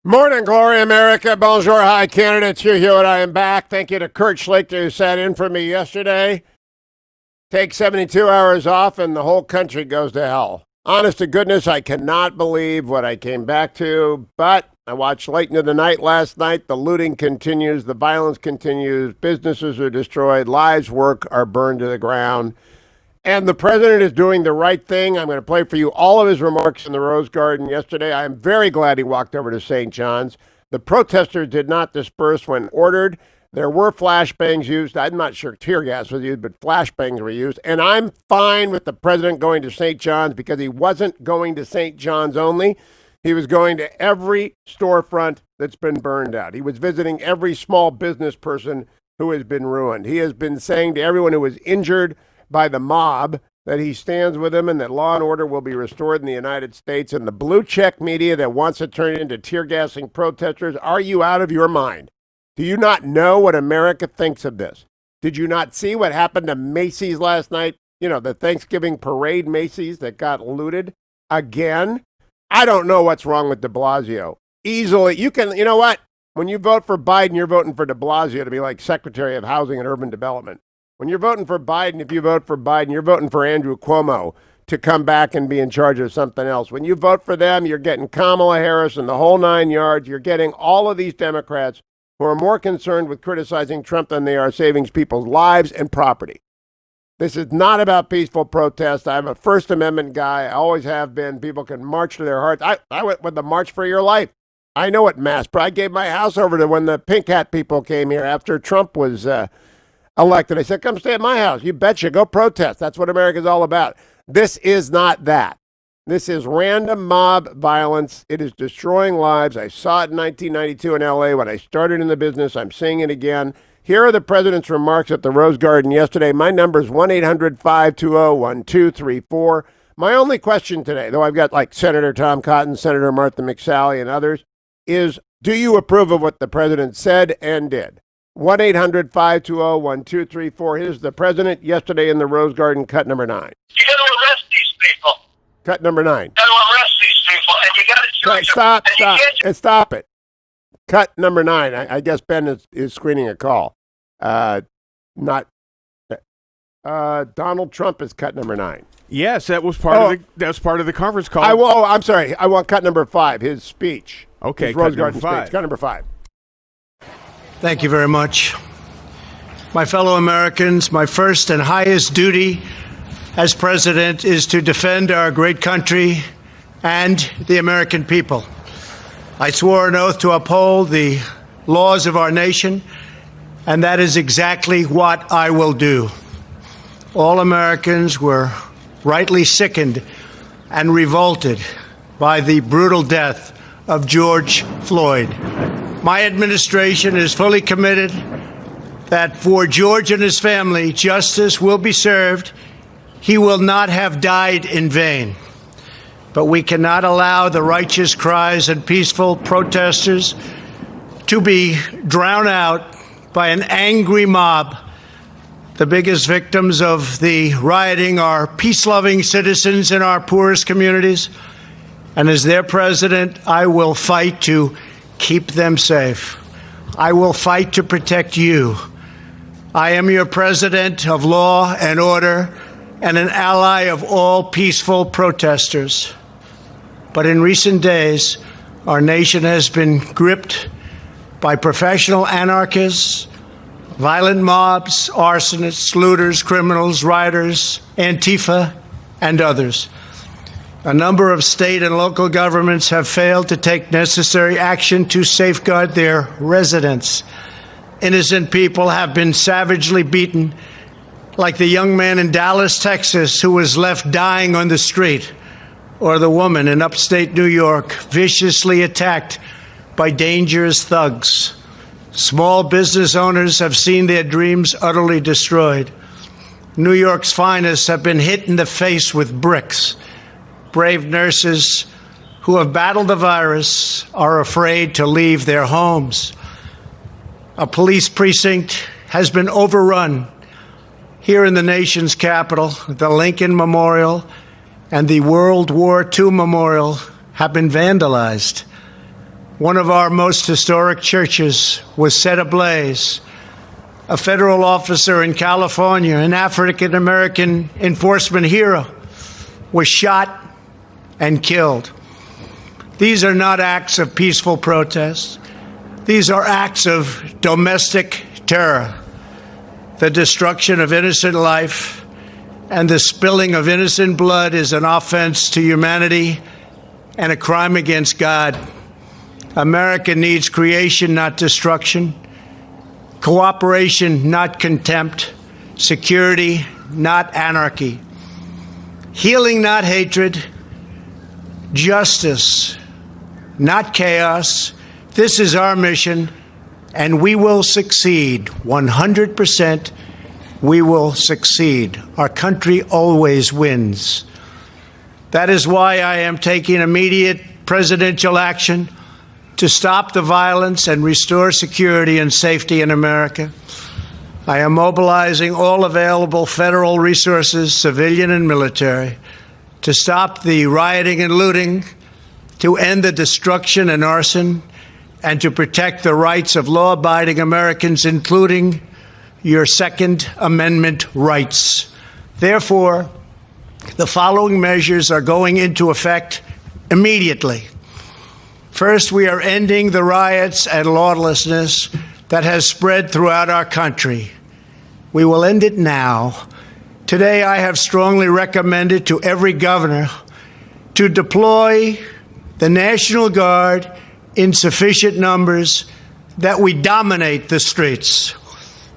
Morning, Glory America. Bonjour, hi, candidates. Hugh Hewitt, I am back. Thank you to Kurt Schlichter, who sat in for me yesterday. Take 72 hours off and the whole country goes to hell. Honest to goodness, I cannot believe what I came back to, but I watched late into the night last night. The looting continues. The violence continues. Businesses are destroyed. Lives, work are burned to the ground. And the president is doing the right thing. I'm going to play for you all of his remarks in the Rose Garden yesterday. I am very glad he walked over to St. John's. The protesters did not disperse when ordered. There were flashbangs used. I'm not sure tear gas was used, but flashbangs were used. And I'm fine with the president going to St. John's because he wasn't going to St. John's only. He was going to every storefront that's been burned out. He was visiting every small business person who has been ruined. He has been saying to everyone who was injured by the mob that he stands with them and that law and order will be restored in the United States. And the blue check media that wants to turn it into tear gassing protesters, are you out of your mind? Do you not know what America thinks of this? Did you not see what happened to Macy's last night? You know, the Thanksgiving parade Macy's that got looted again. I don't know what's wrong with de Blasio. Easily, you know what? When you vote for Biden, you're voting for de Blasio to be like Secretary of Housing and Urban Development. When you're voting for Biden, if you vote for Biden, you're voting for Andrew Cuomo to come back and be in charge of something else. When you vote for them, you're getting Kamala Harris and the whole 9 yards. You're getting all of these Democrats who are more concerned with criticizing Trump than they are saving people's lives and property. This is not about peaceful protest. I'm a First Amendment guy. I always have been. People can march to their hearts. I went with the March for Your Life. I know what mass. I gave my house over to when the pink hat people came here after Trump was elected. I said, come stay at my house. You betcha. Go protest. That's what America's all about. This is not that. This is random mob violence. It is destroying lives. I saw it in 1992 in L.A. when I started in the business. I'm seeing it again. Here are the president's remarks at the Rose Garden yesterday. My number is 1-800-520-1234. My only question today, though I've got like Senator Tom Cotton, Senator Martha McSally, and others, is do you approve of what the president said and did? 1-800-520-1234. Here's the president yesterday in the Rose Garden, cut number 9. You got to arrest these people. Cut number 9. You got to arrest these people, and you got to charge them. Stop it. Cut number 9. I guess Ben is screening a call. Donald Trump is cut number 9. Yes, that was part of the conference call. I'm sorry. I want cut number 5. His speech. Okay, his Rose cut Garden number 5. Speech. Cut number 5. Thank you very much. My fellow Americans, my first and highest duty as president is to defend our great country and the American people. I swore an oath to uphold the laws of our nation, and that is exactly what I will do. All Americans were rightly sickened and revolted by the brutal death of George Floyd. My administration is fully committed that for George and his family, justice will be served. He will not have died in vain. But we cannot allow the righteous cries and peaceful protesters to be drowned out by an angry mob. The biggest victims of the rioting are peace-loving citizens in our poorest communities. And as their president, I will fight to keep them safe. I will fight to protect you. I am your president of law and order and an ally of all peaceful protesters. But in recent days, our nation has been gripped by professional anarchists, violent mobs, arsonists, looters, criminals, rioters, Antifa, and others. A number of state and local governments have failed to take necessary action to safeguard their residents. Innocent people have been savagely beaten, like the young man in Dallas, Texas, who was left dying on the street, or the woman in upstate New York viciously attacked by dangerous thugs. Small business owners have seen their dreams utterly destroyed. New York's finest have been hit in the face with bricks. Brave nurses who have battled the virus are afraid to leave their homes. A police precinct has been overrun. Here in the nation's capital, the Lincoln Memorial and the World War II Memorial have been vandalized. one of our most historic churches was set ablaze. A federal officer in California, an African-American enforcement hero, was shot and killed. These are not acts of peaceful protest. These are acts of domestic terror. The destruction of innocent life and the spilling of innocent blood is an offense to humanity and a crime against God. America needs creation, not destruction. Cooperation, not contempt. Security, not anarchy. Healing, not hatred. Justice, not chaos. This is our mission, and we will succeed. 100%, we will succeed. Our country always wins. That is why I am taking immediate presidential action to stop the violence and restore security and safety in America. I am mobilizing all available federal resources, civilian and military, to stop the rioting and looting, to end the destruction and arson, and to protect the rights of law-abiding Americans, including your Second Amendment rights. Therefore, the following measures are going into effect immediately. First, we are ending the riots and lawlessness that has spread throughout our country. We will end it now. Today, I have strongly recommended to every governor to deploy the National Guard in sufficient numbers that we dominate the streets.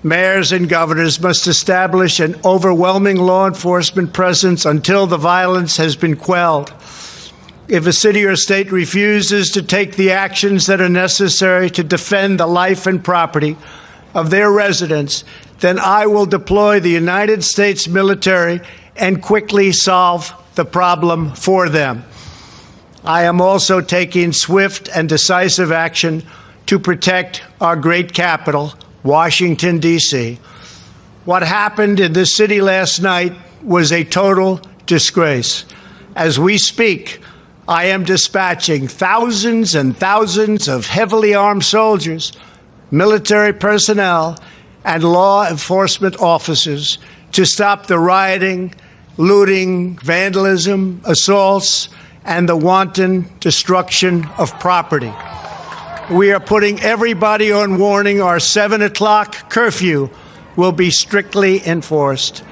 Mayors and governors must establish an overwhelming law enforcement presence until the violence has been quelled. If a city or state refuses to take the actions that are necessary to defend the life and property of their residents, then I will deploy the United States military and quickly solve the problem for them. I am also taking swift and decisive action to protect our great capital, Washington, D.C. What happened in this city last night was a total disgrace. As we speak, I am dispatching thousands and thousands of heavily armed soldiers, military personnel, and law enforcement officers to stop the rioting, looting, vandalism, assaults, and the wanton destruction of property. We are putting everybody on warning. Our 7 o'clock curfew will be strictly enforced.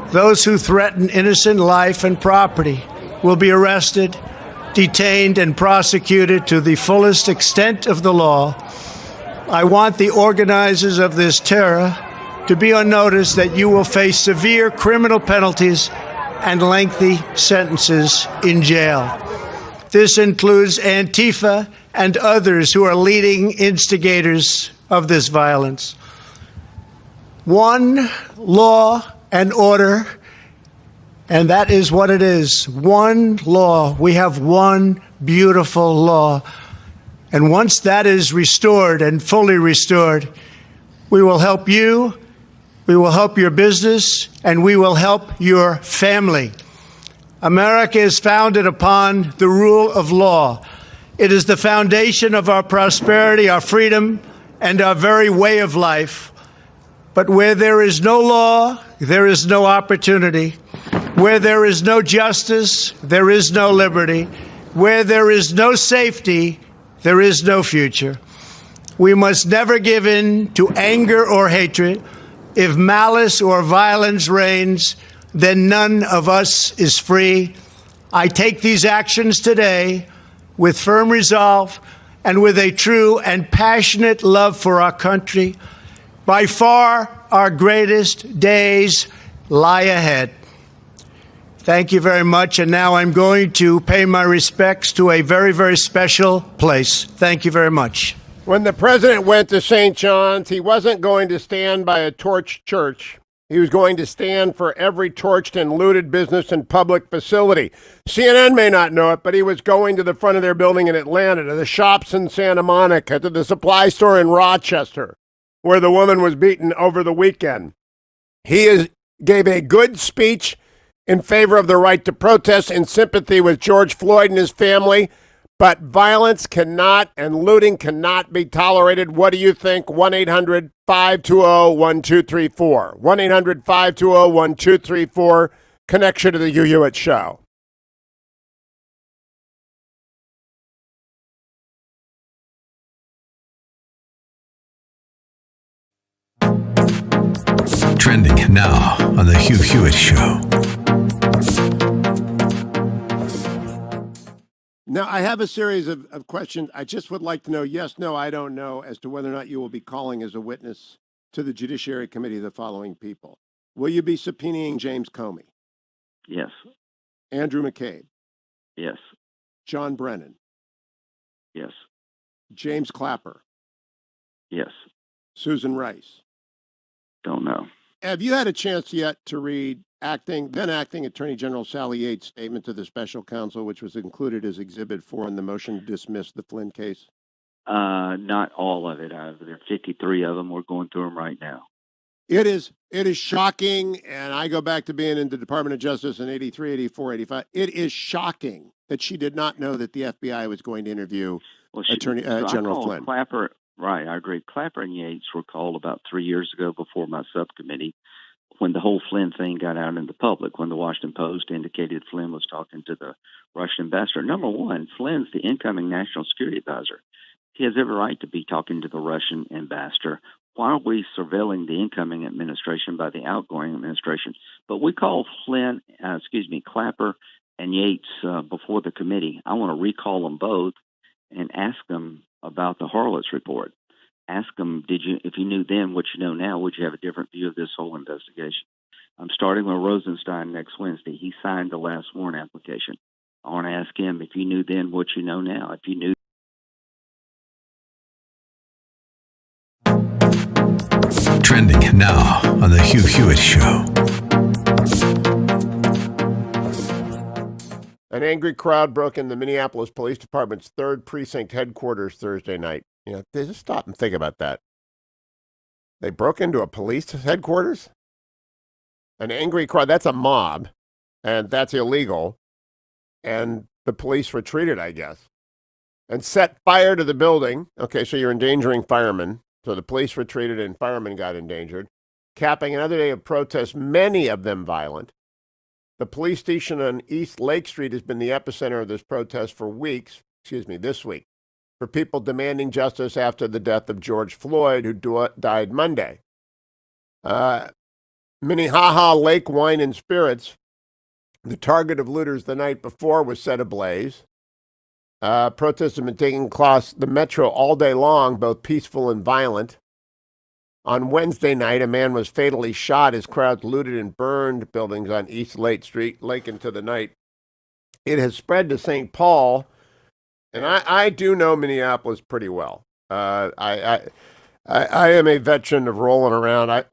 Those who threaten innocent life and property will be arrested, detained, and prosecuted to the fullest extent of the law. I want the organizers of this terror to be on notice that you will face severe criminal penalties and lengthy sentences in jail. This includes Antifa and others who are leading instigators of this violence. One law and order, and that is what it is. One law. We have one beautiful law. And once that is restored and fully restored, we will help you, we will help your business, and we will help your family. America is founded upon the rule of law. It is the foundation of our prosperity, our freedom, and our very way of life. But where there is no law, there is no opportunity. Where there is no justice, there is no liberty. Where there is no safety, there is no future. We must never give in to anger or hatred. If malice or violence reigns, then none of us is free. I take these actions today with firm resolve and with a true and passionate love for our country. By far, our greatest days lie ahead. Thank you very much. And now I'm going to pay my respects to a very, very special place. Thank you very much. When the president went to St. John's, he wasn't going to stand by a torched church. He was going to stand for every torched and looted business and public facility. CNN may not know it, but he was going to the front of their building in Atlanta, to the shops in Santa Monica, to the supply store in Rochester, where the woman was beaten over the weekend. Gave a good speech in favor of the right to protest, in sympathy with George Floyd and his family, But violence cannot and looting cannot be tolerated. What do you think? 1-800-520-1234. 1-800-520-1234. Connection to the Hugh Hewitt Show. Trending now on the Hugh Hewitt Show. Now, I have a series of questions. I just would like to know, yes, no, I don't know, as to whether or not you will be calling as a witness to the Judiciary Committee the following people. Will you be subpoenaing James Comey? Yes. Andrew McCabe? Yes. John Brennan? Yes. James Clapper? Yes. Susan Rice? Don't know. Have you had a chance yet to read then acting Attorney General Sally Yates' statement to the special counsel, which was included as Exhibit 4 in the motion to dismiss the Flynn case? Not all of it. There are 53 of them. We're going through them right now. It is shocking, and I go back to being in the Department of Justice in 83, 84, 85. It is shocking that she did not know that the FBI was going to interview General Flynn. Clapper, right, I agree. Clapper and Yates were called about 3 years ago before my subcommittee when the whole Flynn thing got out in the public, when the Washington Post indicated Flynn was talking to the Russian ambassador. Number one, Flynn's the incoming national security advisor. He has every right to be talking to the Russian ambassador. Why are we surveilling the incoming administration by the outgoing administration? But we call Clapper and Yates before the committee. I want to recall them both and ask them about the Horowitz report. Ask them, if you knew then what you know now, would you have a different view of this whole investigation? I'm starting with Rosenstein next Wednesday. He signed the last warrant application. I want to ask him, if you knew then what you know now, if you knew. Trending now on the Hugh Hewitt Show. An angry crowd broke into the Minneapolis Police Department's 3rd Precinct headquarters Thursday night. Just stop and think about that. They broke into a police headquarters? An angry crowd, that's a mob, and that's illegal. And the police retreated, I guess, and set fire to the building. Okay, so you're endangering firemen. So the police retreated and firemen got endangered, capping another day of protests, many of them violent. The police station on East Lake Street has been the epicenter of this protest for this week, for people demanding justice after the death of George Floyd, who died Monday. Minnehaha Lake Wine and Spirits, the target of looters the night before, was set ablaze. Protests have been taking across the metro all day long, both peaceful and violent. On Wednesday night, a man was fatally shot as crowds looted and burned buildings on East Lake Street late into the night. It has spread to St. Paul, and I do know Minneapolis pretty well. I am a veteran of rolling around.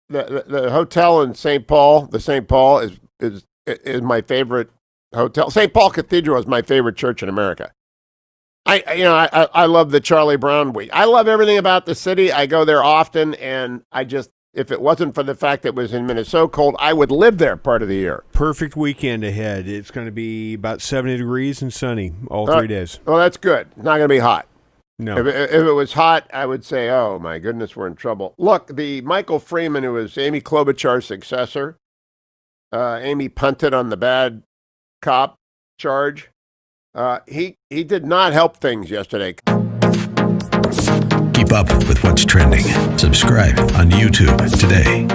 The hotel in St. Paul, the St. Paul is my favorite hotel. St. Paul Cathedral is my favorite church in America. I love the Charlie Brown week. I love everything about the city. I go there often, and if it wasn't for the fact that it was in Minnesota cold, I would live there part of the year. Perfect weekend ahead. It's going to be about 70 degrees and sunny all 3 days. Well, that's good. It's not going to be hot. No. If it was hot, I would say, oh, my goodness, we're in trouble. Look, the Michael Freeman, who was Amy Klobuchar's successor, Amy punted on the bad cop charge. He did not help things yesterday. Keep up with what's trending. Subscribe on YouTube today.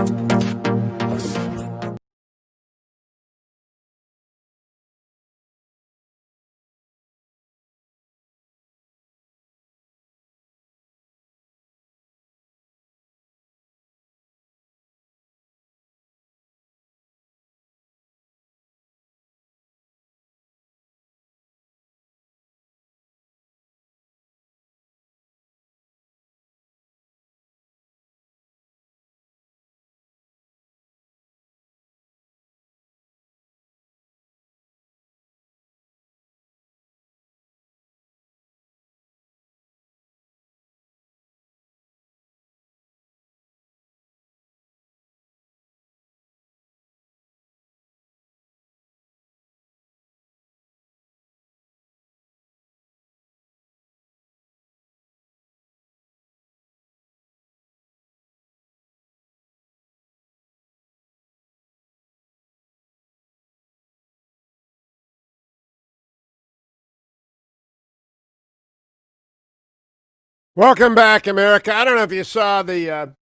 Welcome back, America. I don't know if you saw the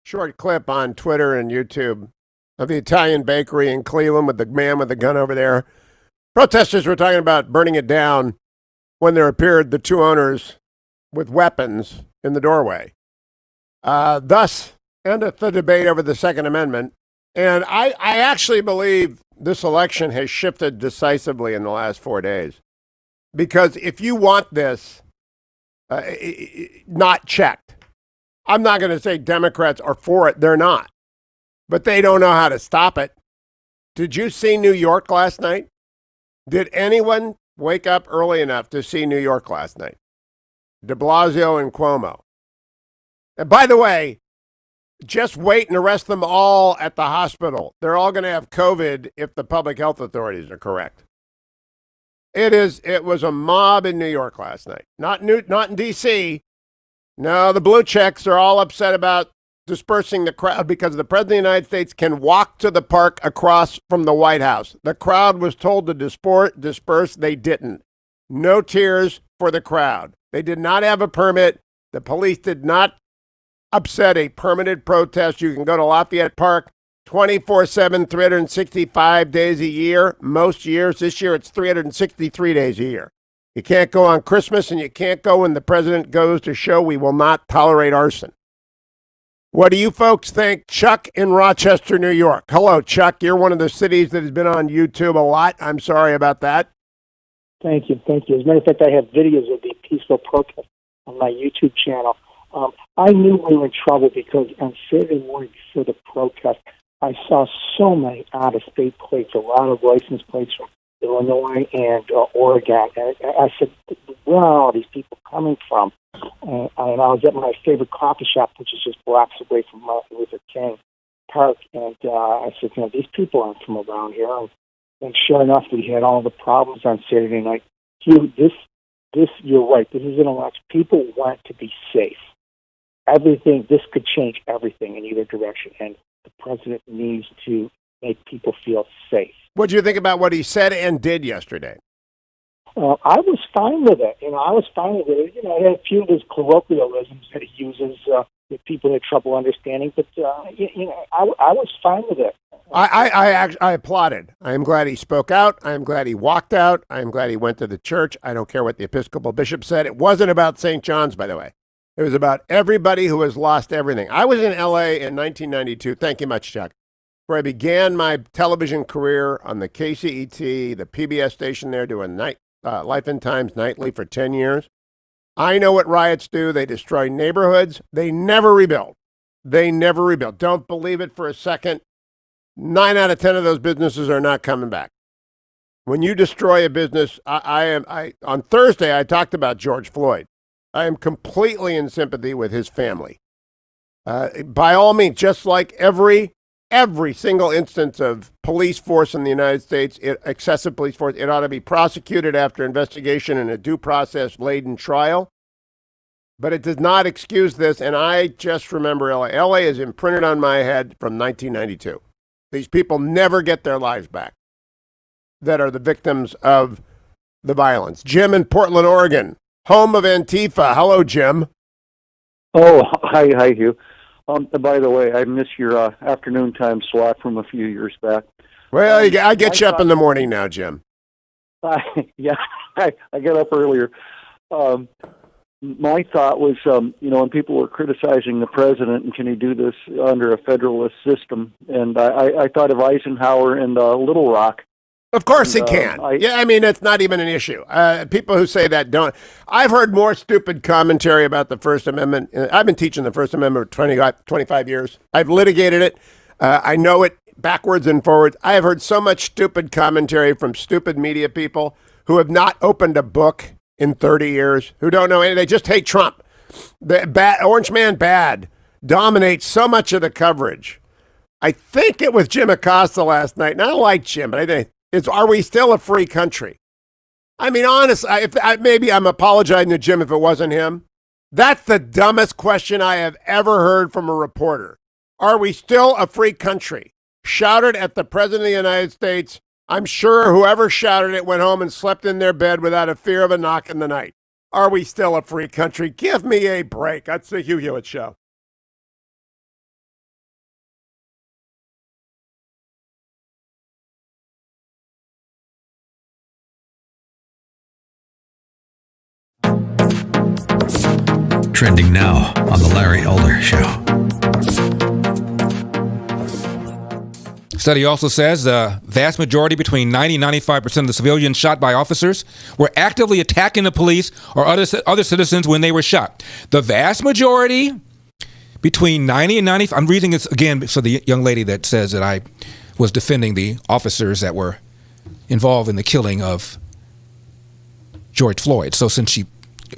short clip on Twitter and YouTube of the Italian bakery in Cleveland with the man with the gun over there. Protesters were talking about burning it down when there appeared the two owners with weapons in the doorway. Thus endeth the debate over the Second Amendment. And I actually believe this election has shifted decisively in the last 4 days. Because if you want this not checked, I'm not going to say Democrats are for it. They're not. But they don't know how to stop it. Did you see New York last night? Did anyone wake up early enough to see New York last night? De Blasio and Cuomo. And by the way, just wait and arrest them all at the hospital. They're all going to have COVID if the public health authorities are correct. It was a mob in New York last night. Not in DC. No, the blue checks are all upset about dispersing the crowd because the President of the United States can walk to the park across from the White House. The crowd was told to disperse. They didn't. No tears for the crowd. They did not have a permit. The police did not upset a permitted protest. You can go to Lafayette Park 24/7, 365 days a year. Most years. This year it's 363 days a year. You can't go on Christmas and you can't go when the president goes to show we will not tolerate arson. What do you folks think? Chuck in Rochester, New York. Hello, Chuck. You're one of the cities that has been on YouTube a lot. I'm sorry about that. Thank you. As a matter of fact, I have videos of the peaceful protest on my YouTube channel. I knew we were in trouble because on Saturday morning before the protest, I saw so many out-of-state plates, a lot of license plates from Illinois and Oregon. And I said, where are all these people coming from? And I was at my favorite coffee shop, which is just blocks away from Martin Luther King Park. And I said, these people aren't from around here. And sure enough, we had all the problems on Saturday night. Hugh, this, you're right. This is an election. People want to be safe. This could change everything in either direction. And the president needs to make people feel safe. What do you think about what he said and did yesterday? I was fine with it. I was fine with it. I had a few of his colloquialisms that he uses that people had trouble understanding, but I was fine with it. I applauded. I am glad he spoke out. I am glad he walked out. I am glad he went to the church. I don't care what the Episcopal bishop said. It wasn't about St. John's, by the way. It was about everybody who has lost everything. I was in L.A. in 1992. Thank you much, Chuck. Where I began my television career on the KCET, the PBS station there, doing Life and Times nightly for 10 years. I know what riots do. They destroy neighborhoods. They never rebuild. Don't believe it for a second. 9 out of 10 of those businesses are not coming back. When you destroy a business, on Thursday, I talked about George Floyd. I am completely in sympathy with his family. By all means, just like every single instance of police force in the United States, excessive police force, it ought to be prosecuted after investigation and a due process-laden trial. But it does not excuse this, and I just remember L.A. L.A. is imprinted on my head from 1992. These people never get their lives back that are the victims of the violence. Jim in Portland, Oregon, home of Antifa. Hello, Jim. Oh, hi, Hugh. By the way, I miss your afternoon time slot from a few years back. Well, I get you up in the morning now, Jim. Yeah, I get up earlier. My thought was, when people were criticizing the president, and can he do this under a federalist system? And I thought of Eisenhower and Little Rock. Of course he can. It's not even an issue. People who say that don't. I've heard more stupid commentary about the First Amendment. I've been teaching the First Amendment for 25 years. I've litigated it. I know it backwards and forwards. I have heard so much stupid commentary from stupid media people who have not opened a book in 30 years, who don't know anything. They just hate Trump. The Orange Man bad dominates so much of the coverage. I think it was Jim Acosta last night, and I like Jim, but I think are we still a free country? I mean, honestly, maybe I'm apologizing to Jim if it wasn't him. That's the dumbest question I have ever heard from a reporter. Are we still a free country? Shouted at the President of the United States. I'm sure whoever shouted it went home and slept in their bed without a fear of a knock in the night. Are we still a free country? Give me a break. That's the Hugh Hewitt Show. Trending now on The Larry Elder Show. Study also says the vast majority, between 90 and 95% of the civilians shot by officers, were actively attacking the police or other citizens when they were shot. The vast majority, between 90 and 95. I'm reading this again for the young lady that says that I was defending the officers that were involved in the killing of George Floyd. So since she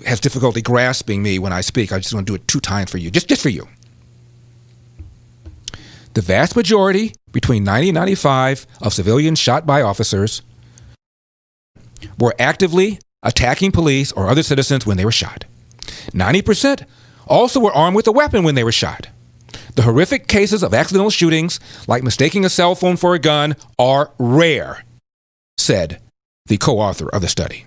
has difficulty grasping me when I speak, I just want to do it 2 times for you, just for you. The vast majority, between 90 and 95, of civilians shot by officers were actively attacking police or other citizens when they were shot. 90% also were armed with a weapon when they were shot. The horrific cases of accidental shootings, like mistaking a cell phone for a gun, are rare, said the co-author of the study.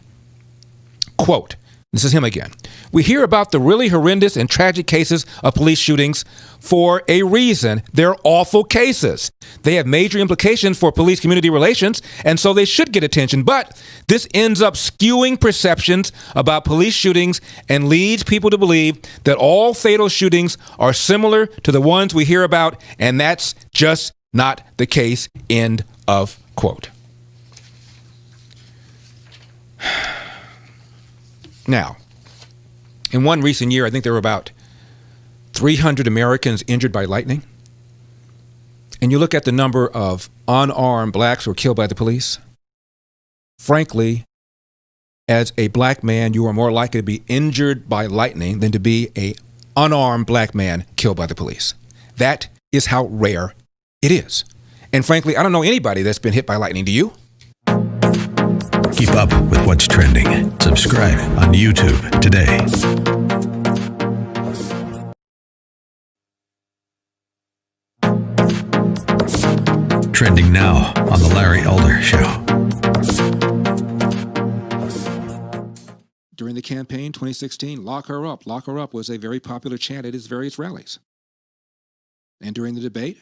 Quote, this is him again. We hear about the really horrendous and tragic cases of police shootings for a reason. They're awful cases. They have major implications for police-community relations, and so they should get attention. But this ends up skewing perceptions about police shootings and leads people to believe that all fatal shootings are similar to the ones we hear about, and that's just not the case. End of quote. Now, in one recent year, I think there were about 300 Americans injured by lightning. And you look at the number of unarmed blacks who were killed by the police. Frankly, as a black man, you are more likely to be injured by lightning than to be an unarmed black man killed by the police. That is how rare it is. And frankly, I don't know anybody that's been hit by lightning. Do you? Keep up with what's trending. Subscribe on YouTube today. Trending now on The Larry Elder Show. During the campaign 2016, lock her up was a very popular chant at his various rallies. And during the debate,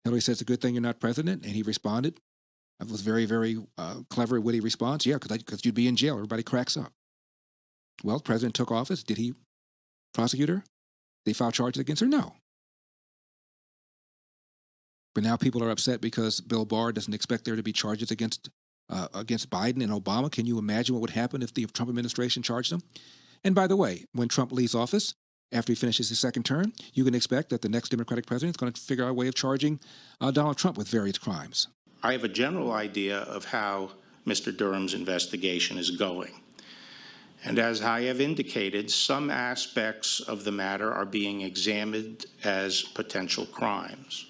Hillary says, it's a good thing you're not president. And he responded. That was very, very clever, witty response. Yeah, because you'd be in jail. Everybody cracks up. Well, the president took office. Did he prosecute her? Did they file charges against her? No. But now people are upset because Bill Barr doesn't expect there to be charges against Biden and Obama. Can you imagine what would happen if the Trump administration charged them? And by the way, when Trump leaves office, after he finishes his second term, you can expect that the next Democratic president is going to figure out a way of charging Donald Trump with various crimes. I have a general idea of how Mr. Durham's investigation is going. And as I have indicated, some aspects of the matter are being examined as potential crimes.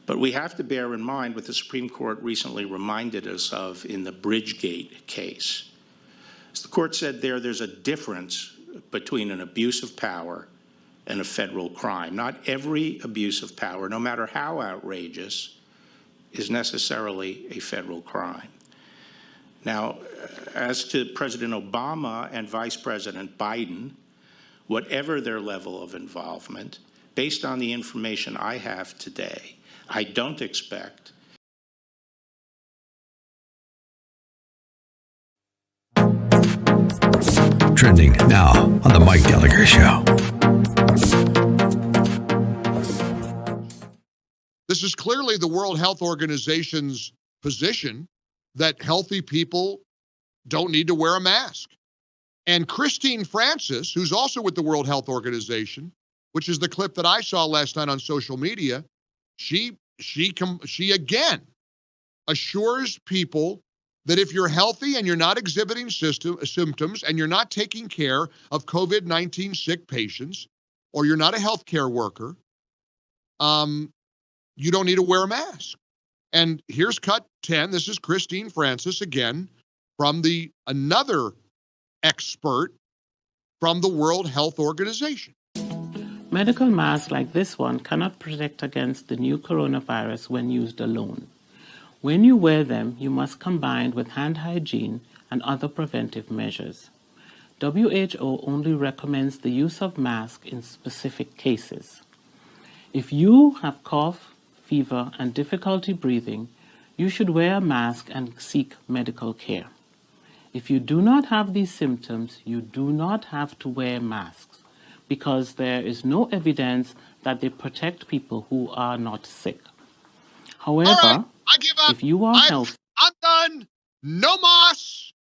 But we have to bear in mind what the Supreme Court recently reminded us of in the Bridgegate case. As the court said there's a difference between an abuse of power and a federal crime. Not every abuse of power, no matter how outrageous, is necessarily a federal crime. Now, as to President Obama and Vice President Biden, whatever their level of involvement, based on the information I have today, I don't expect. Trending now on The Mike Gallagher Show. This is clearly the World Health Organization's position that healthy people don't need to wear a mask. And Christine Francis, who's also with the World Health Organization, which is the clip that I saw last night on social media, she again assures people that if you're healthy and you're not exhibiting symptoms and you're not taking care of COVID-19 sick patients, or you're not a healthcare worker, you don't need to wear a mask. And here's cut 10. This is Christine Francis again from another expert from the World Health Organization. Medical masks like this one cannot protect against the new coronavirus when used alone. When you wear them, you must combine with hand hygiene and other preventive measures. WHO only recommends the use of masks in specific cases. If you have cough, fever, and difficulty breathing, you should wear a mask and seek medical care. If you do not have these symptoms, you do not have to wear masks because there is no evidence that they protect people who are not sick. However, all right, I give up. If you are healthy, I'm done. No masks.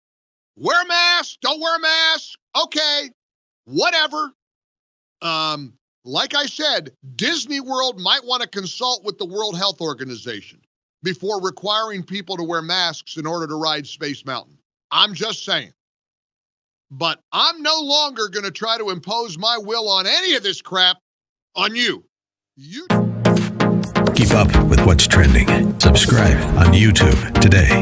Wear a mask. Don't wear a mask. Okay, whatever. Like I said, Disney World might want to consult with the World Health Organization before requiring people to wear masks in order to ride Space Mountain. I'm just saying. But I'm no longer going to try to impose my will on any of this crap on you. Keep up with what's trending. Subscribe on YouTube today.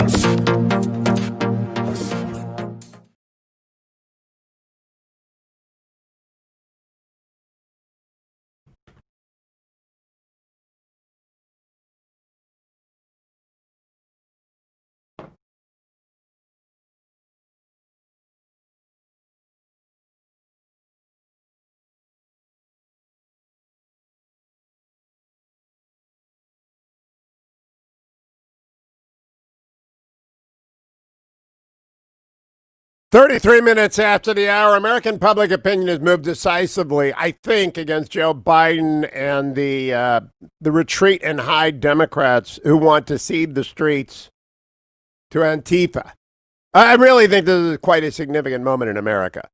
"33 minutes after the hour, American public opinion has moved decisively, I think, against Joe Biden and the retreat and hide Democrats who want to cede the streets to Antifa. I really think this is quite a significant moment in America.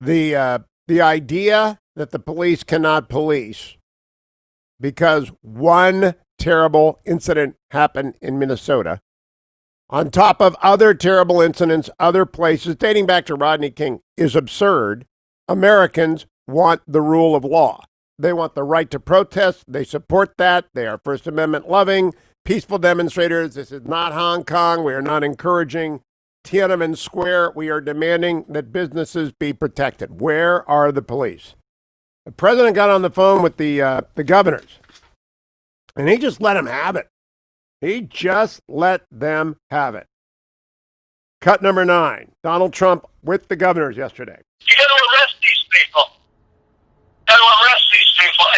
The idea that the police cannot police because one terrible incident happened in Minnesota, on top of other terrible incidents, other places, dating back to Rodney King, is absurd. Americans want the rule of law. They want the right to protest. They support that. They are First Amendment loving, peaceful demonstrators. This is not Hong Kong. We are not encouraging Tiananmen Square. We are demanding that businesses be protected. Where are the police? The president got on the phone with the governors, and he just let them have it. He just let them have it. Cut number 9. Donald Trump with the governors yesterday. You got to arrest these people. And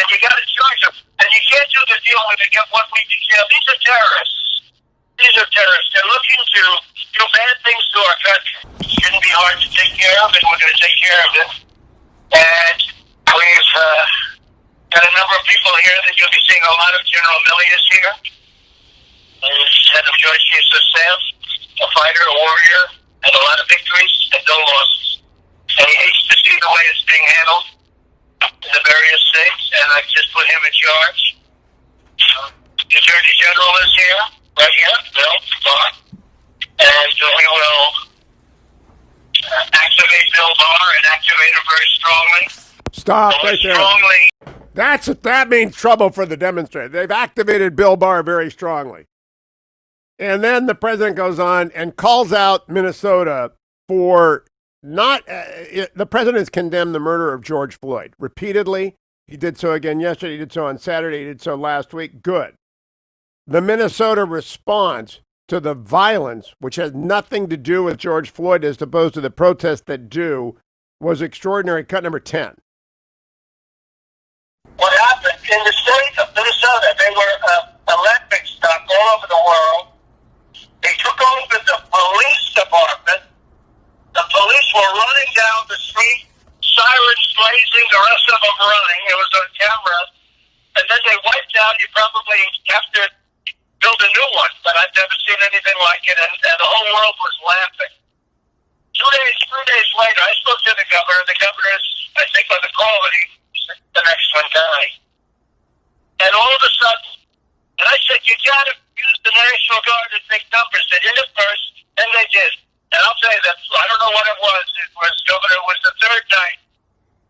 you got to charge them. And you can't do the deal when they get 1 week in jail. These are terrorists. They're looking to do bad things to our country. It shouldn't be hard to take care of, and we're going to take care of it. And we've got a number of people here that you'll be seeing. A lot of General Milley is here. Head of Joint Chiefs of Staff, a fighter, a warrior, and a lot of victories and no losses. And he hates to see the way it's being handled in the various states, and I just put him in charge. The Attorney General is here, right here, Bill Barr, and we will activate Bill Barr and activate him very strongly. Stop right there. That means trouble for the demonstrators. They've activated Bill Barr very strongly. And then the president goes on and calls out Minnesota for not, the president has condemned the murder of George Floyd repeatedly. He did so again yesterday. He did so on Saturday. He did so last week. Good. The Minnesota response to the violence, which has nothing to do with George Floyd as opposed to the protests that do, was extraordinary. Cut number 10. What happened in the state of Minnesota, they were a laughing stock all over the world. They took over the police department. The police were running down the street, sirens blazing, the rest of them running. It was on camera. And then they wiped out. You probably have to build a new one, but I've never seen anything like it. And the whole world was laughing. 3 days later, I spoke to the governor. The governor is, I think, on the call, and he's the next one guy. And all of a sudden, and I said, you got to use the National Guard in big numbers. They did it first, and they did. And I'll tell you that, I don't know what it was. It was, Governor, it was the third night,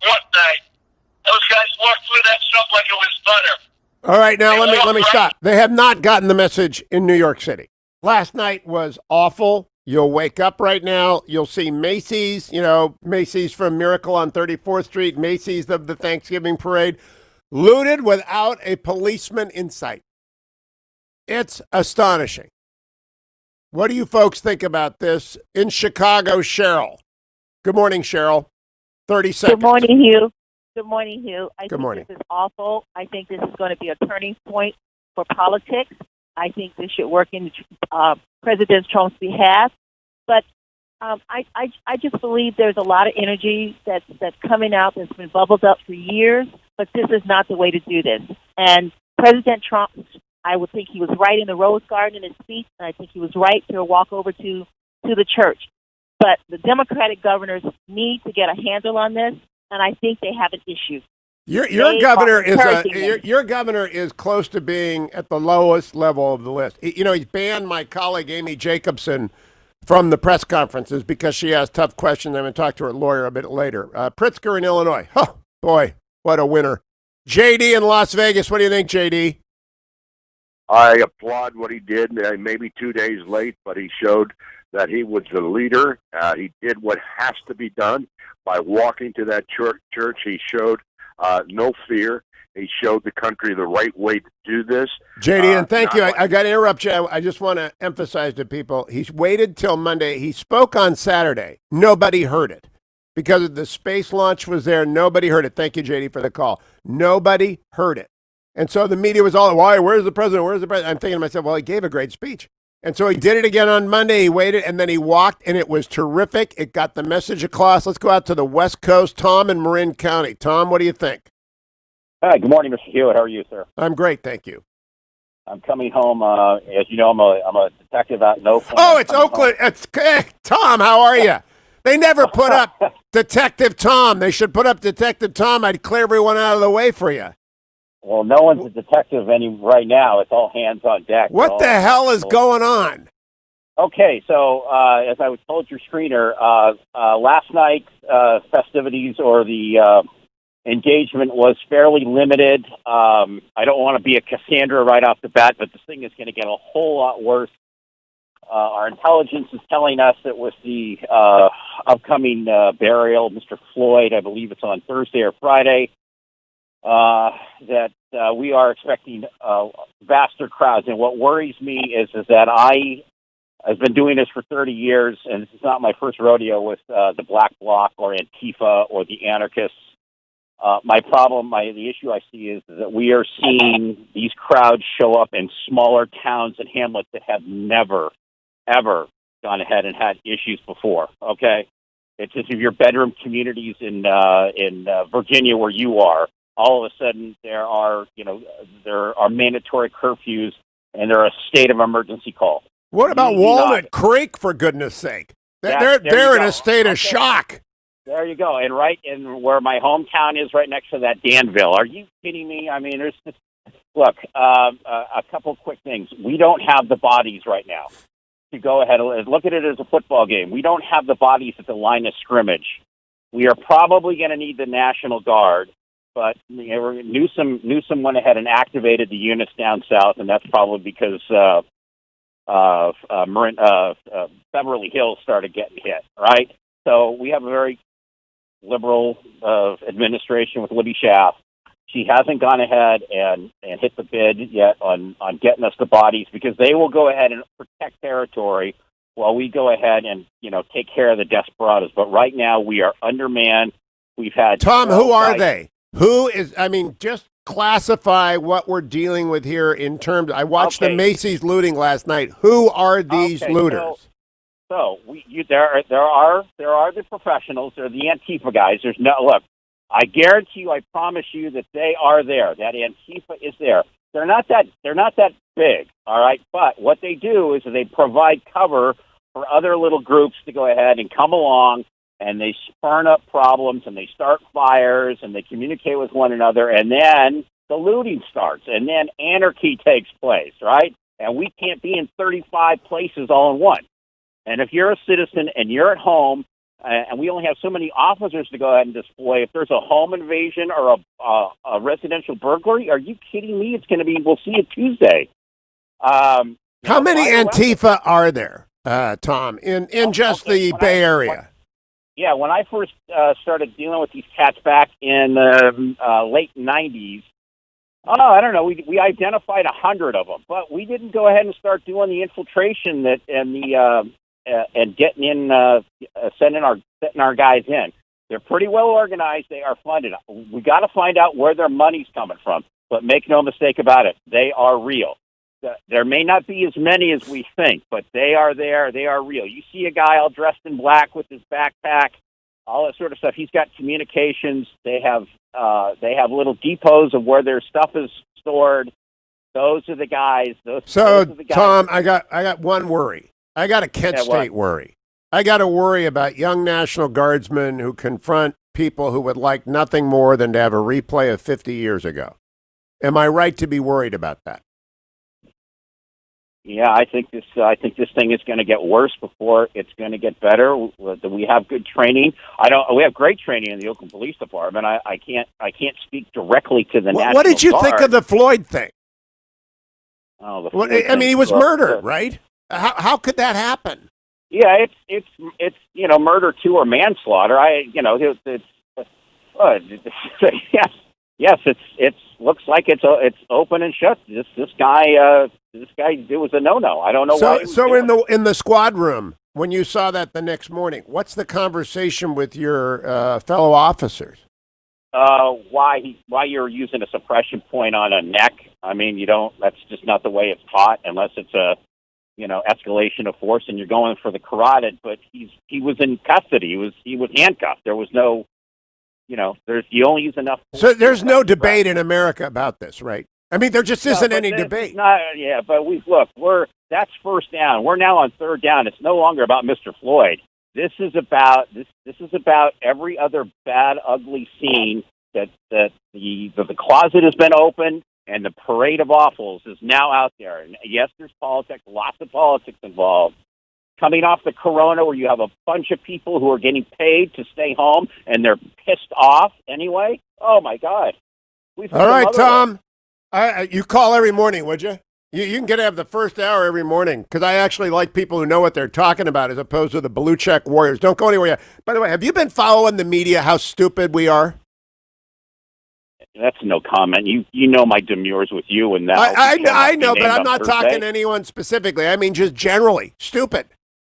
fourth night. Those guys walked through that stuff like it was butter. All right, now let me stop. They have not gotten the message in New York City. Last night was awful. You'll wake up right now. You'll see Macy's, Macy's from Miracle on 34th Street, Macy's of the Thanksgiving Parade, looted without a policeman in sight. It's astonishing. What do you folks think about this? In Chicago, Cheryl. Good morning, Cheryl. 30 seconds. Good morning, Hugh. Good morning, Hugh. I Good think morning. this is awful. I think this is going to be a turning point for politics. I think this should work in President Trump's behalf. But I just believe there's a lot of energy that's coming out that's been bubbled up for years, but this is not the way to do this. And President Trump, I would think he was right in the Rose Garden in his speech, and I think he was right to walk over to the church. But the Democratic governors need to get a handle on this, and I think they have an issue. Your governor is close to being at the lowest level of the list. You know, he's banned my colleague Amy Jacobson from the press conferences because she has tough questions. I'm going to talk to her lawyer a bit later. Pritzker in Illinois. Oh, boy, what a winner. JD in Las Vegas. What do you think, JD? I applaud what he did. Maybe 2 days late, but he showed that he was a leader. He did what has to be done by walking to that church. He showed no fear. He showed the country the right way to do this. JD, and thank you. I got to interrupt you. I just want to emphasize to people, he's waited till Monday. He spoke on Saturday. Nobody heard it. Because the space launch was there, nobody heard it. Thank you, JD, for the call. Nobody heard it. And so the media was all, why? Where's the president? Where's the president? I'm thinking to myself, well, he gave a great speech. And so he did it again on Monday. He waited, and then he walked, and it was terrific. It got the message across. Let's go out to the West Coast. Tom in Marin County. Tom, what do you think? Hi, good morning, Mr. Hewitt. How are you, sir? I'm great, thank you. I'm coming home. As you know, I'm a detective out in Oakland. Oh, it's Oakland. Tom, how are you? They never put up Detective Tom. They should put up Detective Tom. I'd clear everyone out of the way for you. Well, no one's a detective right now. It's all hands on deck. What the hell is going on? Okay, so as I was told your screener, last night's festivities or the engagement was fairly limited. I don't want to be a Cassandra right off the bat, but this thing is going to get a whole lot worse. Our intelligence is telling us that with the upcoming burial of Mr. Floyd, I believe it's on Thursday or Friday, that we are expecting vaster crowds. And what worries me is that I've been doing this for 30 years, and this is not my first rodeo with the Black Bloc or Antifa or the anarchists. The issue I see is that we are seeing these crowds show up in smaller towns and hamlets that have never, ever gone ahead and had issues before, okay? It's as if your bedroom communities in Virginia where you are, all of a sudden there are mandatory curfews and there are a state of emergency call. What about Walnut Creek, for goodness sake? They're in a state of shock. There you go. And right in where my hometown is, right next to that Danville. Are you kidding me? I mean, there's just, look, a couple quick things. We don't have the bodies right now to go ahead and look at it as a football game. We don't have the bodies at the line of scrimmage. We are probably going to need the National Guard, but Newsom went ahead and activated the units down south, and that's probably because Beverly Hills started getting hit, right? So we have a very liberal administration with Libby Schaaf. She hasn't gone ahead and hit the bid yet on getting us the bodies because they will go ahead and protect territory while we go ahead and, take care of the desperados. But right now we are undermanned. We've had Tom, who are they? Just classify what we're dealing with here in terms. I watched the Macy's looting last night. Who are these looters? There are the professionals. They're the Antifa guys. Look, I guarantee you, I promise you that they are there. That Antifa is there. They're not that big, all right? But what they do is they provide cover for other little groups to go ahead and come along, and they spurn up problems, and they start fires, and they communicate with one another, and then the looting starts, and then anarchy takes place, right? And we can't be in 35 places all in one. And if you're a citizen and you're at home, and we only have so many officers to go ahead and deploy, if there's a home invasion or a residential burglary, are you kidding me? It's going to be, we'll see it Tuesday. How many Antifa are there, Tom, in just the Bay Area? When I first started dealing with these cats back in the late 90s, I don't know, we identified 100 of them, but we didn't go ahead and start doing the infiltration and getting in, setting our guys in. They're pretty well organized. They are funded. We got to find out where their money's coming from. But make no mistake about it, they are real. There may not be as many as we think, but they are there. They are real. You see a guy all dressed in black with his backpack, all that sort of stuff. He's got communications. They have little depots of where their stuff is stored. Those are the guys. Those are the guys. Tom, I got one worry. I got a Kent State worry. I got to worry about young National Guardsmen who confront people who would like nothing more than to have a replay of 50 years ago. Am I right to be worried about that? Yeah, I think this thing is going to get worse before it's going to get better. We have good training. We have great training in the Oakland Police Department. I can't speak directly to the National What did you Guard. think of the Floyd thing? Oh, I mean, he was murdered, right? How could that happen? Yeah, it's murder to or manslaughter. Yes, it looks like it's open and shut. This guy it was a no. I don't know why. So in the squad room when you saw that the next morning, what's the conversation with your fellow officers? Why you're using a suppression point on a neck? I mean, you don't. That's just not the way it's taught, unless it's a escalation of force and you're going for the carotid. But he was in custody. He was handcuffed. There was no. You only use enough. So there's no debate in America about this, right? I mean, there just isn't any debate. But that's first down. We're now on third down. It's no longer about Mr. Floyd. This is about every other bad, ugly scene that the closet has been opened and the parade of awfuls is now out there. And yes, there's politics, lots of politics involved. Coming off the corona where you have a bunch of people who are getting paid to stay home and they're pissed off anyway. Oh, my God. All right, Tom. You call every morning, would you? You can have the first hour every morning because I actually like people who know what they're talking about as opposed to the blue check warriors. Don't go anywhere yet. By the way, have you been following the media, how stupid we are? That's no comment. You know my demurs with you and that. I know, but I'm not talking to anyone specifically. I mean, just generally stupid.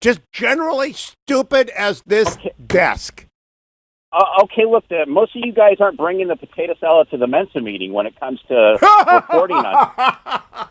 Just generally stupid as this desk. Okay, look, most of you guys aren't bringing the potato salad to the Mensa meeting when it comes to reporting on it.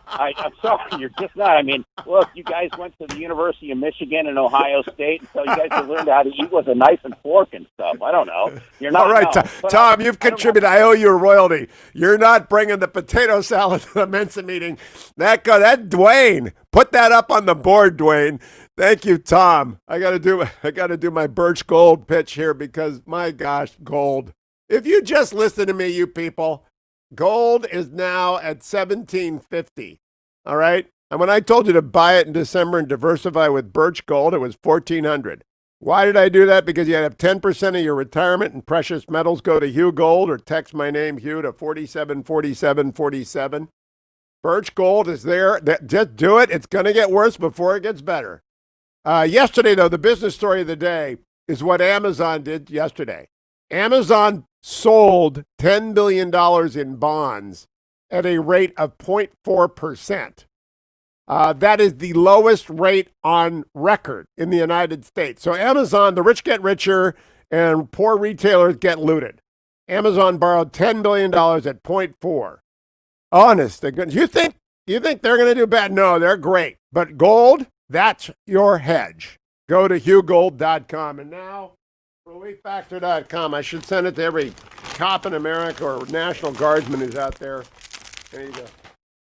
I'm sorry, you're just not. I mean, look, you guys went to the University of Michigan and Ohio State, so you guys have learned how to eat with a knife and fork and stuff. I don't know. You're not. All right, Tom, you've contributed. I owe you a royalty. You're not bringing the potato salad to the Mensa meeting. That Dwayne. Put that up on the board, Dwayne. Thank you, Tom. I got to do my Birch Gold pitch here because my gosh, gold. If you just listen to me, you people, gold is now at $17.50. All right? And when I told you to buy it in December and diversify with Birch Gold, it was $1,400. Why did I do that? Because you have 10% of your retirement in precious metals go to Hugh Gold or text my name, Hugh, to 474747. Birch Gold is there. Just do it. It's going to get worse before it gets better. Yesterday, though, the business story of the day is what Amazon did yesterday. Amazon sold $10 billion in bonds at a rate of 0.4%. That is the lowest rate on record in the United States. So Amazon, the rich get richer and poor retailers get looted. Amazon borrowed $10 billion at 0.4. Honest to goodness. You think they're going to do bad? No, they're great. But gold, that's your hedge. Go to hughgold.com. And now, relieffactor.com. I should send it to every cop in America or National Guardsman who's out there. There you go.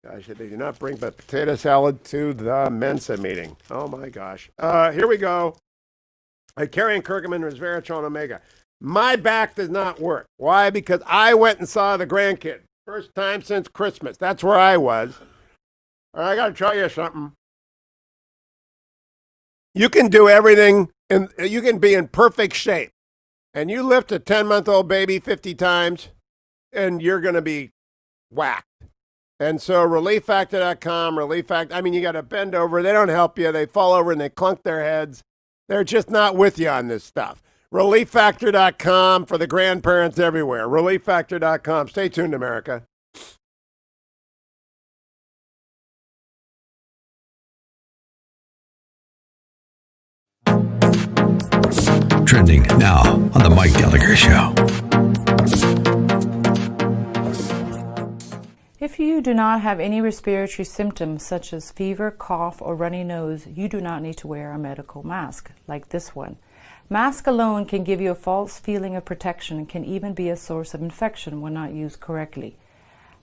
Gosh, they do not bring but potato salad to the Mensa meeting. Oh, my gosh. Here we go. Carrie and Kirkman, Resveratrol, Omega. My back does not work. Why? Because I went and saw the grandkid. First time since Christmas. That's where I was. I got to tell you something. You can do everything, and you can be in perfect shape. And you lift a 10-month-old baby 50 times, and you're going to be whacked. And so relieffactor.com, I mean, you got to bend over. They don't help you. They fall over and they clunk their heads. They're just not with you on this stuff. Relieffactor.com for the grandparents everywhere. Relieffactor.com. Stay tuned, America. Trending now on The Mike Gallagher Show. If you do not have any respiratory symptoms such as fever, cough, or runny nose, you do not need to wear a medical mask like this one. Mask alone can give you a false feeling of protection and can even be a source of infection when not used correctly.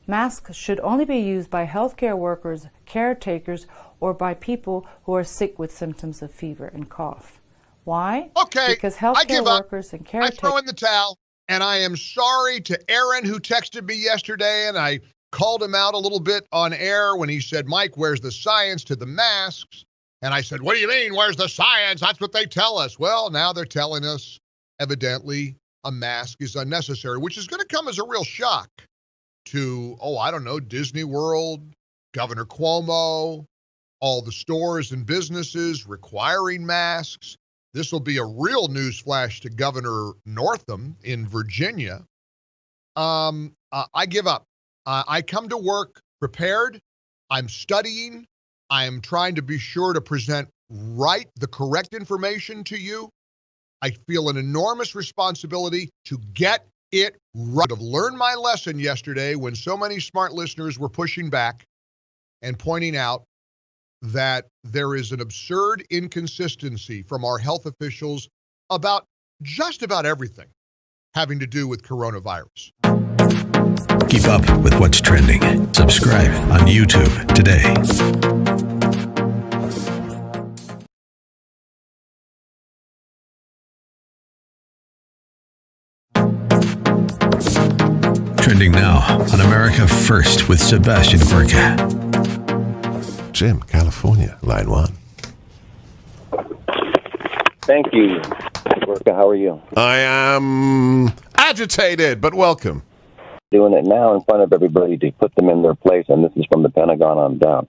Masks should only be used by healthcare workers, caretakers, or by people who are sick with symptoms of fever and cough. Why? Okay, because I healthcare give up. workers and I caretakers... throw in the towel, and I am sorry to Aaron, who texted me yesterday, and I called him out a little bit on air when he said, Mike, where's the science to the masks? And I said, what do you mean, where's the science? That's what they tell us. Well, now they're telling us, evidently, a mask is unnecessary, which is going to come as a real shock to, Disney World, Governor Cuomo, all the stores and businesses requiring masks. This will be a real newsflash to Governor Northam in Virginia. I give up. I come to work prepared. I'm studying. I am trying to be sure to present the correct information to you. I feel an enormous responsibility to get it right. I've learned my lesson yesterday when so many smart listeners were pushing back and pointing out that there is an absurd inconsistency from our health officials about just about everything having to do with coronavirus. Keep up with what's trending. Subscribe on YouTube today. Trending now on America First with Sebastian Gorka. Jim, California, line 1. Thank you. Gorka, how are you? I am agitated, but welcome. Doing it now in front of everybody to put them in their place, and this is from the Pentagon on down.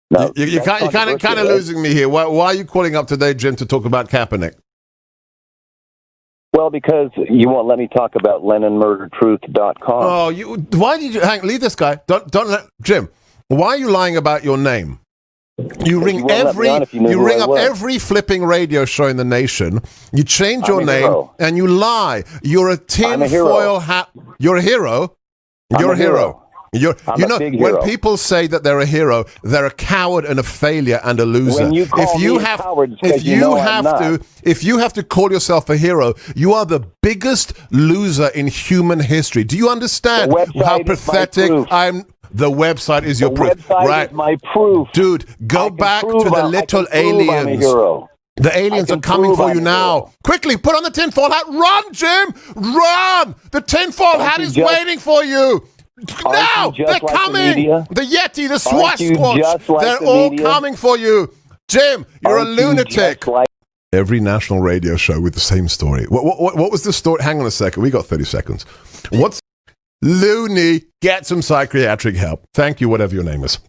Now, you're kind of losing me here. Why are you calling up today, Jim, to talk about Kaepernick? Well, because you won't let me talk about LeninMurderTruth.com. Oh, why did you leave this guy? Don't let Jim. Why are you lying about your name? You ring every flipping radio show in the nation. You change your name and you lie. You're a tinfoil hat. You're a hero. You're a hero. When people say that they're a hero, they're a coward and a failure and a loser. When you call me a coward, if you have to call yourself a hero, you are the biggest loser in human history. Do you understand how pathetic I'm? The website is your proof, right? Is my proof, dude. Go back to the little aliens. The aliens are coming for you now. Quickly, put on the tinfoil hat. Run, Jim. Run. The tinfoil hat is waiting for you. Now they're coming. The Yeti, the Sasquatch, they're all coming for you. Jim, you're a lunatic. Every national radio show with the same story. What was the story? Hang on a second. We got 30 seconds. What's loony? Get some psychiatric help. Thank you, whatever your name is.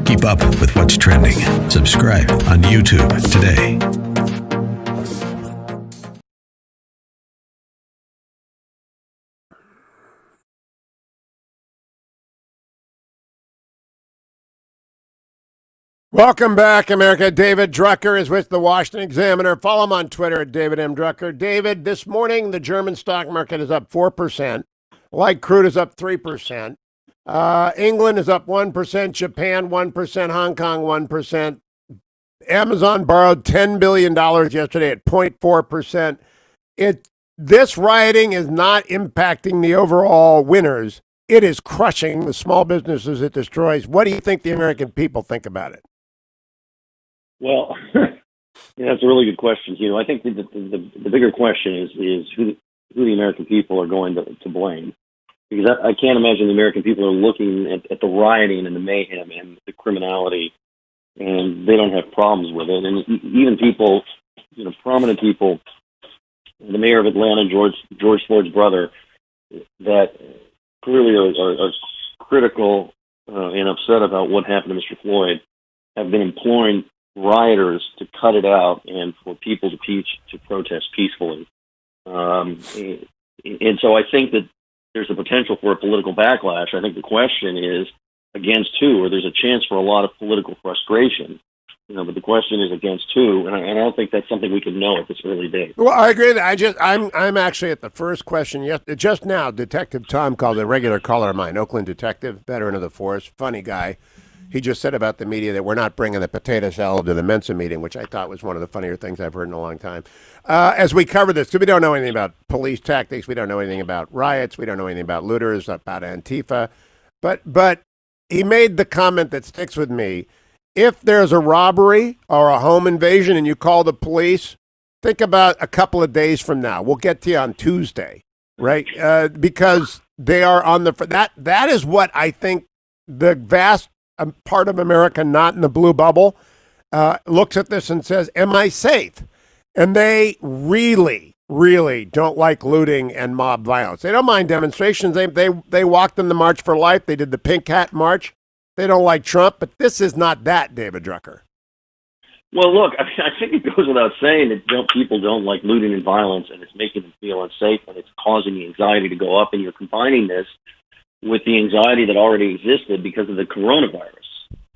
Keep up with what's trending. Subscribe on YouTube today. Welcome back, America. David Drucker is with the Washington Examiner. Follow him on Twitter at David M. Drucker. David, this morning the German stock market is up 4%. Light crude is up 3%. England is up 1%. Japan 1%. Hong Kong 1%. Amazon borrowed $10 billion yesterday at 0.4%. This rioting is not impacting the overall winners. It is crushing the small businesses it destroys. What do you think the American people think about it? Well, that's a really good question. I think the bigger question is who the American people are going to blame. Because I can't imagine the American people are looking at the rioting and the mayhem and the criminality, and they don't have problems with it. And even people, prominent people, the mayor of Atlanta, George Floyd's brother, that clearly are critical and upset about what happened to Mr. Floyd, have been imploring rioters to cut it out and for people to protest peacefully. And so I think that there's a potential for a political backlash. I think the question is against who, or there's a chance for a lot of political frustration. But the question is against who, and I don't think that's something we can know at this early date. Well, I agree that I'm actually at the first question. Yes, just now, Detective Tom called, a regular caller of mine, Oakland detective, veteran of the force, funny guy. He just said about the media that we're not bringing the potato salad to the Mensa meeting, which I thought was one of the funnier things I've heard in a long time. As we cover this, because we don't know anything about police tactics, we don't know anything about riots, we don't know anything about looters, about Antifa, but he made the comment that sticks with me. If there's a robbery or a home invasion and you call the police, think about a couple of days from now. We'll get to you on Tuesday, right? Because they are on that is what I think the vast part of America not in the blue bubble looks at this and says, am I safe? And they really, really don't like looting and mob violence. They don't mind demonstrations. They walked in the March for Life. They did the Pink Hat March. They don't like Trump, but this is not that, David Drucker. Well, look, I think it goes without saying that people don't like looting and violence, and it's making them feel unsafe, and it's causing the anxiety to go up, and you're combining this with the anxiety that already existed because of the coronavirus.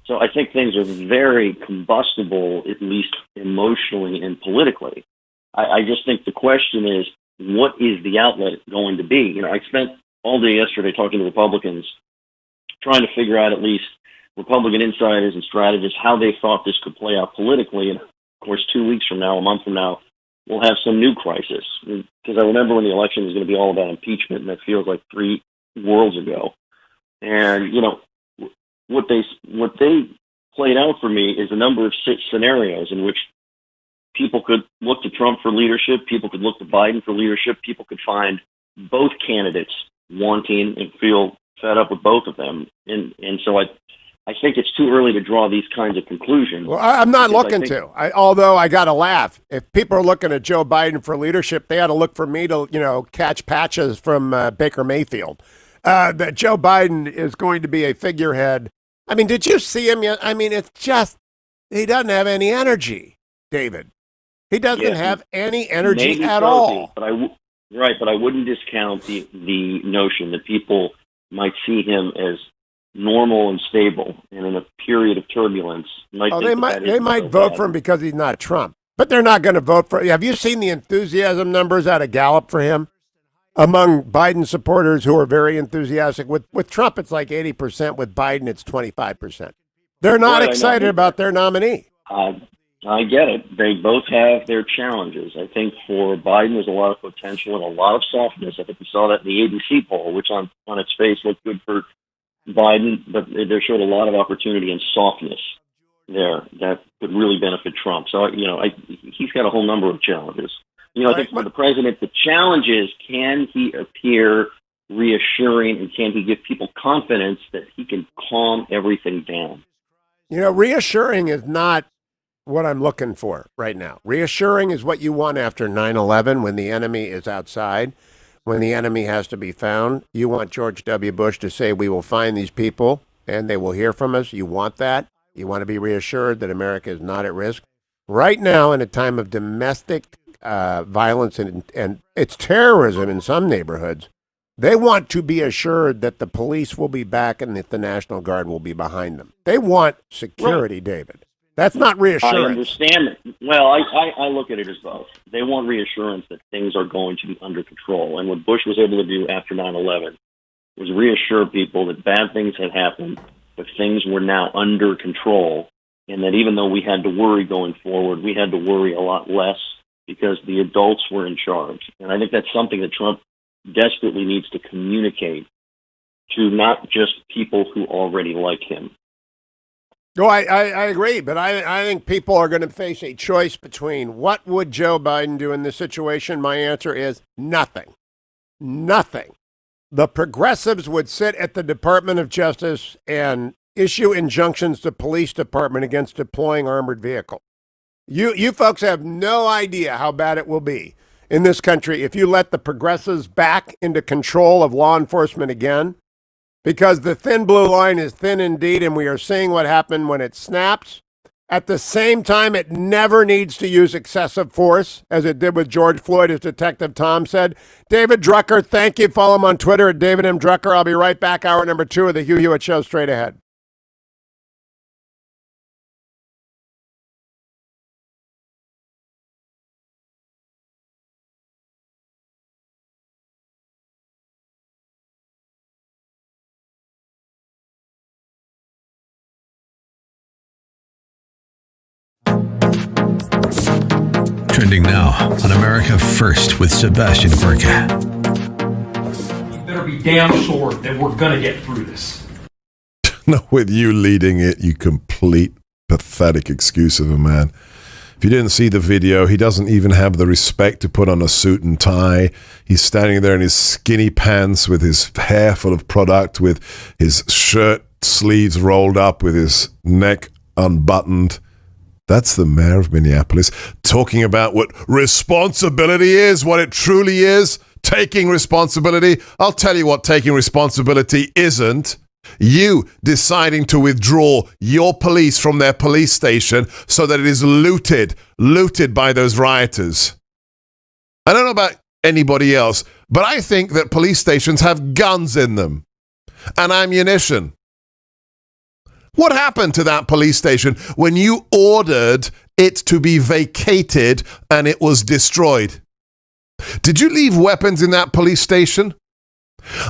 So I think things are very combustible, at least emotionally and politically. I just think the question is, what is the outlet going to be? I spent all day yesterday talking to Republicans, trying to figure out at least Republican insiders and strategists how they thought this could play out politically. And, of course, 2 weeks from now, a month from now, we'll have some new crisis. Because I remember when the election was going to be all about impeachment, and that feels like 3 worlds ago. And, what they played out for me is a number of scenarios in which people could look to Trump for leadership, people could look to Biden for leadership, people could find both candidates wanting and feel fed up with both of them. And so I think it's too early to draw these kinds of conclusions. Well, I'm not looking to. Although I got to laugh. If people are looking at Joe Biden for leadership, they ought to look for me to, catch patches from Baker Mayfield. That Joe Biden is going to be a figurehead. I mean, did you see him yet? I mean, it's just, he doesn't have any energy, David. He doesn't have any energy at all. But I wouldn't discount the notion that people might see him as normal and stable, and in a period of turbulence, they might vote for him because he's not Trump, but they're not going to vote for. Have you seen the enthusiasm numbers out of Gallup for him among Biden supporters who are very enthusiastic? With Trump, it's like 80%. With Biden, it's 25%. They're not excited about their nominee. I get it. They both have their challenges. I think for Biden, there's a lot of potential and a lot of softness. I think we saw that in the ABC poll, which on its face looked good for Biden, but there showed a lot of opportunity and softness there that could really benefit Trump. So, he's got a whole number of challenges. I think for the president, the challenge is, can he appear reassuring and can he give people confidence that he can calm everything down? Reassuring is not what I'm looking for right now. Reassuring is what you want after 9/11 when the enemy is outside, when the enemy has to be found. You want George W. Bush to say, we will find these people and they will hear from us. You want that. You want to be reassured that America is not at risk. Right now, in a time of domestic violence and it's terrorism in some neighborhoods, they want to be assured that the police will be back and that the National Guard will be behind them. They want security, right. David. That's not reassurance. I understand it. Well, I look at it as both. They want reassurance that things are going to be under control. And what Bush was able to do after 9/11 was reassure people that bad things had happened, but things were now under control, and that even though we had to worry going forward, we had to worry a lot less because the adults were in charge. And I think that's something that Trump desperately needs to communicate to not just people who already like him. No, I agree, but I think people are going to face a choice between what would Joe Biden do in this situation. My answer is nothing. Nothing. The progressives would sit at the Department of Justice and issue injunctions to police department against deploying armored vehicles. You folks have no idea how bad it will be in this country if you let the progressives back into control of law enforcement again. Because the thin blue line is thin indeed, and we are seeing what happened when it snaps. At the same time, it never needs to use excessive force, as it did with George Floyd, as Detective Tom said. David Drucker, thank you. Follow him on Twitter at David M. Drucker. I'll be right back. Hour number 2 of the Hugh Hewitt Show straight ahead. Trending now on America First with Sebastian Gorka. You better be damn sure that we're going to get through this. No, with you leading it, you complete pathetic excuse of a man. If you didn't see the video, he doesn't even have the respect to put on a suit and tie. He's standing there in his skinny pants with his hair full of product, with his shirt sleeves rolled up, with his neck unbuttoned. That's the mayor of Minneapolis talking about what responsibility is, what it truly is, taking responsibility. I'll tell you what taking responsibility isn't. You deciding to withdraw your police from their police station so that it is looted by those rioters. I don't know about anybody else, but I think that police stations have guns in them and ammunition. What happened to that police station when you ordered it to be vacated and it was destroyed? Did you leave weapons in that police station?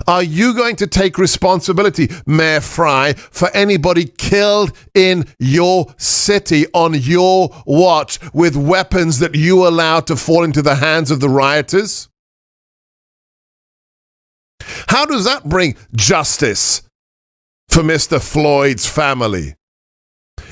Are you going to take responsibility, Mayor Frey, for anybody killed in your city on your watch with weapons that you allowed to fall into the hands of the rioters? How does that bring justice for Mr. Floyd's family?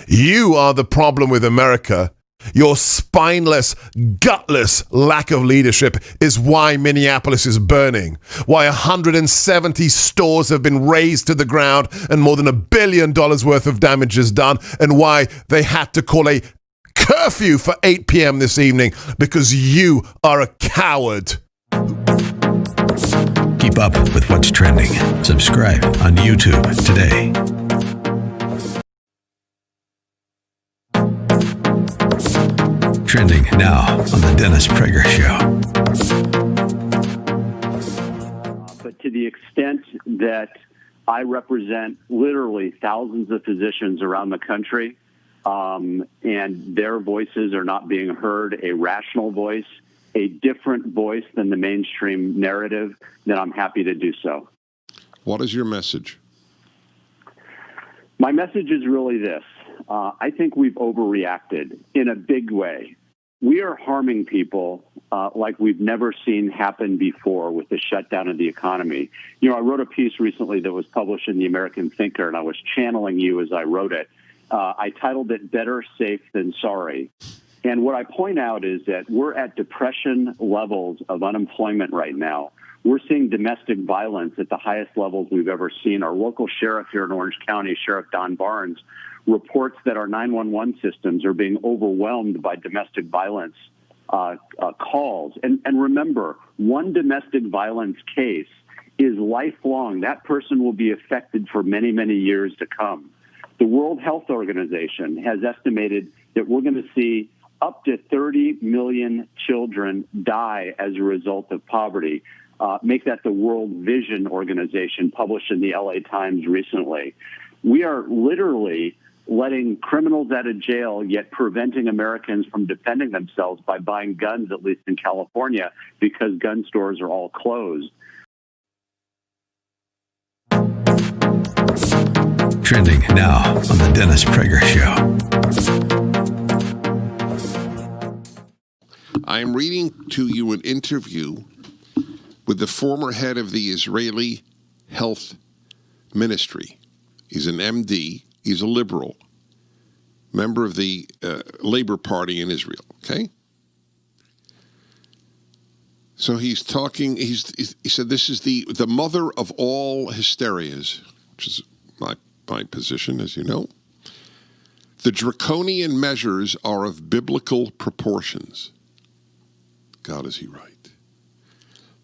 You are the problem with America. Your spineless, gutless lack of leadership is why Minneapolis is burning, why 170 stores have been razed to the ground and more than $1 billion worth of damage is done, and why they had to call a curfew for 8 p.m. this evening, because you are a coward. Keep up with what's trending. Subscribe on YouTube today. Trending now on the Dennis Prager Show. But to the extent that I represent literally thousands of physicians around the country, and their voices are not being heard, a rational voice, a different voice than the mainstream narrative, then I'm happy to do so. What is your message? My message is really this. I think we've overreacted in a big way. We are harming people like we've never seen happen before with the shutdown of the economy. You know, I wrote a piece recently that was published in the American Thinker, and I was channeling you as I wrote it. I titled it Better Safe Than Sorry. And what I point out is that we're at depression levels of unemployment right now. We're seeing domestic violence at the highest levels we've ever seen. Our local sheriff here in Orange County, Sheriff Don Barnes, reports that our 911 systems are being overwhelmed by domestic violence calls. And remember, one domestic violence case is lifelong. That person will be affected for many, many years to come. The World Health Organization has estimated that we're going to see up to 30 million children die as a result of poverty. Make that the World Vision Organization, published in the LA Times recently. We are literally letting criminals out of jail, yet preventing Americans from defending themselves by buying guns, at least in California, because gun stores are all closed. Trending now on the Dennis Prager Show. I am reading to you an interview with the former head of the Israeli Health Ministry. He's an MD. He's a liberal, member of the Labor Party in Israel, okay? So he's talking, he said this is the mother of all hysterias, which is my position, as you know. The draconian measures are of biblical proportions. God, is he right?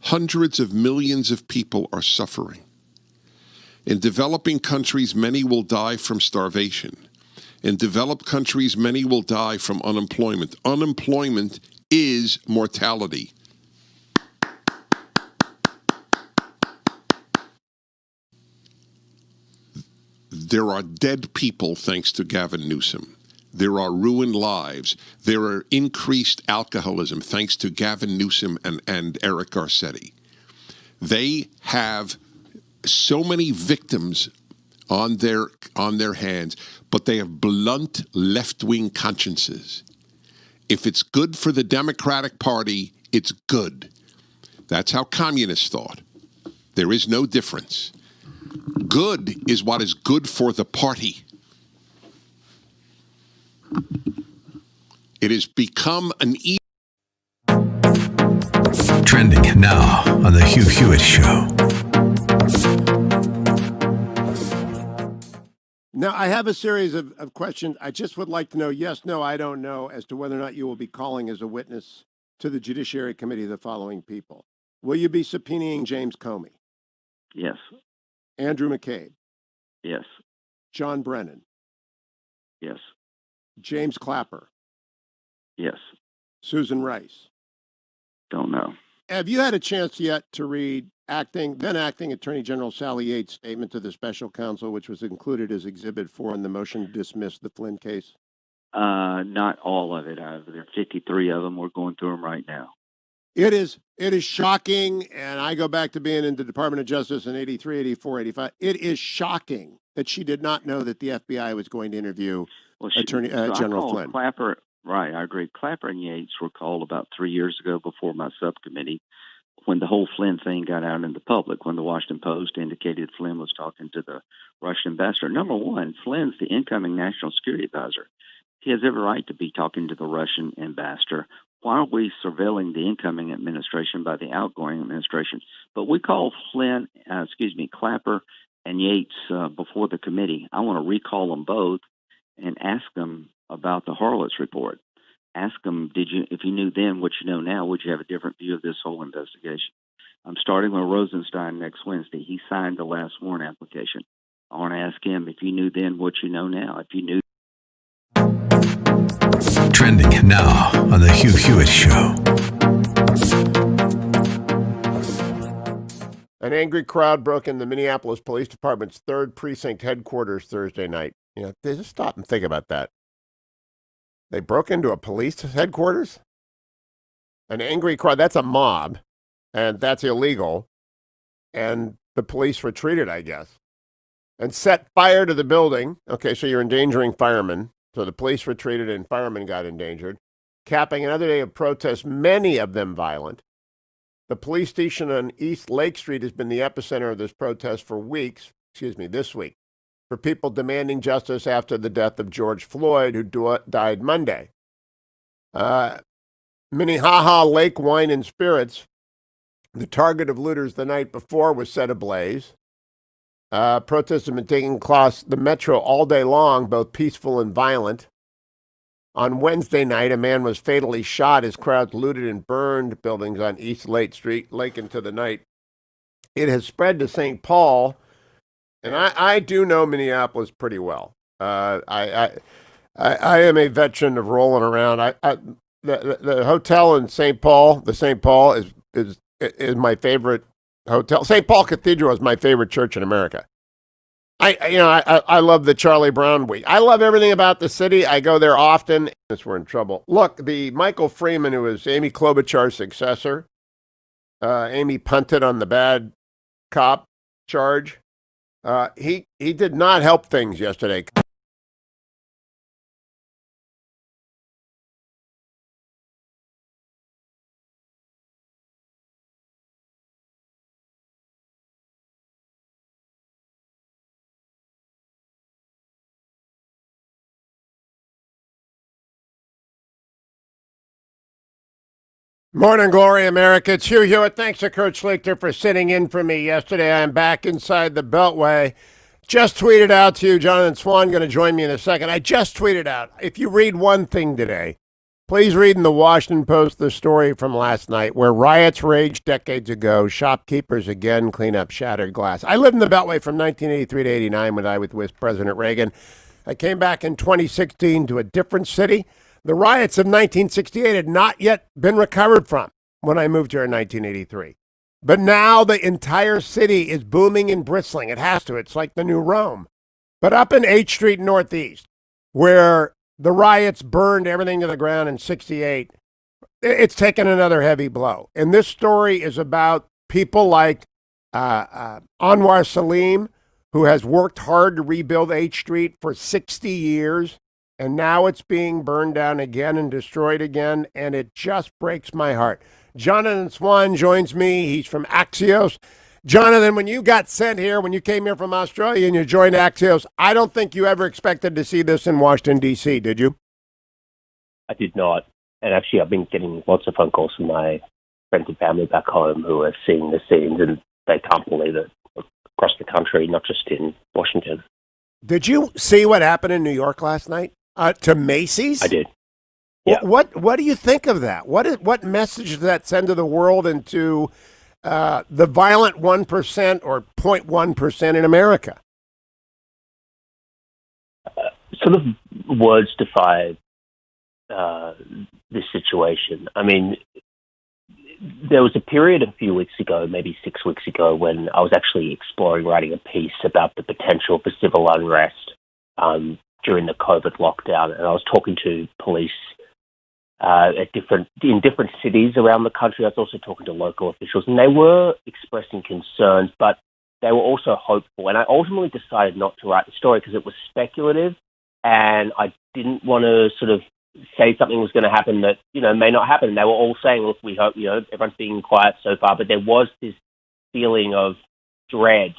Hundreds of millions of people are suffering. In developing countries, many will die from starvation. In developed countries, many will die from unemployment. Unemployment is mortality. There are dead people thanks to Gavin Newsom. There are ruined lives. There are increased alcoholism thanks to Gavin Newsom and Eric Garcetti. They have so many victims on their hands, but they have blunt left-wing consciences. If it's good for the Democratic Party, it's good. That's how communists thought. There is no difference. Good is what is good for the party. It has become an Trending now on the Hugh Hewitt Show. Now, I have a series of questions. I just would like to know, yes, no, I don't know, as to whether or not you will be calling as a witness to the Judiciary Committee the following people. Will you be subpoenaing James Comey? Yes. Andrew McCabe? Yes. John Brennan? Yes. James Clapper? Yes. Susan Rice? Don't know. Have you had a chance yet to read then acting Attorney General Sally Yates' statement to the special counsel, which was included as Exhibit 4 in the motion to dismiss the Flynn case? Not all of it. There are 53 of them. We're going through them right now. It is shocking, and I go back to being in the Department of Justice in 83, 84, 85. It is shocking that she did not know that the FBI was going to interview General Flynn. Clapper, right, I agree. Clapper and Yates were called about 3 years ago before my subcommittee when the whole Flynn thing got out in the public, when the Washington Post indicated Flynn was talking to the Russian ambassador. Number one, Flynn's the incoming national security advisor. He has every right to be talking to the Russian ambassador. Why are we surveilling the incoming administration by the outgoing administration? But we call Clapper and Yates before the committee. I want to recall them both and ask them about the Horowitz report. Ask them, if you knew then what you know now, would you have a different view of this whole investigation? I'm starting with Rosenstein next Wednesday. He signed the last warrant application. I want to ask him, if you knew then what you know now, if you knew. Trending now on the Hugh Hewitt Show. An angry crowd broke in the Minneapolis Police Department's 3rd Precinct headquarters Thursday night. Just stop and think about that. They broke into a police headquarters? An angry crowd, that's a mob, and that's illegal. And the police retreated, I guess, and set fire to the building. Okay, so you're endangering firemen. So the police retreated and firemen got endangered, capping another day of protests, many of them violent. The police station on East Lake Street has been the epicenter of this protest for this week, for people demanding justice after the death of George Floyd, who died Monday. Minnehaha Lake Wine and Spirits, the target of looters the night before, was set ablaze. Protests have been taking across the metro all day long, both peaceful and violent. On Wednesday night, a man was fatally shot as crowds looted and burned buildings on East Lake Street late into the night. It has spread to St. Paul, and I do know Minneapolis pretty well. I am a veteran of rolling around. The hotel in St. Paul, the St. Paul is my favorite hotel. St. Paul Cathedral is my favorite church in America. I love the Charlie Brown week. I love everything about the city. I go there often. We're in trouble. Look, the Michael Freeman, who is Amy Klobuchar's successor, Amy punted on the bad cop charge. He did not help things yesterday. Morning, Glory, America. It's Hugh Hewitt. Thanks to Kurt Schlichter for sitting in for me yesterday. I'm back inside the Beltway. Just tweeted out to you, Jonathan Swan going to join me in a second. I just tweeted out, if you read one thing today, please read in the Washington Post the story from last night where riots raged decades ago. Shopkeepers again clean up shattered glass. I lived in the Beltway from 1983 to 89 when I was with President Reagan. I came back in 2016 to a different city. The riots of 1968 had not yet been recovered from when I moved here in 1983. But now the entire city is booming and bristling. It has to. It's like the new Rome. But up in H Street Northeast, where the riots burned everything to the ground in 68, it's taken another heavy blow. And this story is about people like Anwar Salim, who has worked hard to rebuild H Street for 60 years. And now it's being burned down again and destroyed again, and it just breaks my heart. Jonathan Swan joins me. He's from Axios. Jonathan, when you got sent here, when you came here from Australia and you joined Axios, I don't think you ever expected to see this in Washington, D.C., did you? I did not. And actually, I've been getting lots of phone calls from my friends and family back home who are seeing the scenes, and they can't believe it across the country, not just in Washington. Did you see what happened in New York last night to Macy's? I did. Yeah. What do you think of that? What message does that send to the world and to the violent 1% or 0.1% in America? Sort of words defy this situation. I mean, there was a period a few weeks ago, maybe 6 weeks ago, when I was actually exploring writing a piece about the potential for civil unrest during the COVID lockdown, and I was talking to police in different cities around the country. I was also talking to local officials, and they were expressing concerns, but they were also hopeful. And I ultimately decided not to write the story because it was speculative, and I didn't want to sort of say something was going to happen that, may not happen. And they were all saying, look, we hope, everyone's being quiet so far, but there was this feeling of dread.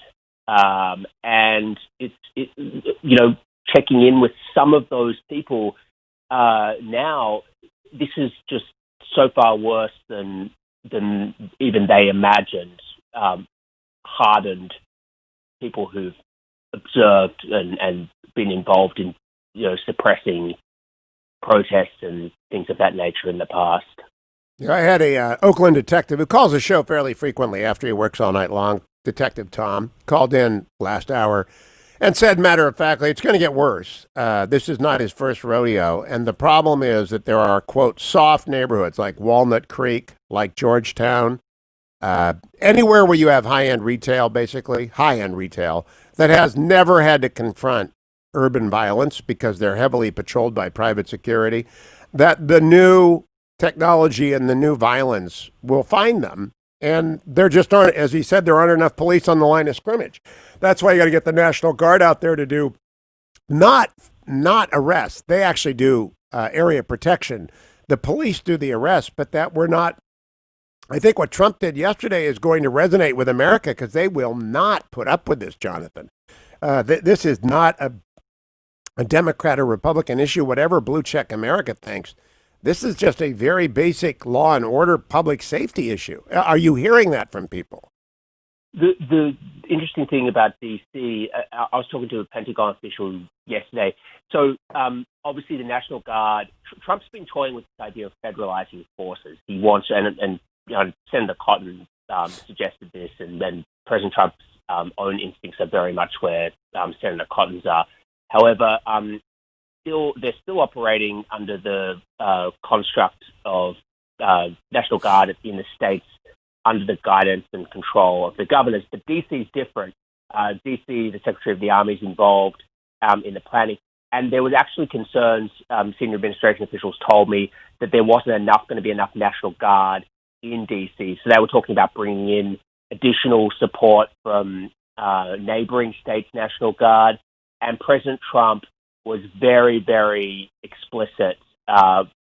And it's checking in with some of those people now, this is just so far worse than even they imagined. Hardened people who've observed and been involved in, suppressing protests and things of that nature in the past. I had a Oakland detective who calls the show fairly frequently after he works all night long. Detective Tom called in last hour and said, matter-of-factly, it's going to get worse. This is not his first rodeo. And the problem is that there are, quote, soft neighborhoods like Walnut Creek, like Georgetown, anywhere where you have high-end retail, basically, high-end retail, that has never had to confront urban violence because they're heavily patrolled by private security, that the new technology and the new violence will find them. And there just aren't, as he said, there aren't enough police on the line of scrimmage. That's why you got to get the National Guard out there to do not arrests. They actually do area protection. The police do the arrests, but that we're not. I think what Trump did yesterday is going to resonate with America because they will not put up with this, Jonathan. This is not a Democrat or Republican issue, whatever Blue Check America thinks. This is just a very basic law and order public safety issue. Are you hearing that from people? The interesting thing about D.C., I was talking to a Pentagon official yesterday. So obviously the National Guard, Trump's been toying with this idea of federalizing forces. He wants, and Senator Cotton suggested this, and then President Trump's own instincts are very much where Senator Cotton's are. However, they're still operating under the construct of National Guard in the states under the guidance and control of the governors. But D.C. is different. D.C., the Secretary of the Army is involved in the planning. And there was actually concerns, senior administration officials told me, that there wasn't going to be enough National Guard in D.C. So they were talking about bringing in additional support from neighboring states' National Guard. And President Trump was very, very explicit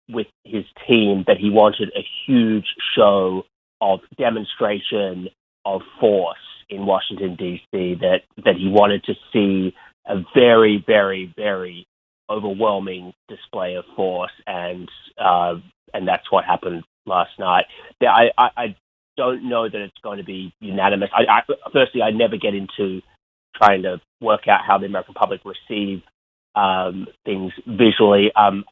with his team that he wanted a huge show of demonstration of force in Washington, D.C., that he wanted to see a very, very, very overwhelming display of force. And that's what happened last night. I don't know that it's going to be unanimous. Firstly, I never get into trying to work out how the American public receive things visually. I'm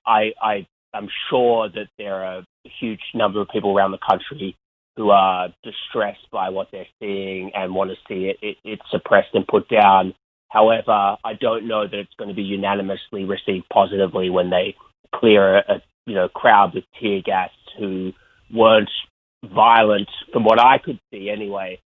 sure that there are a huge number of people around the country who are distressed by what they're seeing and want to see it suppressed and put down. However, I don't know that it's going to be unanimously received positively when they clear a crowd with tear gas who weren't violent, from what I could see anyway,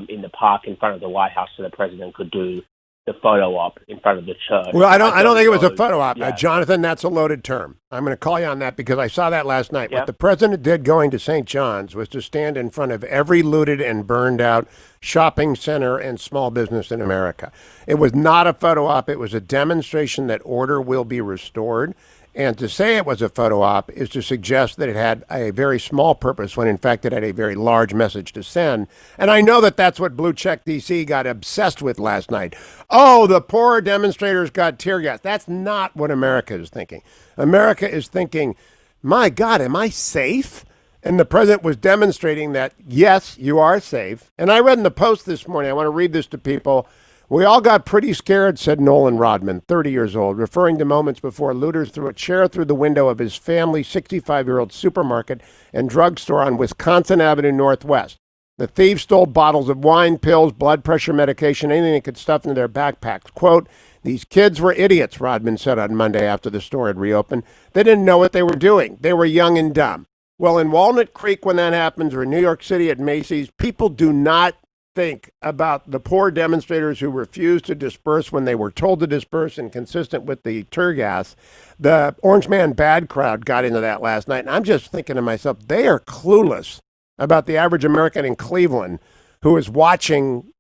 in the park in front of the White House, so the president could do the photo op in front of the church. Well, I don't think it was a know. photo op. Yeah. Jonathan, that's a loaded term. I'm going to call you on that because I saw that last night. Yep. What the president did going to St. John's was to stand in front of every looted and burned out shopping center and small business in America. It was not a photo op. It was a demonstration that order will be restored. And to say it was a photo op is to suggest that it had a very small purpose when in fact it had a very large message to send. And I know that that's what Blue Check DC got obsessed with last night. Oh, the poor demonstrators got tear gas. That's not what America is thinking. America is thinking, my God, am I safe? And the president was demonstrating that, yes, you are safe. And I read in the Post this morning, I want to read this to people. We all got pretty scared, said Nolan Rodman, 30 years old, referring to moments before looters threw a chair through the window of his family's 65-year-old supermarket and drugstore on Wisconsin Avenue Northwest. The thieves stole bottles of wine, pills, blood pressure medication, anything they could stuff into their backpacks. Quote, these kids were idiots, Rodman said on Monday after the store had reopened. They didn't know what they were doing. They were young and dumb. Well, in Walnut Creek when that happens, or in New York City at Macy's, people do not think about the poor demonstrators who refused to disperse when they were told to disperse, and consistent with the tear gas. The Orange Man Bad crowd got into that last night, and I'm just thinking to myself, they are clueless about the average American in Cleveland who is watching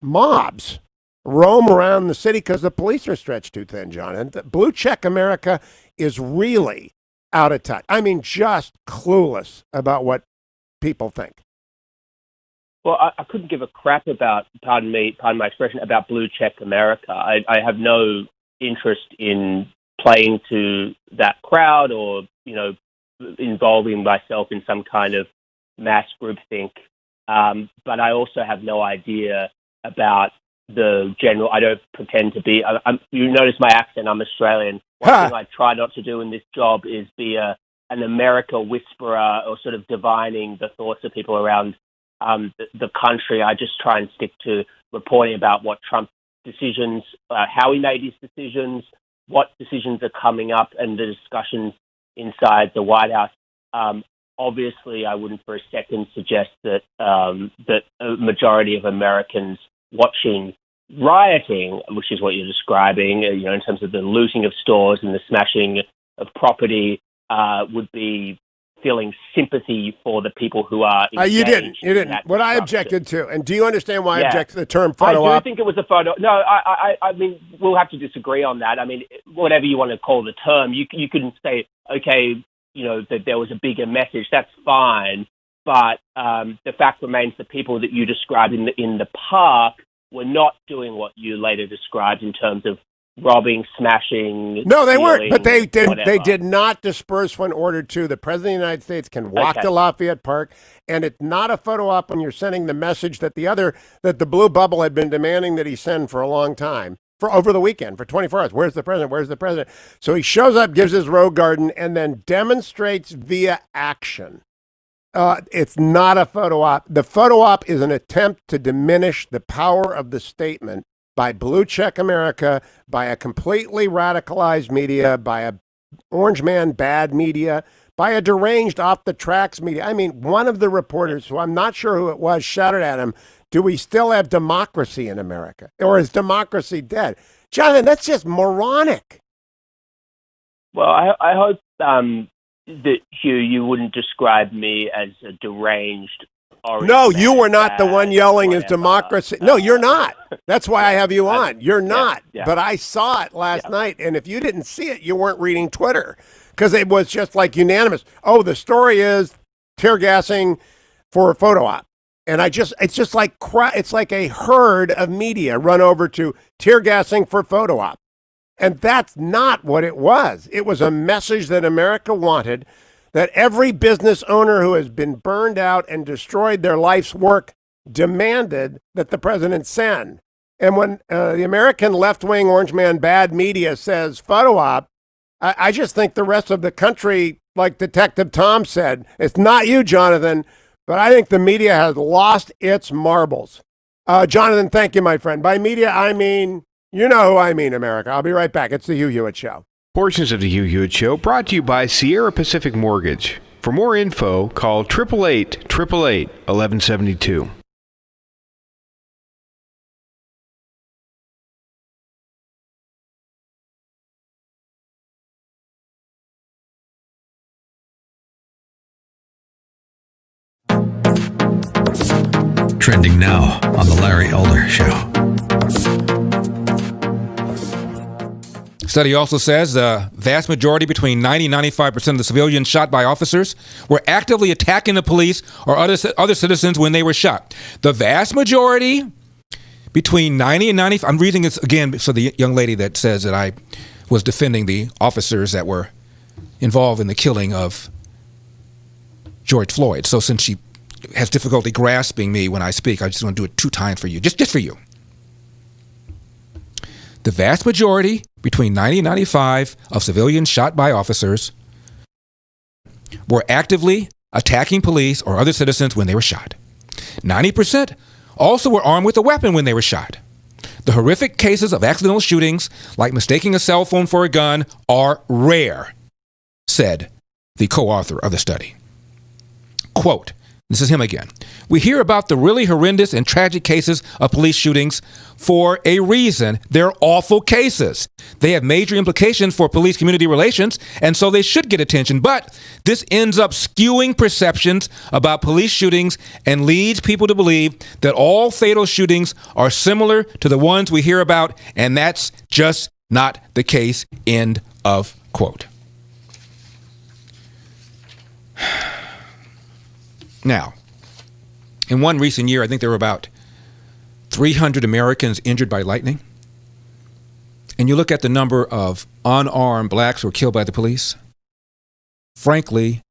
mobs roam around the city because the police are stretched too thin, John. And the Blue Check America is really out of touch. I mean, just clueless about what people think. Well, I couldn't give a crap about, pardon my expression, about Blue Check America. I have no interest in playing to that crowd or, involving myself in some kind of mass groupthink. But I also have no idea about the general. I don't pretend to be. You notice my accent. I'm Australian. One thing I try not to do in this job is be an America whisperer or sort of divining the thoughts of people around the country. I just try and stick to reporting about what Trump's decisions, how he made his decisions, what decisions are coming up, and the discussions inside the White House. Obviously, I wouldn't for a second suggest that that a majority of Americans watching rioting, which is what you're describing, in terms of the looting of stores and the smashing of property, would be feeling sympathy for the people who are engaged. You didn't. What I objected to, and do you understand why I object to the term photo op? I op? do think it was a photo. No, I mean, we'll have to disagree on that. I mean, whatever you want to call the term, you can say, okay, that there was a bigger message. That's fine, but the fact remains the people that you described in the park were not doing what you later described in terms of robbing, smashing. No, they stealing, weren't. But they did. Whatever. They did not disperse when ordered to. The president of the United States can walk to Lafayette Park, and it's not a photo op when you're sending the message that the Blue Bubble had been demanding that he send for a long time, for over the weekend, for 24 hours. Where's the president? Where's the president? So he shows up, gives his rose garden, and then demonstrates via action. It's not a photo op. The photo op is an attempt to diminish the power of the statement by Blue Check America, by a completely radicalized media, by a Orange Man Bad media, by a deranged off-the-tracks media. I mean, one of the reporters, who I'm not sure who it was, shouted at him, do we still have democracy in America? Or is democracy dead? Jonathan, that's just moronic. Well, I hope that, Hugh, you wouldn't describe me as a deranged. No, you were not the one yelling as democracy. No, you're not. That's why I have you on. You're not. Yeah. But I saw it last night, and if you didn't see it, you weren't reading Twitter, because it was just like unanimous. Oh, the story is tear gassing for a photo op. And it's just like it's like a herd of media run over to tear gassing for photo op. And that's not what it was. It was a message that America wanted, that every business owner who has been burned out and destroyed their life's work demanded that the president send. And when the American left-wing Orange Man Bad media says photo op, I just think the rest of the country, like Detective Tom said, it's not you, Jonathan, but I think the media has lost its marbles. Jonathan, thank you, my friend. By media, I mean, you know who I mean, America. I'll be right back. It's the Hugh Hewitt Show. Portions of the Hugh Hewitt Show brought to you by Sierra Pacific Mortgage. For more info, call 888-888-1172. Trending now on The Larry Elder Show. Study also says the vast majority, between 90 and 95% of the civilians shot by officers, were actively attacking the police or other citizens when they were shot. The vast majority, between 90 and 95. I'm reading this again so the young lady that says that I was defending the officers that were involved in the killing of George Floyd. So since she has difficulty grasping me when I speak, I just want to do it 2 times for you, just for you. The vast majority, between 90 and 95, of civilians shot by officers were actively attacking police or other citizens when they were shot. 90% also were armed with a weapon when they were shot. The horrific cases of accidental shootings, like mistaking a cell phone for a gun, are rare, said the co-author of the study. Quote, this is him again. We hear about the really horrendous and tragic cases of police shootings for a reason. They're awful cases. They have major implications for police-community relations, and so they should get attention. But this ends up skewing perceptions about police shootings and leads people to believe that all fatal shootings are similar to the ones we hear about, and that's just not the case. End of quote. Now, in one recent year, I think there were about 300 Americans injured by lightning. And you look at the number of unarmed blacks who were killed by the police. Frankly,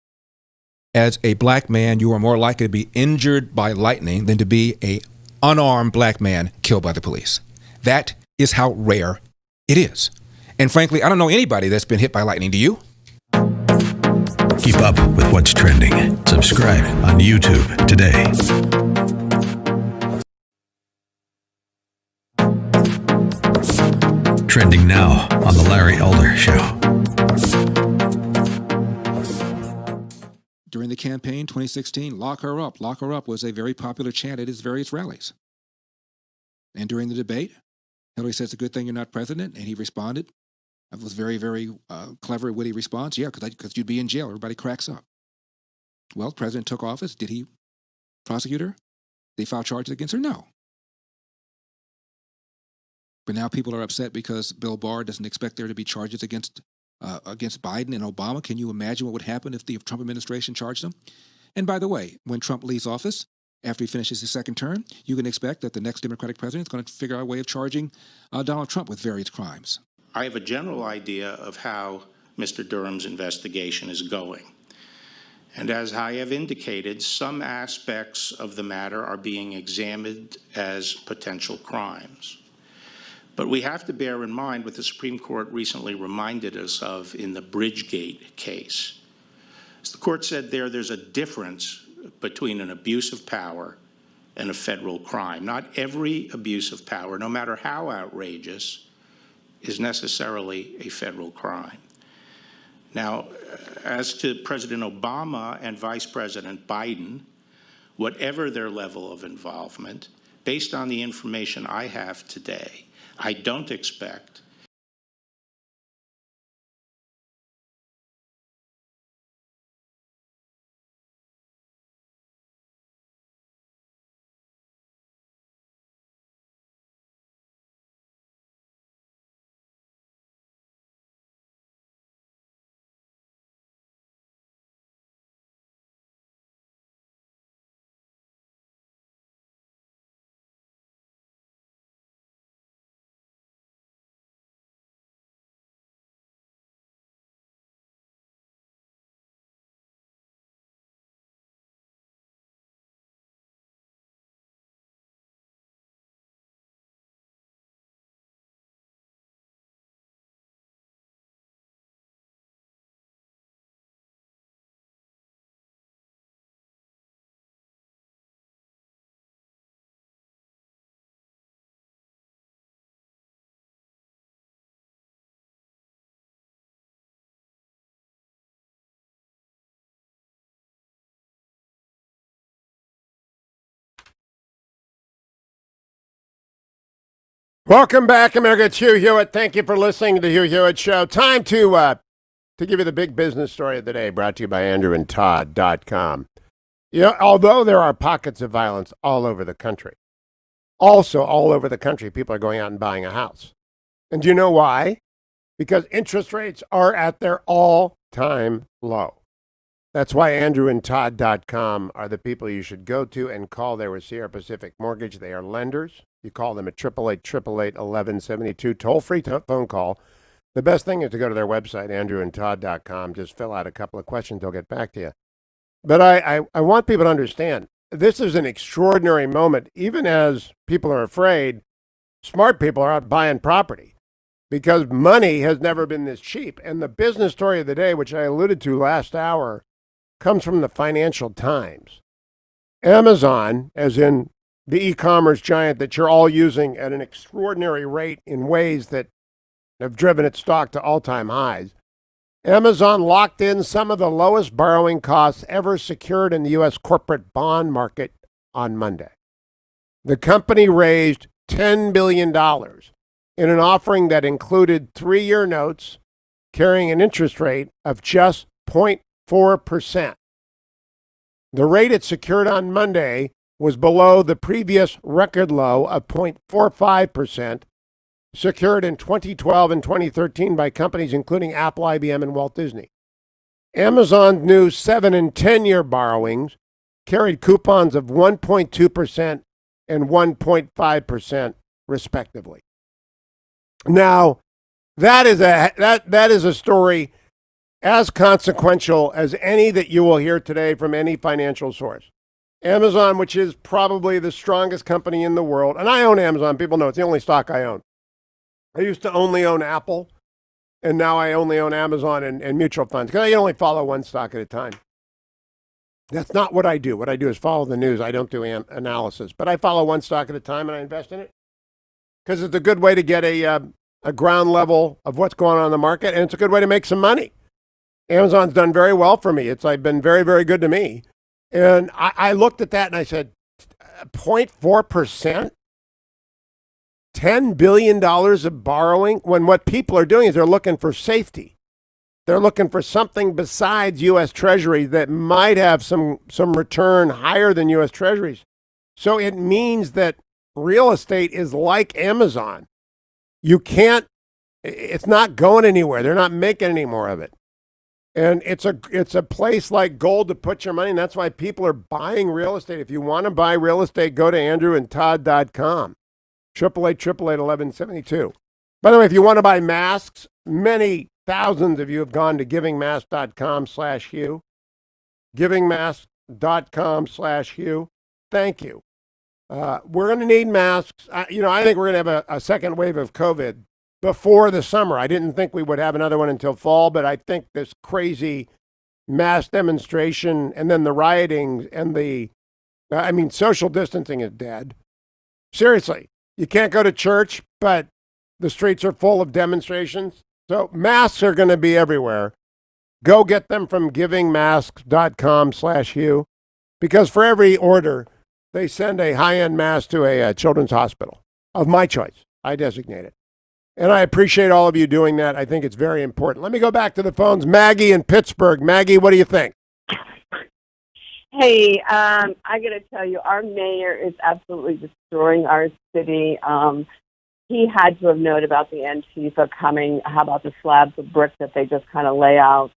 as a black man, you are more likely to be injured by lightning than to be an unarmed black man killed by the police. That is how rare it is. And frankly, I don't know anybody that's been hit by lightning. Do you? Keep up with what's trending. Subscribe on YouTube today. Trending now on The Larry Elder Show. During the campaign 2016, lock her up was a very popular chant at his various rallies. And during the debate, Hillary says, it's a good thing you're not president. And he responded. That was very, very clever, witty response. Yeah, because you'd be in jail. Everybody cracks up. Well, the president took office. Did he prosecute her? Did they file charges against her? No. But now people are upset because Bill Barr doesn't expect there to be charges against Biden and Obama. Can you imagine what would happen if the Trump administration charged them? And by the way, when Trump leaves office, after he finishes his second term, you can expect that the next Democratic president is going to figure out a way of charging Donald Trump with various crimes. I have a general idea of how Mr. Durham's investigation is going. And as I have indicated, some aspects of the matter are being examined as potential crimes. But we have to bear in mind what the Supreme Court recently reminded us of in the Bridgegate case. As the court said there's a difference between an abuse of power and a federal crime. Not every abuse of power, no matter how outrageous, is necessarily a federal crime. Now, as to President Obama and Vice President Biden, whatever their level of involvement, based on the information I have today, I don't expect Welcome back, America. It's Hugh Hewitt. Thank you for listening to the Hugh Hewitt Show. Time to give you the big business story of the day, brought to you by AndrewandTodd.com. Yeah, although there are pockets of violence all over the country. Also, all over the country, people are going out and buying a house. And do you know why? Because interest rates are at their all-time low. That's why AndrewandTodd.com are the people you should go to and call. They were Sierra Pacific Mortgage. They are lenders. You call them at 888-888-1172, toll-free phone call. The best thing is to go to their website, AndrewandTodd.com. Just fill out a couple of questions. They'll get back to you. But I want people to understand, this is an extraordinary moment. Even as people are afraid, smart people are out buying property because money has never been this cheap. And the business story of the day, which I alluded to last hour, comes from the Financial Times. Amazon, as in the e-commerce giant that you're all using at an extraordinary rate in ways that have driven its stock to all-time highs, Amazon locked in some of the lowest borrowing costs ever secured in the U.S. corporate bond market on Monday. The company raised $10 billion in an offering that included 3-year notes carrying an interest rate of just 0.4%. The rate it secured on Monday was below the previous record low of 0.45%, secured in 2012 and 2013 by companies including Apple, IBM, and Walt Disney. Amazon's new 7- and 10-year borrowings carried coupons of 1.2% and 1.5%, respectively. Now, that is a story as consequential as any that you will hear today from any financial source. Amazon, which is probably the strongest company in the world, and I own Amazon. People know it's the only stock I own. I used to only own Apple, and now I only own Amazon and mutual funds because I only follow one stock at a time. That's not what I do. What I do is follow the news. I don't do analysis, but I follow one stock at a time and I invest in it because it's a good way to get a ground level of what's going on in the market, and it's a good way to make some money. Amazon's done very well for me. It's like been very, very good to me. And I looked at that and I said, 0.4%? $10 billion of borrowing, when what people are doing is they're looking for safety. They're looking for something besides U.S. Treasury that might have some return higher than U.S. Treasuries. So it means that real estate is like Amazon. It's not going anywhere. They're not making any more of it. And it's a place like gold to put your money, and that's why people are buying real estate. If you want to buy real estate, go to AndrewandTodd.com. 888-888-1172. By the way, if you want to buy masks, many thousands of you have gone to givingmask.com/Hugh. Givingmask.com/Hugh. Thank you. We're going to need masks. I think we're going to have a second wave of COVID before the summer. I didn't think we would have another one until fall, but I think this crazy mass demonstration and then the rioting and social distancing is dead. Seriously, you can't go to church, but the streets are full of demonstrations. So masks are going to be everywhere. Go get them from givingmasks.com/Hugh, because for every order, they send a high-end mask to a children's hospital of my choice. I designate it. And I appreciate all of you doing that. I think it's very important. Let me go back to the phones. Maggie in Pittsburgh. Maggie, what do you think? Hey, I got to tell you, our mayor is absolutely destroying our city. He had to have known about the Antifa coming. How about the slabs of brick that they just kind of lay out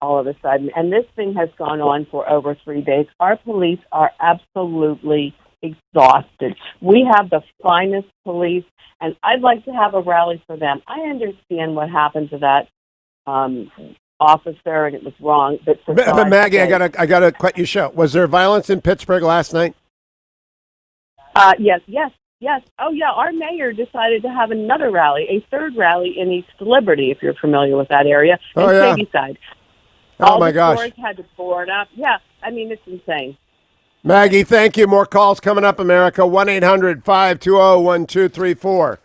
all of a sudden? And this thing has gone on for over 3 days. Our police are absolutely exhausted. We have the finest police, and I'd like to have a rally for them. I understand what happened to that officer, and it was wrong. But Maggie, I gotta quit your show. Was there violence in Pittsburgh last night? Yes. Oh, yeah, our mayor decided to have another rally, a third rally in East Liberty, if you're familiar with that area, in Shadyside. Oh, my gosh. All the stores had to board up. Yeah, I mean, it's insane. Maggie, thank you. More calls coming up, America. 1-800-520-1234.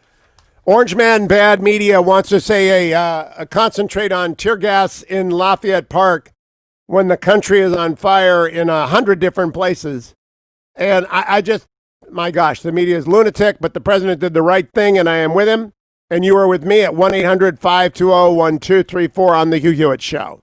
Orange Man Bad Media wants to say a concentrate on tear gas in Lafayette Park when the country is on fire in 100 different places. And I just, my gosh, the media is lunatic, but the president did the right thing, and I am with him. And you are with me at 1-800-520-1234 on the Hugh Hewitt Show.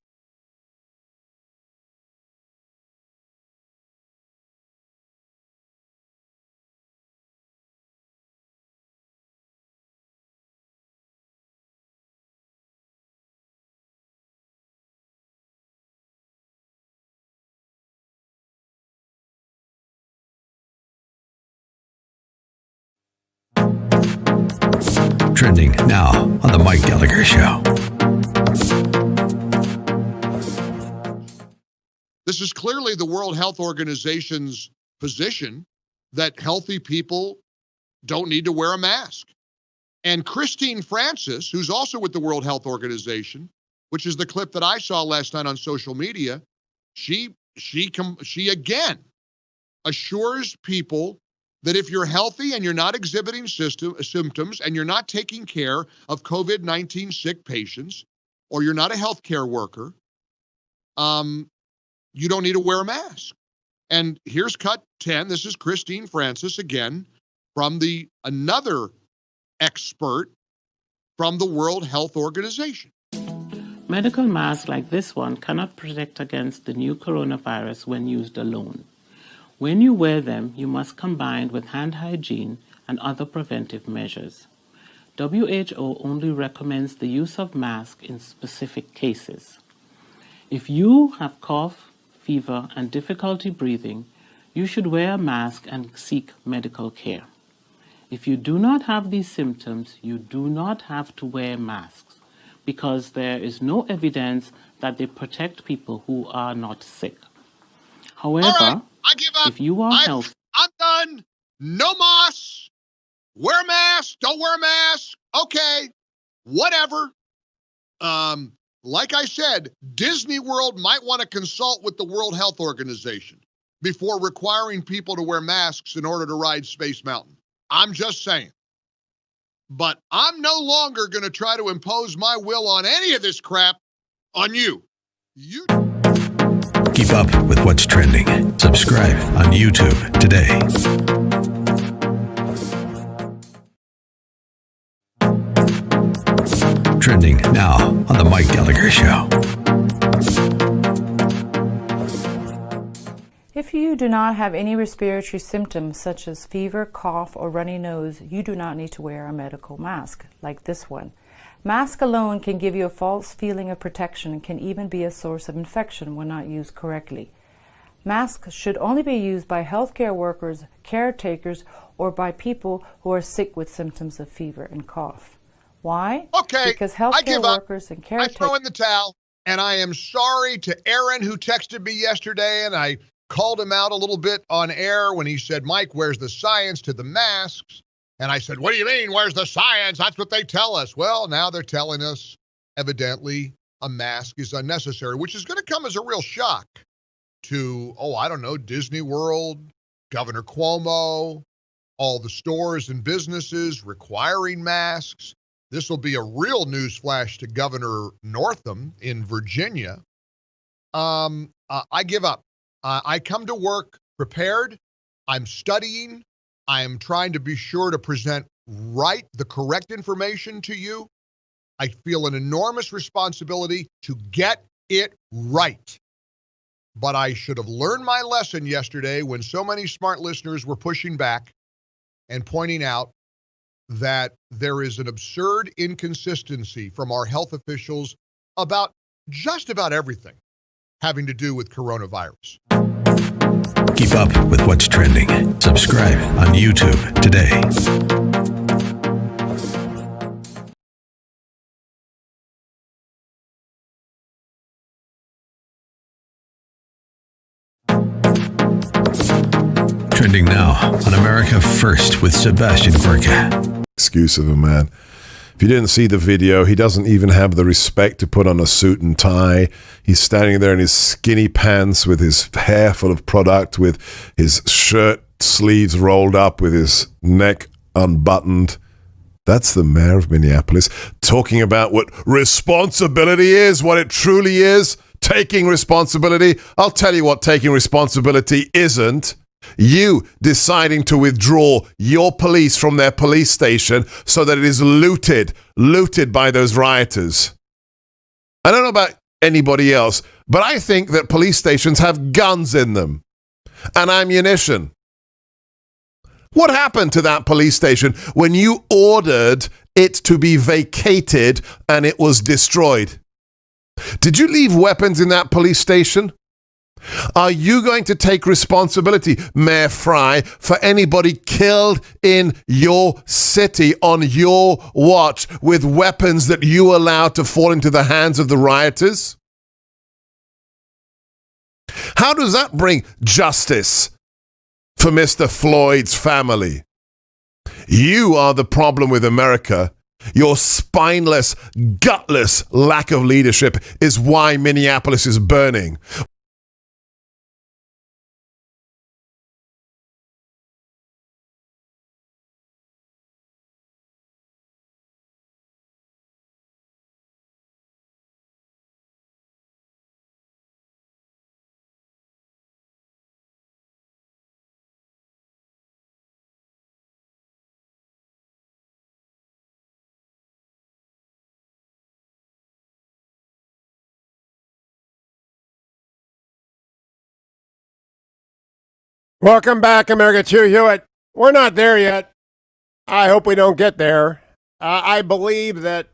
Trending now on The Mike Gallagher Show. This is clearly the World Health Organization's position that healthy people don't need to wear a mask. And Christine Francis, who's also with the World Health Organization, which is the clip that I saw last night on social media, she again assures people that if you're healthy and you're not exhibiting symptoms and you're not taking care of COVID-19 sick patients, or you're not a healthcare worker, you don't need to wear a mask. And here's cut 10. This is Christine Francis again from another expert from the World Health Organization. Medical masks like this one cannot protect against the new coronavirus when used alone. When you wear them, you must combine with hand hygiene and other preventive measures. WHO only recommends the use of masks in specific cases. If you have cough, fever, and difficulty breathing, you should wear a mask and seek medical care. If you do not have these symptoms, you do not have to wear masks because there is no evidence that they protect people who are not sick. However, all right, I give up. If you are healthy, I'm done. No masks. Wear a mask. Don't wear a mask. Okay, whatever. Like I said, Disney World might want to consult with the World Health Organization before requiring people to wear masks in order to ride Space Mountain. I'm just saying. But I'm no longer going to try to impose my will on any of this crap on you. Keep up with what's trending. Subscribe on YouTube today. Trending now on The Mike Gallagher Show. If you do not have any respiratory symptoms such as fever, cough, or runny nose, you do not need to wear a medical mask like this one. Mask alone can give you a false feeling of protection and can even be a source of infection when not used correctly. Masks should only be used by healthcare workers, caretakers, or by people who are sick with symptoms of fever and cough. Why? Okay, because healthcare workers and caretakers... I throw in the towel, and I am sorry to Aaron who texted me yesterday, and I called him out a little bit on air when he said, Mike, where's the science to the masks? And I said, what do you mean, where's the science? That's what they tell us. Well, now they're telling us, evidently, a mask is unnecessary, which is going to come as a real shock to, Disney World, Governor Cuomo, all the stores and businesses requiring masks. This will be a real newsflash to Governor Northam in Virginia. I give up. I come to work prepared. I'm studying. I'm trying to be sure to present the correct information to you. I feel an enormous responsibility to get it right. But I should have learned my lesson yesterday when so many smart listeners were pushing back and pointing out that there is an absurd inconsistency from our health officials about just about everything having to do with coronavirus. Keep up with what's trending. Subscribe on YouTube today. Trending now on America First with Sebastian Gorka. Excuse of a man. If you didn't see the video, he doesn't even have the respect to put on a suit and tie. He's standing there in his skinny pants with his hair full of product, with his shirt sleeves rolled up, with his neck unbuttoned. That's the mayor of Minneapolis talking about what responsibility is, what it truly is, taking responsibility. I'll tell you what taking responsibility isn't. You deciding to withdraw your police from their police station so that it is looted by those rioters. I don't know about anybody else, but I think that police stations have guns in them and ammunition. What happened to that police station when you ordered it to be vacated and it was destroyed? Did you leave weapons in that police station? Are you going to take responsibility, Mayor Frey, for anybody killed in your city on your watch with weapons that you allowed to fall into the hands of the rioters? How does that bring justice for Mr. Floyd's family? You are the problem with America. Your spineless, gutless lack of leadership is why Minneapolis is burning. Welcome back, America. It's Hugh Hewitt. We're not there yet. I hope we don't get there. I believe that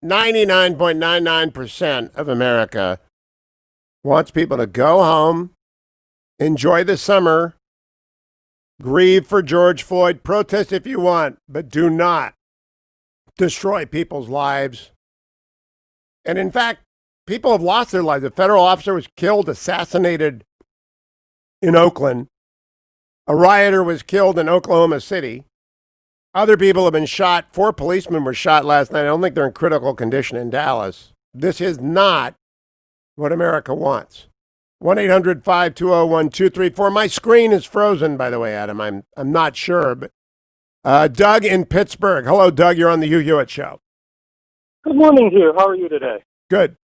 99.99% of America wants people to go home, enjoy the summer, grieve for George Floyd, protest if you want, but do not destroy people's lives. And in fact, people have lost their lives. A federal officer was killed, assassinated in Oakland. A rioter was killed in Oklahoma City. Other people have been shot. 4 policemen were shot last night. I don't think they're in critical condition in Dallas. This is not what America wants. 1-800-520-1234. My screen is frozen, by the way, Adam. I'm not sure. But Doug in Pittsburgh. Hello, Doug. You're on the Hugh Hewitt Show. Good morning, Hugh. How are you today? Good.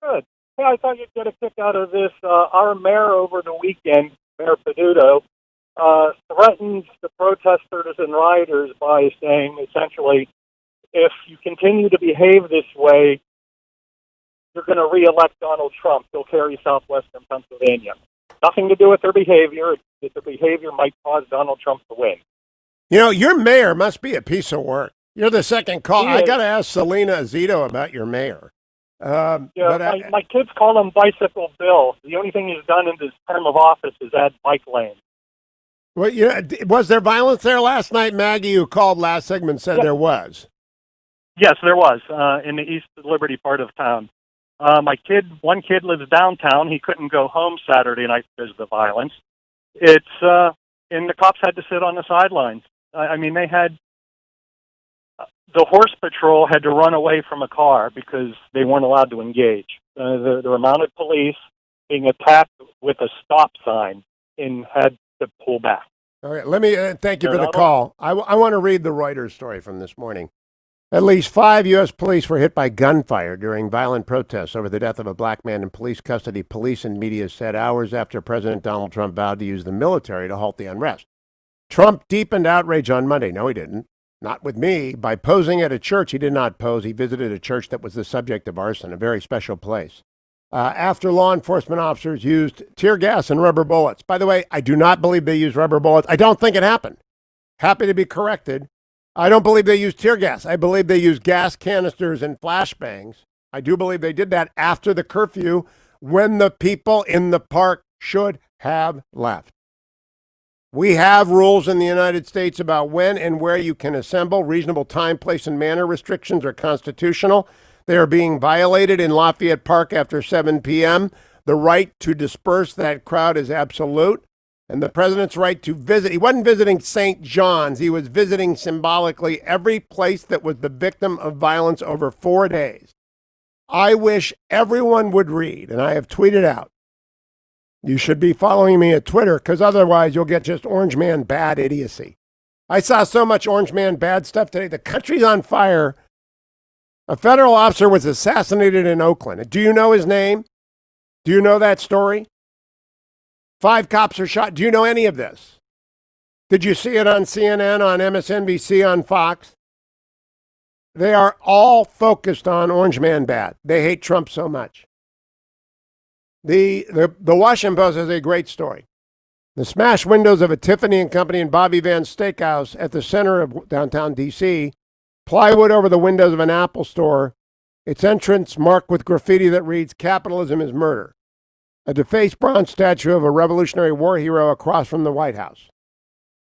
Good. Hey, I thought you'd get a kick out of this. Our mayor over the weekend, Mayor Peduto, threatened the protesters and rioters by saying, essentially, if you continue to behave this way, you're going to re-elect Donald Trump. He'll carry southwestern Pennsylvania. Nothing to do with their behavior. That their behavior might cause Donald Trump to win. You know, your mayor must be a piece of work. You're the second call. I got to ask Selena Zito about your mayor. My kids call him Bicycle Bill. The only thing he's done in his term of office is add bike lanes. Well, was there violence there last night? Maggie, who called last segment, said there was. Yes, there was in the East Liberty part of town. One kid lives downtown. He couldn't go home Saturday night because of the violence. And the cops had to sit on the sidelines. They had the horse patrol had to run away from a car because they weren't allowed to engage. There were mounted police being attacked with a stop sign and had to pull back. Okay, let me thank you for the call. I want to read the Reuters story from this morning. At least 5 U.S. police were hit by gunfire during violent protests over the death of a black man in police custody, police and media said hours after President Donald Trump vowed to use the military to halt the unrest. Trump deepened outrage on Monday. No, he didn't. Not with me. By posing at a church, he did not pose. He visited a church that was the subject of arson, a very special place. After law enforcement officers used tear gas and rubber bullets. By the way, I do not believe they used rubber bullets. I don't think it happened. Happy to be corrected. I don't believe they used tear gas. I believe they used gas canisters and flashbangs. I do believe they did that after the curfew when the people in the park should have left. We have rules in the United States about when and where you can assemble. Reasonable time, place, and manner restrictions are constitutional. They are being violated in Lafayette Park after 7 p.m. The right to disperse that crowd is absolute. And the president's right to visit. He wasn't visiting St. John's. He was visiting symbolically every place that was the victim of violence over 4 days. I wish everyone would read, and I have tweeted out, you should be following me at Twitter, because otherwise you'll get just Orange Man bad idiocy. I saw so much Orange Man bad stuff today. The country's on fire. A federal officer was assassinated in Oakland. Do you know his name? Do you know that story? 5 cops are shot. Do you know any of this? Did you see it on CNN, on MSNBC, on Fox? They are all focused on Orange Man bad. They hate Trump so much. The Washington Post has a great story. The smashed windows of a Tiffany & Company and Bobby Van's Steakhouse at the center of downtown D.C., plywood over the windows of an Apple store, its entrance marked with graffiti that reads, "Capitalism is murder." a defaced bronze statue of a Revolutionary War hero across from the White House.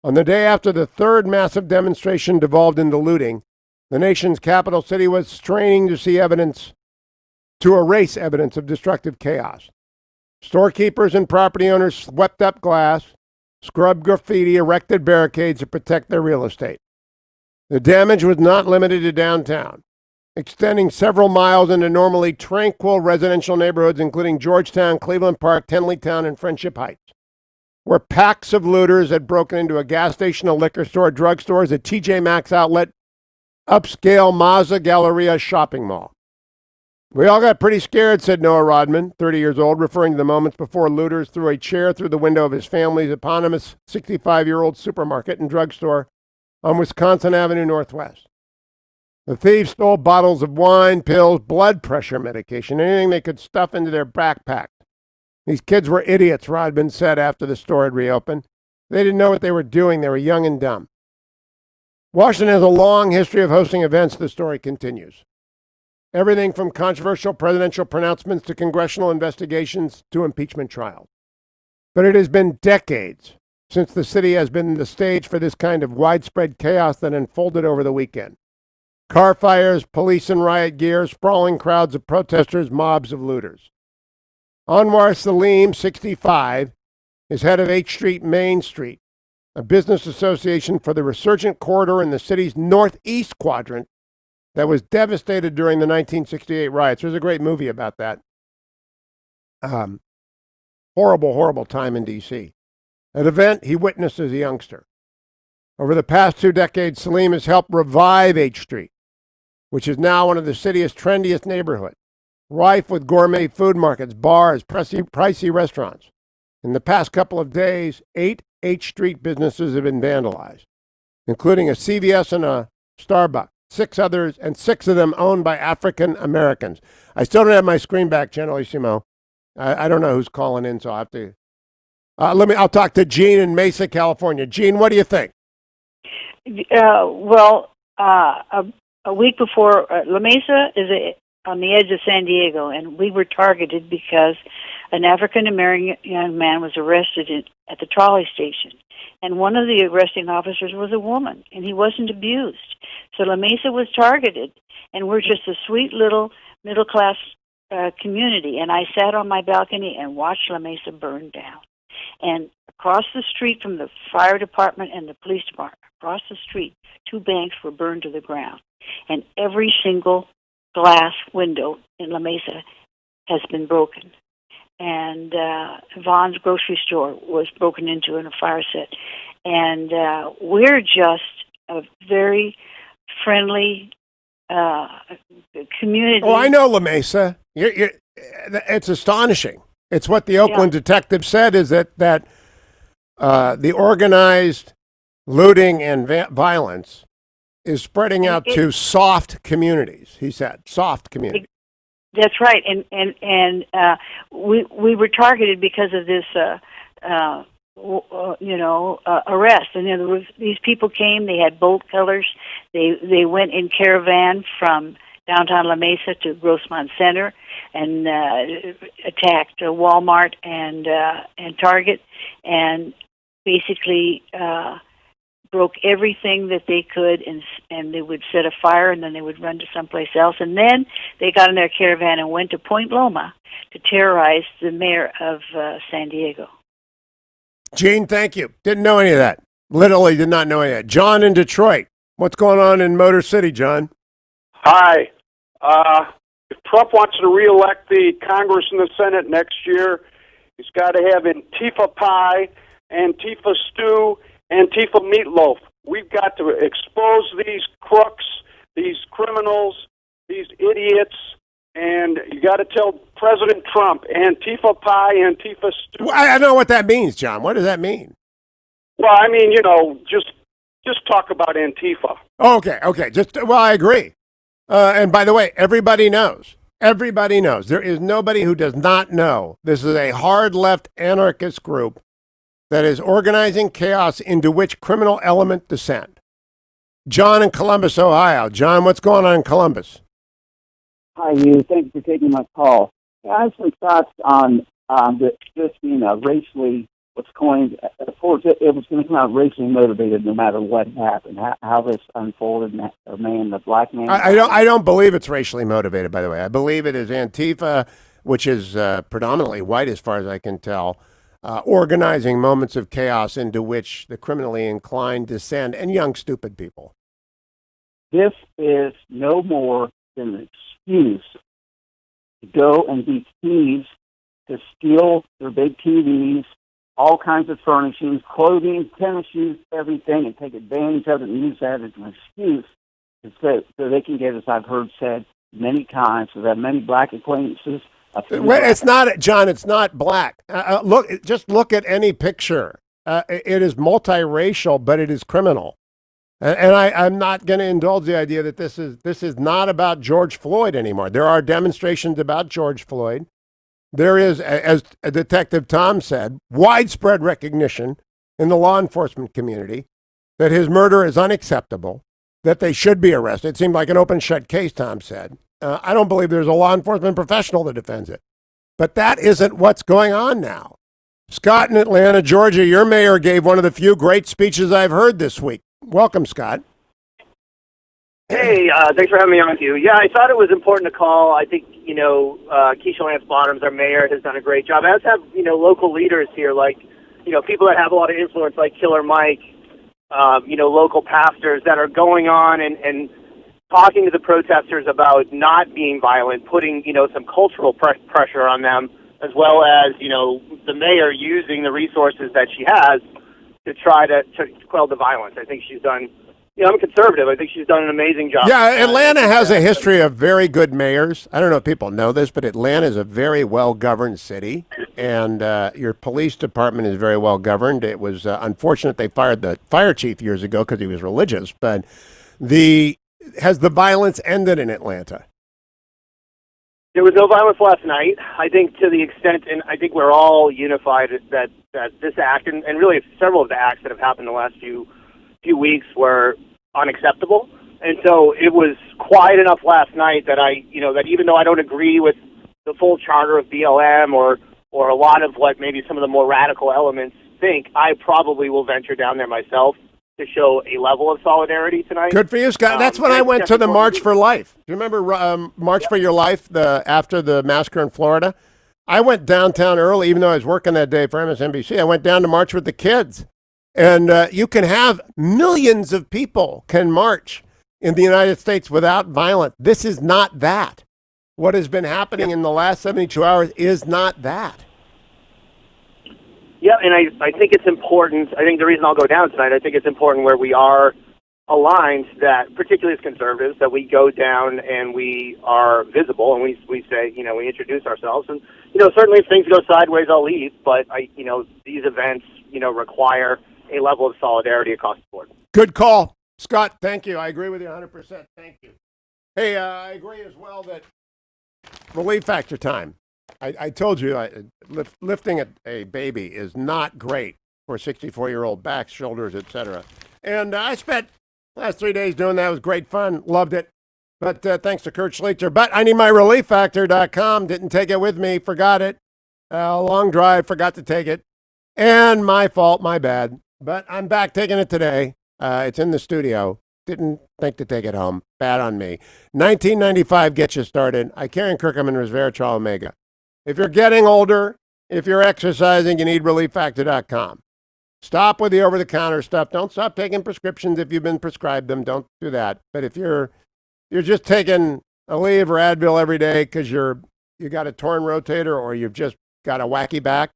On the day after the third massive demonstration devolved into looting, the nation's capital city was straining to erase evidence of destructive chaos. Storekeepers and property owners swept up glass, scrubbed graffiti, erected barricades to protect their real estate. The damage was not limited to downtown, extending several miles into normally tranquil residential neighborhoods, including Georgetown, Cleveland Park, Tenleytown, and Friendship Heights, where packs of looters had broken into a gas station, a liquor store, drugstores, a TJ Maxx outlet, upscale Mazda Galleria shopping mall. We all got pretty scared, said Noah Rodman, 30 years old, referring to the moments before looters threw a chair through the window of his family's eponymous 65-year-old supermarket and drugstore on Wisconsin Avenue Northwest. The thieves stole bottles of wine, pills, blood pressure medication, anything they could stuff into their backpack. These kids were idiots, Rodman said after the store had reopened. They didn't know what they were doing. They were young and dumb. Washington has a long history of hosting events, the story continues. Everything from controversial presidential pronouncements to congressional investigations to impeachment trials. But it has been decades since the city has been the stage for this kind of widespread chaos that unfolded over the weekend. Car fires, police in riot gear, sprawling crowds of protesters, mobs of looters. Anwar Salim, 65, is head of H Street Main Street, a business association for the resurgent corridor in the city's northeast quadrant that was devastated during the 1968 riots. There's a great movie about that. Horrible, horrible time in D.C. An event he witnessed as a youngster. Over the past 2 decades, Salim has helped revive H Street, which is now one of the city's trendiest neighborhoods, rife with gourmet food markets, bars, pricey restaurants. In the past couple of days, 8 H Street businesses have been vandalized, including a CVS and a Starbucks. 6 others, and 6 of them owned by African Americans. I still don't have my screen back, Generalissimo. I don't know who's calling in, so I'll have to. I'll talk to Gene in Mesa, California. Gene, what do you think? A week before, La Mesa is on the edge of San Diego, and we were targeted because an African American young man was arrested at the trolley station. And one of the arresting officers was a woman, and he wasn't abused. So La Mesa was targeted, and we're just a sweet little middle-class community. And I sat on my balcony and watched La Mesa burn down. And across the street from the fire department and the police department, across the street, 2 banks were burned to the ground. And every single glass window in La Mesa has been broken. And Vaughn's grocery store was broken into in a fire set. And we're just a very friendly community. Oh, I know La Mesa. It's astonishing. It's what the Oakland detective said, is that the organized looting and violence is spreading out to soft communities, he said. Soft communities. That's right, and we were targeted because of this, arrest. And these people came. They had bolt cutters. They went in caravan from downtown La Mesa to Grossmont Center and attacked Walmart and Target, and basically broke everything that they could, and they would set a fire, and then they would run to someplace else. And then they got in their caravan and went to Point Loma to terrorize the mayor of San Diego. Gene, thank you. Didn't know any of that. Literally did not know any of that. John in Detroit. What's going on in Motor City, John? Hi. If Trump wants to reelect the Congress and the Senate next year, he's got to have Antifa pie, Antifa stew, Antifa meatloaf. We've got to expose these crooks, these criminals, these idiots, and you got to tell President Trump, Antifa pie, Antifa stew. Well, I know what that means, John. What does that mean? Well, I mean, just talk about Antifa. Okay. I agree. And by the way, everybody knows. Everybody knows. There is nobody who does not know this is a hard left anarchist group that is organizing chaos into which criminal element descend. John in Columbus, Ohio. John, what's going on in Columbus? Hi, Hugh. Thanks for taking my call. I have some thoughts on this being racially, what's coined, of course, it was going to come out racially motivated no matter what happened, how this unfolded, the black man. I don't believe it's racially motivated, by the way. I believe it is Antifa, which is predominantly white as far as I can tell, organizing moments of chaos into which the criminally inclined descend, and young, stupid people. This is no more than an excuse to go and be thieves, to steal their big TVs, all kinds of furnishings, clothing, tennis shoes, everything, and take advantage of it and use that as an excuse so they can get, as I've heard said many times, so that many black acquaintances. It's not, John, it's not black. Just look at any picture. It is multiracial, but it is criminal. And I'm not going to indulge the idea that this is not about George Floyd anymore. There are demonstrations about George Floyd. There is, as Detective Tom said, widespread recognition in the law enforcement community that his murder is unacceptable, that they should be arrested. It seemed like an open shut case, Tom said. I don't believe there's a law enforcement professional that defends it. But that isn't what's going on now. Scott in Atlanta, Georgia, your mayor gave one of the few great speeches I've heard this week. Welcome, Scott. Hey, thanks for having me on with you. Yeah, I thought it was important to call. I think, Keisha Lance Bottoms, our mayor, has done a great job. As have, local leaders here, like, people that have a lot of influence, like Killer Mike, local pastors that are going on and talking to the protesters about not being violent, putting, some cultural pressure on them, as well as, the mayor using the resources that she has to try to quell the violence. I think she's done, I'm a conservative. I think she's done an amazing job. Yeah, Atlanta has a history of very good mayors. I don't know if people know this, but Atlanta is a very well-governed city, and your police department is very well-governed. It was unfortunate they fired the fire chief years ago because he was religious, but has the violence ended in Atlanta? There was no violence last night. I think to the extent, and I think we're all unified that this act, and really several of the acts that have happened in the last few weeks were unacceptable. And so it was quiet enough last night that that even though I don't agree with the full charter of BLM or a lot of what maybe some of the more radical elements think, I probably will venture down there myself to show a level of solidarity tonight. Good for you, Scott. That's when I went to the March for Life. Do you remember March for Your Life, after the massacre in Florida? I went downtown early, even though I was working that day for MSNBC. I went down to march with the kids. And you can have millions of people can march in the United States without violence. This is not that. What has been happening in the last 72 hours is not that. Yeah, and I think it's important. I think the reason I'll go down tonight, I think it's important where we are aligned, that particularly as conservatives, that we go down and we are visible and we say, we introduce ourselves. And, certainly if things go sideways, I'll leave. But, these events, require a level of solidarity across the board. Good call. Scott, thank you. I agree with you 100%. Thank you. Hey, I agree as well that relief factor time. I told you lifting a baby is not great for 64-year-old backs, shoulders, etc. And I spent the last 3 days doing that. It was great fun. Loved it. But thanks to Kurt Schlichter. But I need my relieffactor.com. Didn't take it with me. Forgot it. Long drive. Forgot to take it. And my fault. My bad. But I'm back taking it today. It's in the studio. Didn't think to take it home. Bad on me. 1995 gets you started. I Karen Kirkham and Resveratrol Omega. If you're getting older, if you're exercising, you need relieffactor.com. Stop with the over-the-counter stuff. Don't stop taking prescriptions if you've been prescribed them. Don't do that. But if you're just taking Aleve or Advil every day because you got a torn rotator or you've just got a wacky back,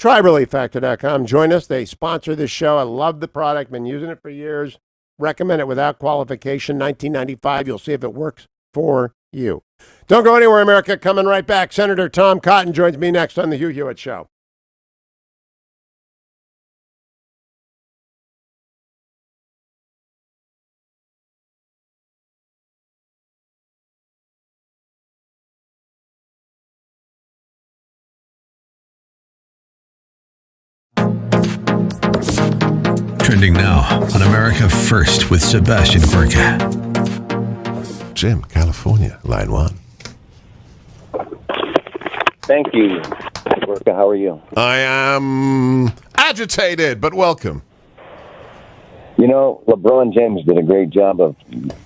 try relieffactor.com. Join us. They sponsor this show. I love the product. Been using it for years. Recommend it without qualification. 1995. You'll see if it works for you. Don't go anywhere, America. Coming right back. Senator Tom Cotton joins me next on the Hugh Hewitt Show. Trending now on America First with Sebastian Gorka. Jim, California, line one. Thank you. How are you? I am agitated, but welcome. You know, LeBron James did a great job of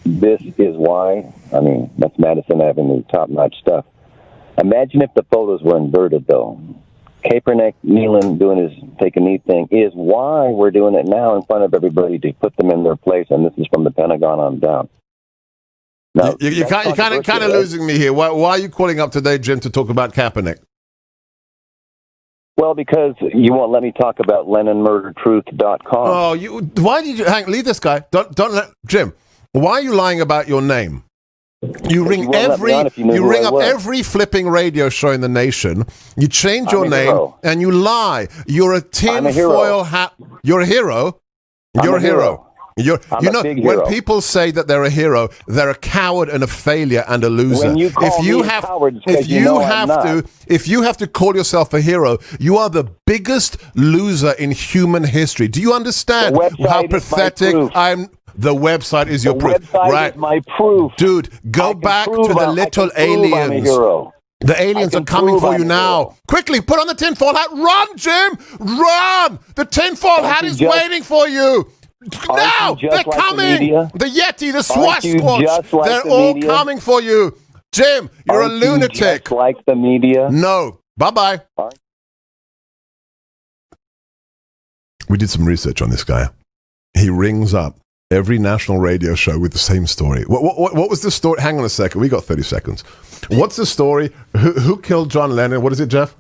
This Is Why. I mean, that's Madison Avenue, top-notch stuff. Imagine if the photos were inverted, though. Kaepernick kneeling, doing his take-a-knee thing is why we're doing it now in front of everybody to put them in their place, and this is from the Pentagon on down. Now, You're kind of losing me here. Why are you calling up today, Jim, to talk about Kaepernick? Well, because you won't let me talk about LennonMurderTruth.com. Oh, why did you leave this guy? Don't let Jim. Why are you lying about your name? You ring up every flipping radio show in the nation. You change your name and you lie. You're a tinfoil hat. You're a hero. You're a hero. When people say that they're a hero, they're a coward and a failure and a loser. When you call me a coward, if you have to call yourself a hero, you are the biggest loser in human history. Do you understand how pathetic I'm? The website is your proof, right? Is my proof, dude. Go back to the little aliens. The aliens are coming for you now. Quickly, put on the tinfoil hat. Run, Jim! Run! The tinfoil hat is waiting for you. Now! They're coming! The Yeti, the Sasquatch, they're all coming for you. Jim, you're a lunatic. Just like the media? No. Bye-bye. We did some research on this guy. He rings up every national radio show with the same story. What was the story? Hang on a second. We got 30 seconds. What's the story? Who killed John Lennon? What is it, Jeff?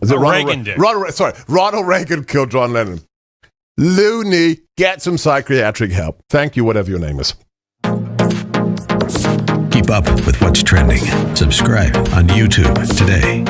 Is it Reagan did. Ronald Reagan killed John Lennon. Loony, get some psychiatric help. Thank you, whatever your name is. Keep up with what's trending. Subscribe on YouTube today.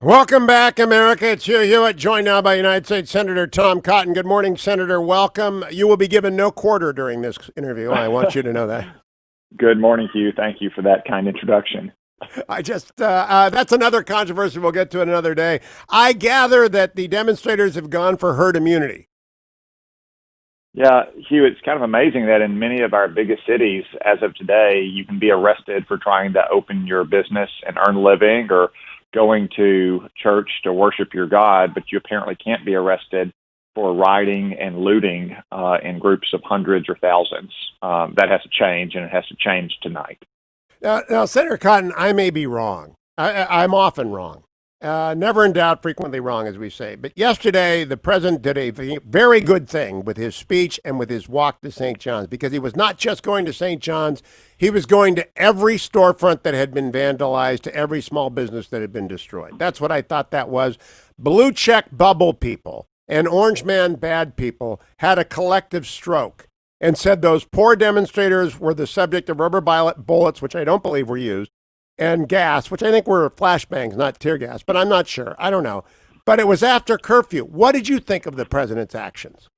Welcome back, America. It's Hugh Hewitt, joined now by United States Senator Tom Cotton. Good morning, Senator. Welcome. You will be given no quarter during this interview. I want you to know that. Good morning, Hugh. Thank you for that kind introduction. That's another controversy we'll get to another day. I gather that the demonstrators have gone for herd immunity. Yeah, Hugh, it's kind of amazing that in many of our biggest cities, as of today, you can be arrested for trying to open your business and earn a living or going to church to worship your God, but you apparently can't be arrested for rioting and looting in groups of hundreds or thousands. That has to change, and it has to change tonight. Now, Senator Cotton, I may be wrong. I'm often wrong. Never in doubt, frequently wrong, as we say. But yesterday, the president did a very good thing with his speech and with his walk to St. John's, because he was not just going to St. John's, he was going to every storefront that had been vandalized, to every small business that had been destroyed. That's what I thought that was. Blue check bubble people and orange man bad people had a collective stroke and said those poor demonstrators were the subject of rubber bullets, which I don't believe were used, and gas, which I think were flashbangs, not tear gas, but I'm not sure. I don't know. But it was after curfew. What did you think of the president's actions?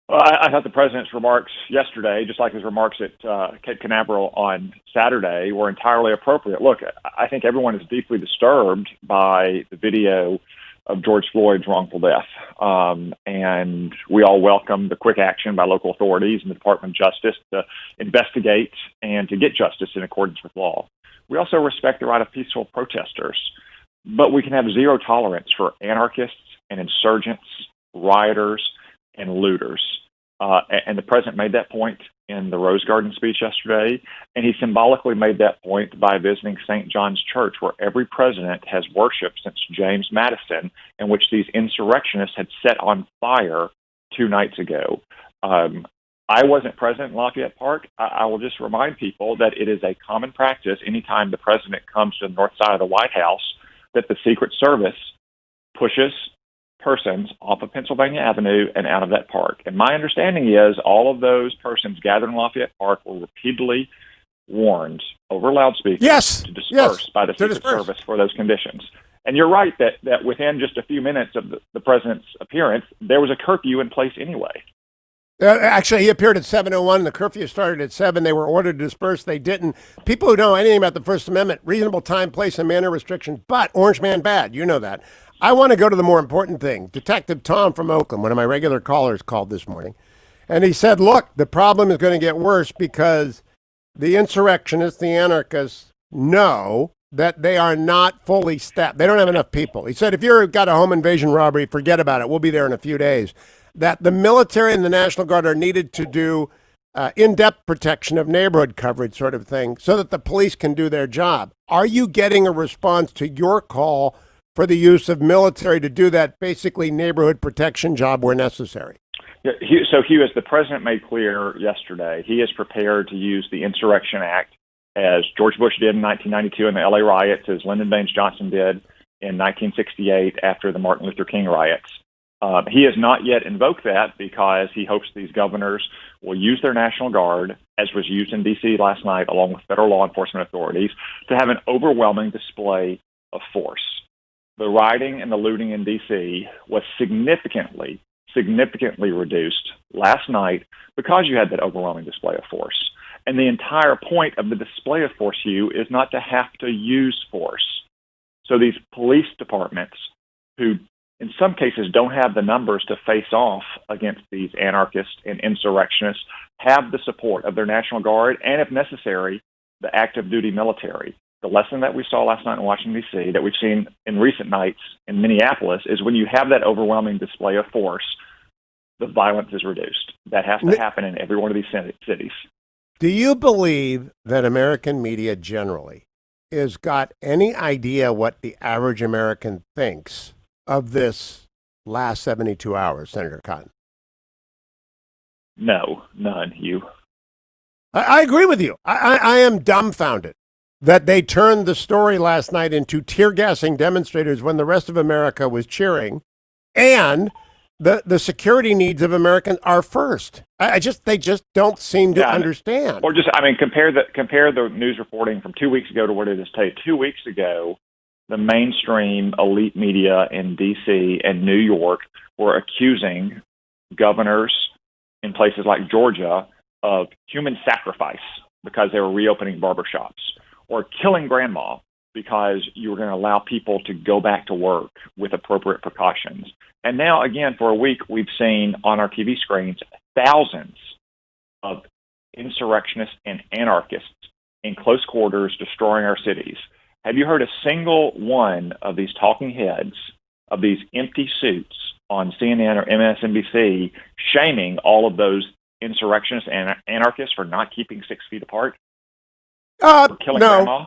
Well, I thought the president's remarks yesterday, just like his remarks at Cape Canaveral on Saturday, were entirely appropriate. Look, I think everyone is deeply disturbed by the video of George Floyd's wrongful death. And we all welcome the quick action by local authorities and the Department of Justice to investigate and to get justice in accordance with law. We also respect the right of peaceful protesters, but we can have zero tolerance for anarchists and insurgents, rioters, and looters. And the president made that point in the Rose Garden speech yesterday, and he symbolically made that point by visiting St. John's Church, where every president has worshiped since James Madison, in which these insurrectionists had set on fire 2 nights ago. I wasn't present in Lafayette Park. I will just remind people that it is a common practice anytime the president comes to the north side of the White House that the Secret Service pushes persons off of Pennsylvania Avenue and out of that park. And my understanding is all of those persons gathered in Lafayette Park were repeatedly warned over loudspeakers to disperse by the Secret Service for those conditions. And you're right that within just a few minutes of the president's appearance, there was a curfew in place anyway. Actually, he appeared at 7:01. The curfew started at 7. They were ordered to disperse. They didn't. People who know anything about the First Amendment, reasonable time, place, and manner restrictions, but Orange Man bad. You know that. I want to go to the more important thing. Detective Tom from Oakland, one of my regular callers, called this morning. And he said, look, the problem is going to get worse because the insurrectionists, the anarchists, know that they are not fully staffed. They don't have enough people. He said, if you've got a home invasion robbery, forget about it. We'll be there in a few days. That the military and the National Guard are needed to do in-depth protection of neighborhood coverage sort of thing so that the police can do their job. Are you getting a response to your call for the use of military to do that basically neighborhood protection job where necessary? So, Hugh, as the president made clear yesterday, he is prepared to use the Insurrection Act as George Bush did in 1992 in the LA riots, as Lyndon Baines Johnson did in 1968 after the Martin Luther King riots. He has not yet invoked that because he hopes these governors will use their National Guard, as was used in D.C. last night, along with federal law enforcement authorities, to have an overwhelming display of force. The rioting and the looting in D.C. was significantly reduced last night because you had that overwhelming display of force. And the entire point of the display of force, Hugh, is not to have to use force. So these police departments who in some cases don't have the numbers to face off against these anarchists and insurrectionists have the support of their National Guard and, if necessary, the active duty military. The lesson that we saw last night in Washington, D.C., that we've seen in recent nights in Minneapolis, is when you have that overwhelming display of force, the violence is reduced. That has to happen in every one of these cities. Do you believe that American media generally has got any idea what the average American thinks of this last 72 hours, Senator Cotton? No, none, Hugh. I agree with you. I am dumbfounded that they turned the story last night into tear-gassing demonstrators when the rest of America was cheering, and the security needs of Americans are first. They just don't seem to understand. Or compare the news reporting from 2 weeks ago to what it is today. 2 weeks ago, the mainstream elite media in D.C. and New York were accusing governors in places like Georgia of human sacrifice because they were reopening barbershops, or killing grandma because you were going to allow people to go back to work with appropriate precautions. And now, again, for a week, we've seen on our TV screens thousands of insurrectionists and anarchists in close quarters destroying our cities. Have you heard a single one of these talking heads of these empty suits on CNN or MSNBC shaming all of those insurrectionists and anarchists for not keeping 6 feet apart? For killing grandma?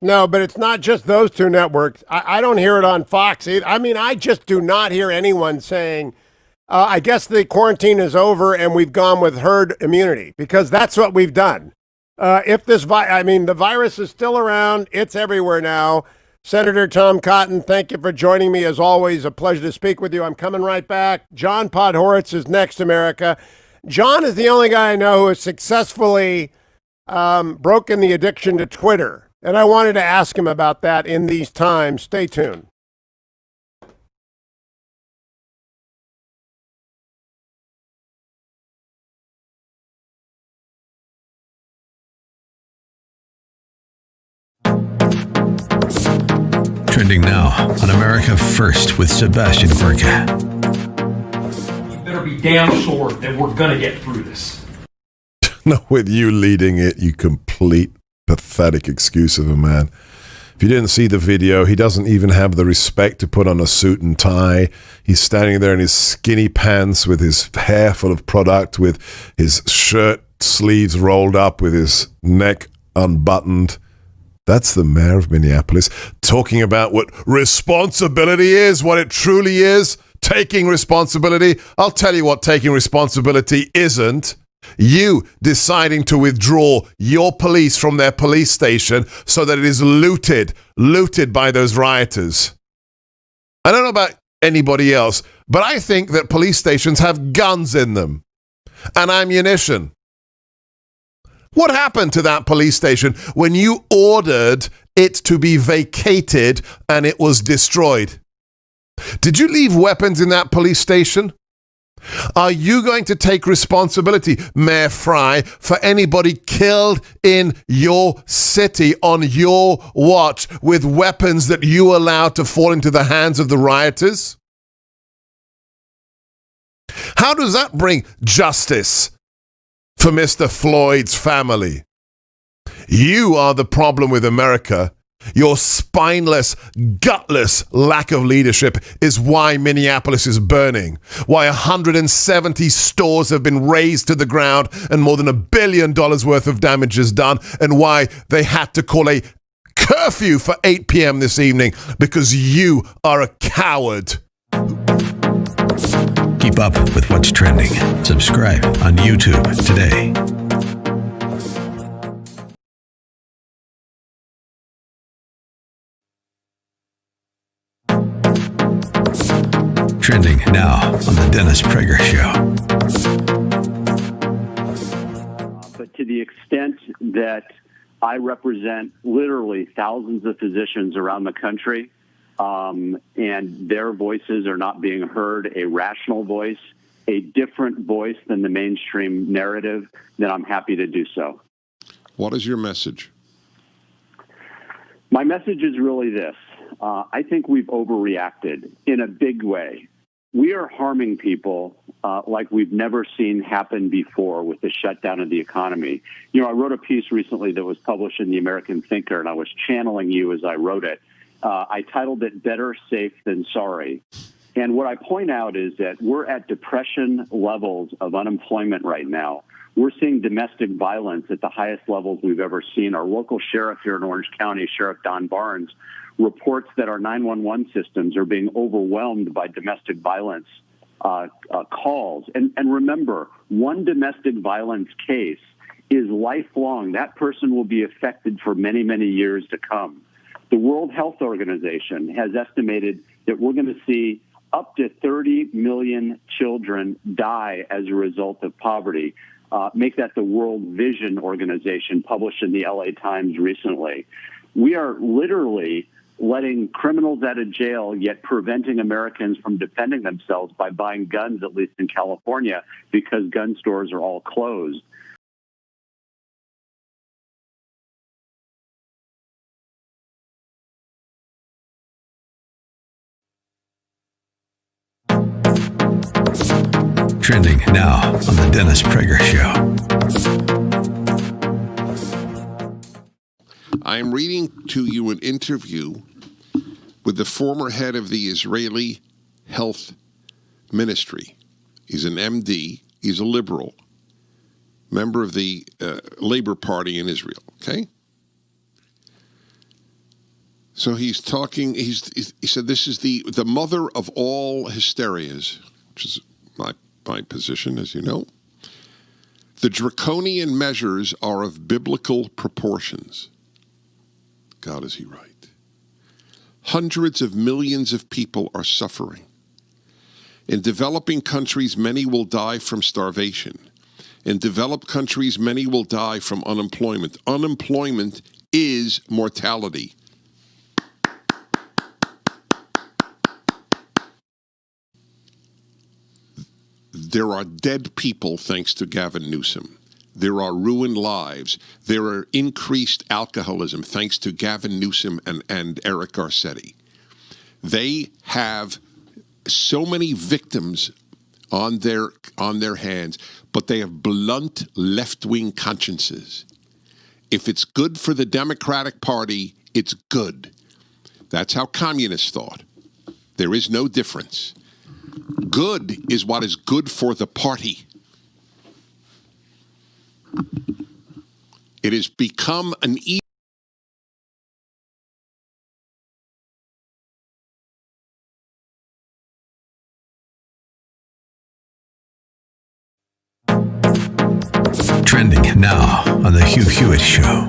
No, but it's not just those two networks. I don't hear it on Fox either. I mean, I just do not hear anyone saying, I guess the quarantine is over and we've gone with herd immunity, because that's what we've done. If the virus is still around, it's everywhere now. Senator Tom Cotton, thank you for joining me. As always, a pleasure to speak with you. I'm coming right back. John Podhoretz is next, America. John is the only guy I know who has successfully broken the addiction to Twitter. And I wanted to ask him about that in these times. Stay tuned. Trending now on America First with Sebastian Gorka. You better be damn sure that we're going to get through this. No, with you leading it, you complete pathetic excuse of a man. If you didn't see the video, he doesn't even have the respect to put on a suit and tie. He's standing there in his skinny pants with his hair full of product, with his shirt sleeves rolled up, with his neck unbuttoned. That's the mayor of Minneapolis talking about what responsibility is, what it truly is, taking responsibility. I'll tell you what taking responsibility isn't. You deciding to withdraw your police from their police station so that it is looted by those rioters. I don't know about anybody else, but I think that police stations have guns in them and ammunition. What happened to that police station when you ordered it to be vacated and it was destroyed? Did you leave weapons in that police station? Are you going to take responsibility, Mayor Frey, for anybody killed in your city on your watch with weapons that you allowed to fall into the hands of the rioters? How does that bring justice for Mr. Floyd's family? You are the problem with America. Your spineless, gutless lack of leadership is why Minneapolis is burning, why 170 stores have been razed to the ground and more than $1 billion worth of damage is done, and why they had to call a curfew for 8 p.m. this evening, because you are a coward. Keep up with what's trending. Subscribe on YouTube today. Trending now on the Dennis Prager Show. But to the extent that I represent literally thousands of physicians around the country, and their voices are not being heard, a rational voice, a different voice than the mainstream narrative, then I'm happy to do so. What is your message? My message is really this. I think we've overreacted in a big way. We are harming people like we've never seen happen before with the shutdown of the economy. You know, I wrote a piece recently that was published in the American Thinker, and I was channeling you as I wrote it. I titled it Better Safe Than Sorry. And what I point out is that we're at depression levels of unemployment right now. We're seeing domestic violence at the highest levels we've ever seen. Our local sheriff here in Orange County, Sheriff Don Barnes, reports that our 911 systems are being overwhelmed by domestic violence calls. And remember, one domestic violence case is lifelong. That person will be affected for many, many years to come. The World Health Organization has estimated that we're going to see up to 30 million children die as a result of poverty. Make that the World Vision Organization, published in the LA Times recently. We are literally letting criminals out of jail, yet preventing Americans from defending themselves by buying guns, at least in California, because gun stores are all closed. Trending now on the Dennis Prager Show. I am reading to you an interview with the former head of the Israeli Health Ministry. He's an MD. He's a liberal, member of the Labor Party in Israel. Okay? So he's talking, he said this is the mother of all hysterias, which is my position, as you know. The draconian measures are of biblical proportions. God, is he right? Hundreds of millions of people are suffering. In developing countries, many will die from starvation. In developed countries, many will die from unemployment. Unemployment is mortality. There are dead people thanks to Gavin Newsom. There are ruined lives. There are increased alcoholism thanks to Gavin Newsom and Eric Garcetti. They have so many victims on their hands, but they have blunt left-wing consciences. If it's good for the Democratic Party, It's good. That's how communists thought. There is no difference. Good is what is good for the party. It has become an Trending now on the Hugh Hewitt Show.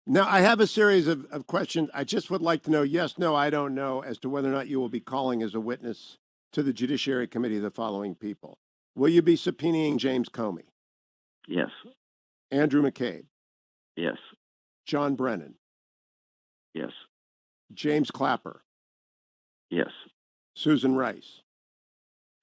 Now, I have a series of questions. I just would like to know, yes, no, I don't know, as to whether or not you will be calling as a witness to the Judiciary Committee the following people. Will you be subpoenaing James Comey? Yes. Andrew McCabe? Yes. John Brennan? Yes. James Clapper? Yes. Susan Rice?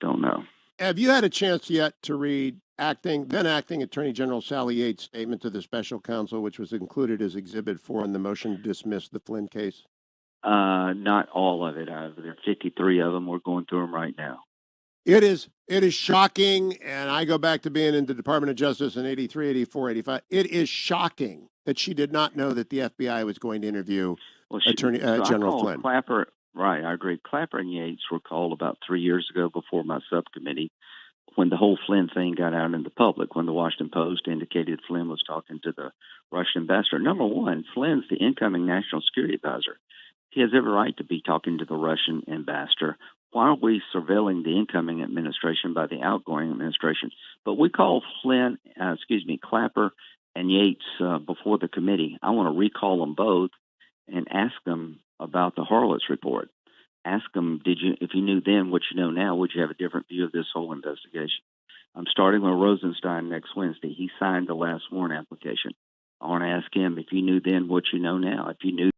Don't know. Have you had a chance yet to read then acting Attorney General Sally Yates' statement to the special counsel, which was included as Exhibit 4 in the motion to dismiss the Flynn case? Not all of it. There are 53 of them. We're going through them right now. It is shocking, and I go back to being in the Department of Justice in 83, 84, 85. It is shocking that she did not know that the FBI was going to interview General Flynn. Clapper, right, I agree. Clapper and Yates were called about 3 years ago before my subcommittee when the whole Flynn thing got out in the public, when the Washington Post indicated Flynn was talking to the Russian ambassador. Number one, Flynn's the incoming national security advisor. He has every right to be talking to the Russian ambassador. Why are we surveilling the incoming administration by the outgoing administration? But we call Clapper and Yates before the committee. I want to recall them both and ask them about the Horowitz report. Ask them, if you knew then what you know now, would you have a different view of this whole investigation? I'm starting with Rosenstein next Wednesday. He signed the last warrant application. I want to ask him, if you knew then what you know now, if you knew.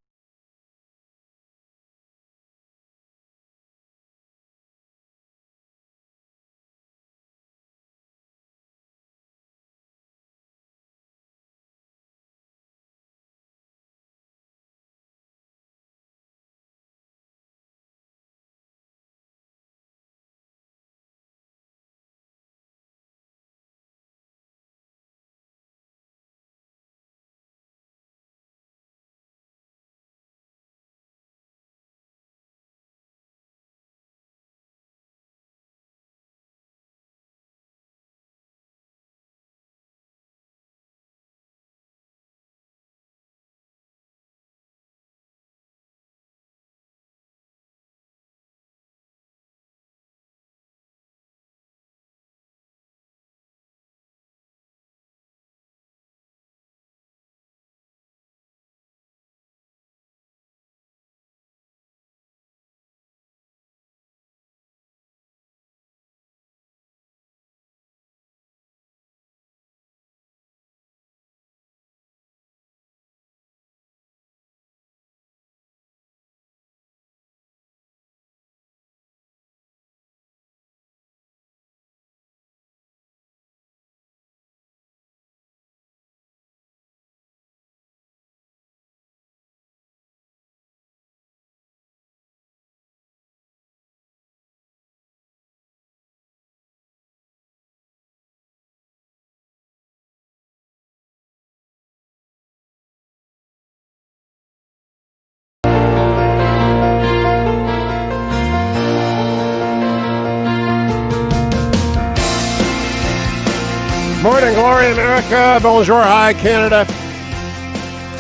Morning, glory, America. Bonjour, hi, Canada.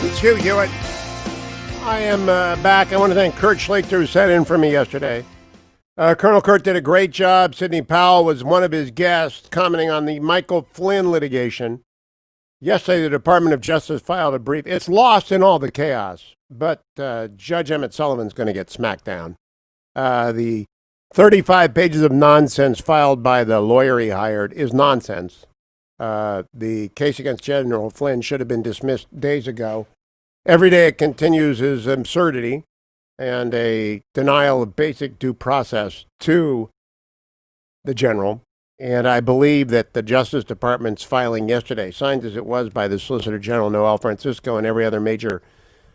It's Hugh Hewitt. I am back. I want to thank Kurt Schlichter, who sat in for me yesterday. Colonel Kurt did a great job. Sidney Powell was one of his guests, commenting on the Michael Flynn litigation. Yesterday, the Department of Justice filed a brief. It's lost in all the chaos, but Judge Emmett Sullivan's going to get smacked down. The 35 pages of nonsense filed by the lawyer he hired is nonsense. The case against General Flynn should have been dismissed days ago. Every day it continues is absurdity and a denial of basic due process to the general. And I believe that the Justice Department's filing yesterday, signed as it was by the Solicitor General Noel Francisco and every other major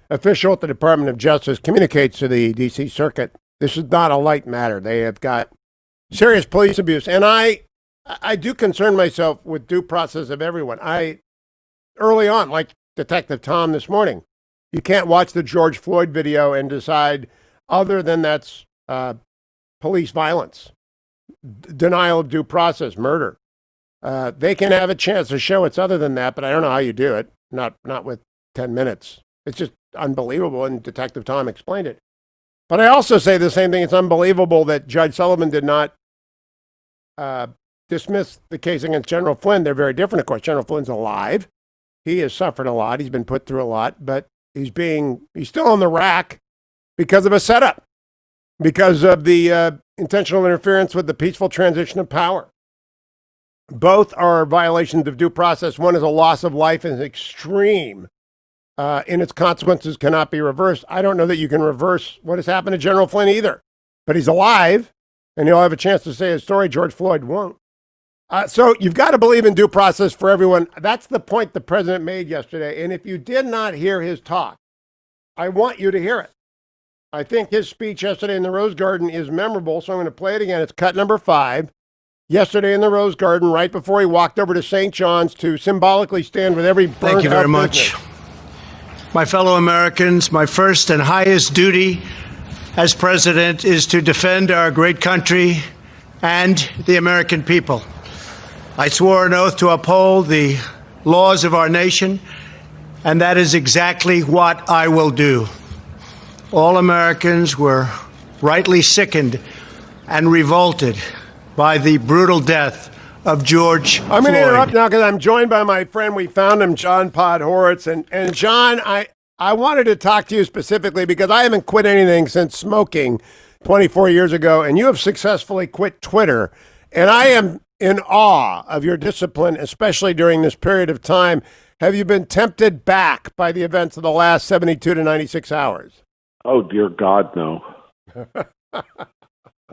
official at the Department of Justice, communicates to the D.C. Circuit, this is not a light matter. They have got serious police abuse. And I do concern myself with due process of everyone. early on, like Detective Tom this morning. You can't watch the George Floyd video and decide other than that's police violence, denial of due process, murder. They can have a chance to show it's other than that, but I don't know how you do it. Not with 10 minutes. It's just unbelievable, and Detective Tom explained it. But I also say the same thing. It's unbelievable that Judge Sullivan did not dismiss the case against General Flynn. They're very different, of course. General Flynn's alive. He has suffered a lot. He's been put through a lot, but he's still on the rack because of a setup, because of the intentional interference with the peaceful transition of power. Both are violations of due process. One is a loss of life and is extreme in its consequences, cannot be reversed. I don't know that you can reverse what has happened to General Flynn either, but he's alive and he'll have a chance to say his story. George Floyd won't. So you've got to believe in due process for everyone. That's the point the president made yesterday. And if you did not hear his talk, I want you to hear it. I think his speech yesterday in the Rose Garden is memorable, so I'm going to play it again. It's cut number 5. Yesterday in the Rose Garden, right before he walked over to St. John's to symbolically stand with every burnt Thank you very out much. business. My fellow Americans, my first and highest duty as president is to defend our great country and the American people. I swore an oath to uphold the laws of our nation, and that is exactly what I will do. All Americans were rightly sickened and revolted by the brutal death of George Floyd. I'm going to interrupt now because I'm joined by my friend. We found him, John Podhoretz. And John, I wanted to talk to you specifically because I haven't quit anything since smoking 24 years ago, and you have successfully quit Twitter. And I am in awe of your discipline, especially during this period of time. Have you been tempted back by the events of the last 72 to 96 hours? Oh, dear God, no.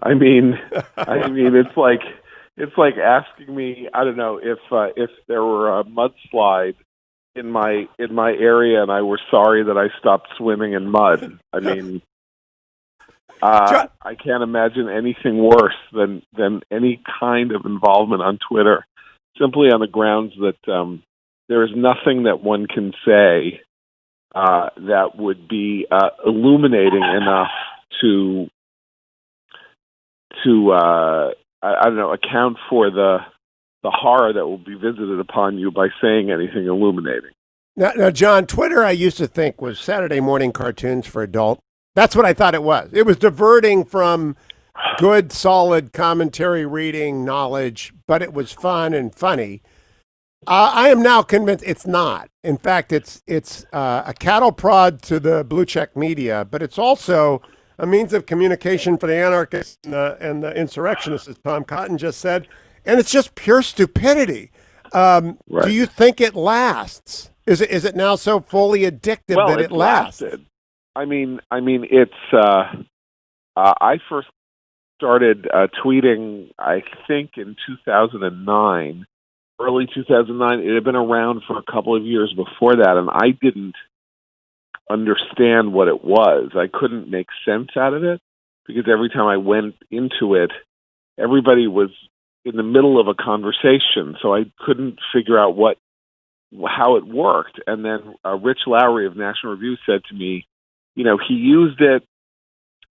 I mean, it's like asking me, I don't know, if there were a mudslide in my area and I were sorry that I stopped swimming in mud. I mean, I can't imagine anything worse than any kind of involvement on Twitter, simply on the grounds that there is nothing that one can say that would be illuminating enough to I don't know, account for the horror that will be visited upon you by saying anything illuminating. Now, John, Twitter I used to think was Saturday morning cartoons for adults. That's what I thought it was. It was diverting from good, solid commentary, reading, knowledge, but it was fun and funny. I am now convinced it's not. In fact, it's a cattle prod to the blue check media, but it's also a means of communication for the anarchists and the insurrectionists, as Tom Cotton just said, and it's just pure stupidity. Right. Do you think it lasts? Is it now so fully addictive that it lasts? Lasted. I mean, it's. I first started tweeting, I think, in 2009, early 2009. It had been around for a couple of years before that, and I didn't understand what it was. I couldn't make sense out of it because every time I went into it, everybody was in the middle of a conversation, so I couldn't figure out how it worked. And then Rich Lowry of National Review said to me, you know, he used it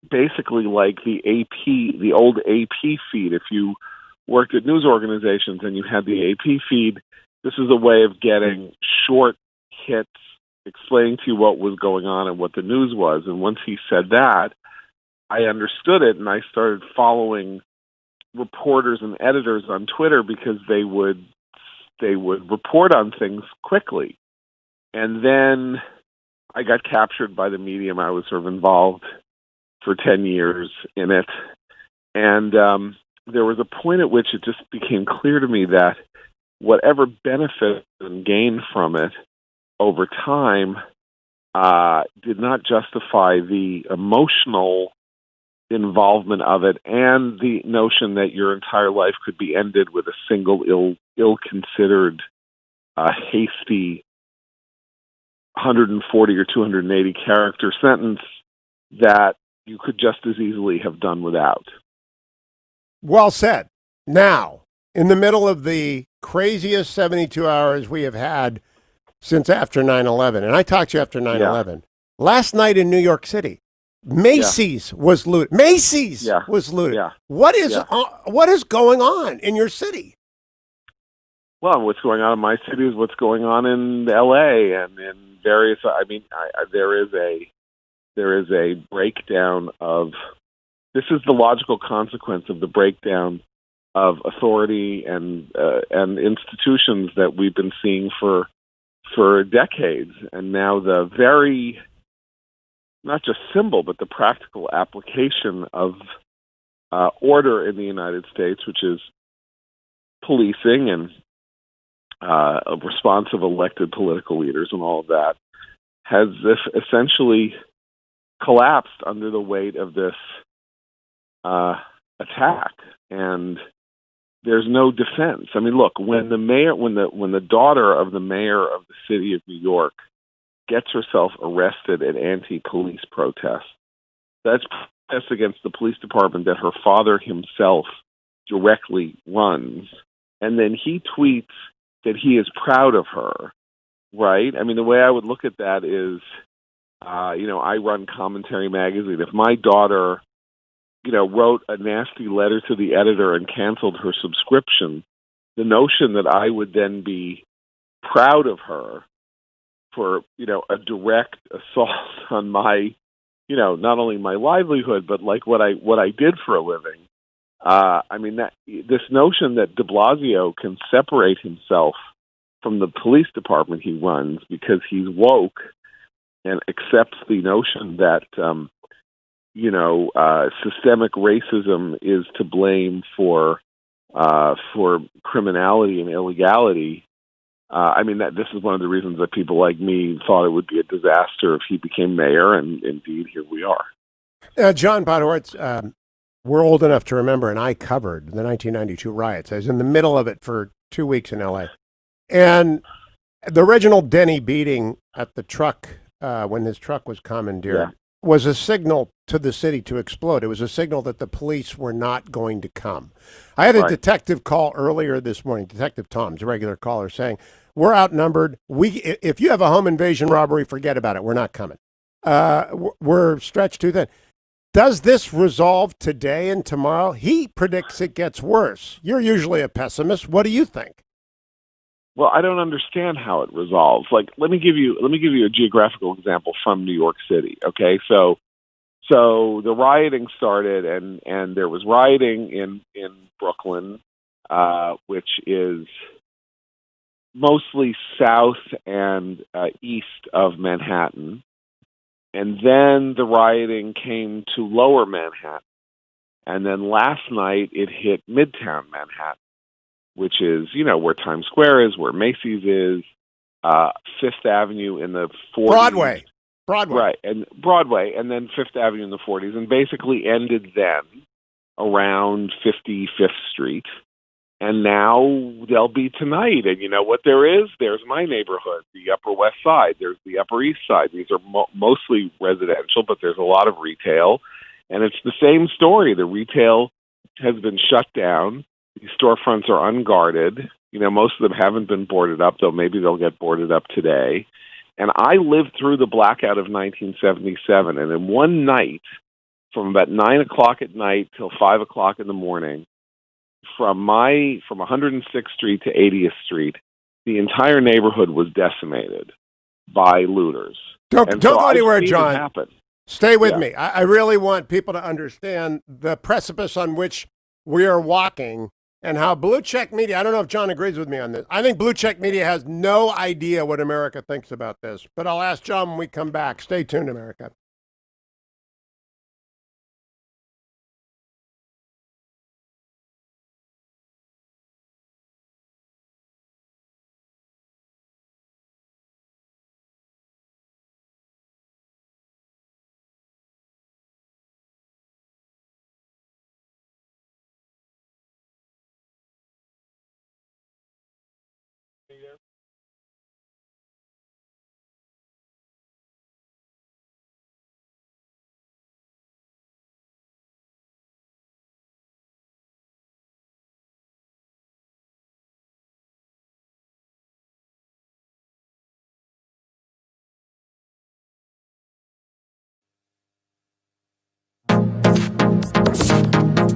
basically like the old AP feed. If you worked at news organizations and you had the AP feed, this is a way of getting short hits, explaining to you what was going on and what the news was. And once he said that, I understood it, and I started following reporters and editors on Twitter because they would report on things quickly. And then I got captured by the medium. I was sort of involved for 10 years in it. And there was a point at which it just became clear to me that whatever benefit and gain from it over time did not justify the emotional involvement of it and the notion that your entire life could be ended with a single ill-considered, hasty 140 or 280 character sentence that you could just as easily have done without. Well said. Now, in the middle of the craziest 72 hours we have had since after 9/11, and I talked to you after 9/11. Last night in New York City, Macy's was looted. Macy's was looted. What is going on in your city? Well, what's going on in my city is what's going on in L.A. and in various. I mean, there is a breakdown of. This is the logical consequence of the breakdown of authority and institutions that we've been seeing for decades, and now the very not just symbol but the practical application of order in the United States, which is policing and a response of elected political leaders and all of that, has essentially collapsed under the weight of this attack, and there's no defense. I mean, look, when the daughter of the mayor of the city of New York gets herself arrested at anti-police protests, that's protest against the police department that her father himself directly runs, and then he tweets that he is proud of her, right? I mean, the way I would look at that is, I run Commentary Magazine. If my daughter, wrote a nasty letter to the editor and canceled her subscription, the notion that I would then be proud of her for, a direct assault on my, not only my livelihood, but like what I did for a living. I mean, this notion that de Blasio can separate himself from the police department he runs because he's woke and accepts the notion that, systemic racism is to blame for criminality and illegality. I mean, this is one of the reasons that people like me thought it would be a disaster if he became mayor, and indeed, here we are. John Podhoretz, we're old enough to remember, and I covered the 1992 riots. I was in the middle of it for 2 weeks in L.A. And the original Denny beating at the truck, when his truck was commandeered, was a signal to the city to explode. It was a signal that the police were not going to come. I had a detective call earlier this morning, Detective Tom's a regular caller, saying, we're outnumbered. If you have a home invasion robbery, forget about it. We're not coming. We're stretched too thin. Does this resolve today and tomorrow? He predicts it gets worse. You're usually a pessimist. What do you think? Well, I don't understand how it resolves. Like, let me give you a geographical example from New York City. Okay, so the rioting started, and there was rioting in Brooklyn, which is mostly south and east of Manhattan. And then the rioting came to lower Manhattan. And then last night it hit Midtown Manhattan, which is, where Times Square is, where Macy's is, Fifth Avenue in the 40s. Broadway. Right, and Broadway, and then Fifth Avenue in the 40s, and basically ended then around 55th Street. And now they'll be tonight. And you know what there is? There's my neighborhood, the Upper West Side. There's the Upper East Side. These are mostly residential, but there's a lot of retail. And it's the same story. The retail has been shut down. These storefronts are unguarded. Most of them haven't been boarded up, though maybe they'll get boarded up today. And I lived through the blackout of 1977. And in one night, from about 9 o'clock at night till 5 o'clock in the morning, from 106th Street to 80th Street, the entire neighborhood was decimated by looters. Don't go anywhere, John. Happen. Stay with me. I really want people to understand the precipice on which we are walking and how blue check media, I don't know if John agrees with me on this. I think blue check media has no idea what America thinks about this. But I'll ask John when we come back. Stay tuned, America.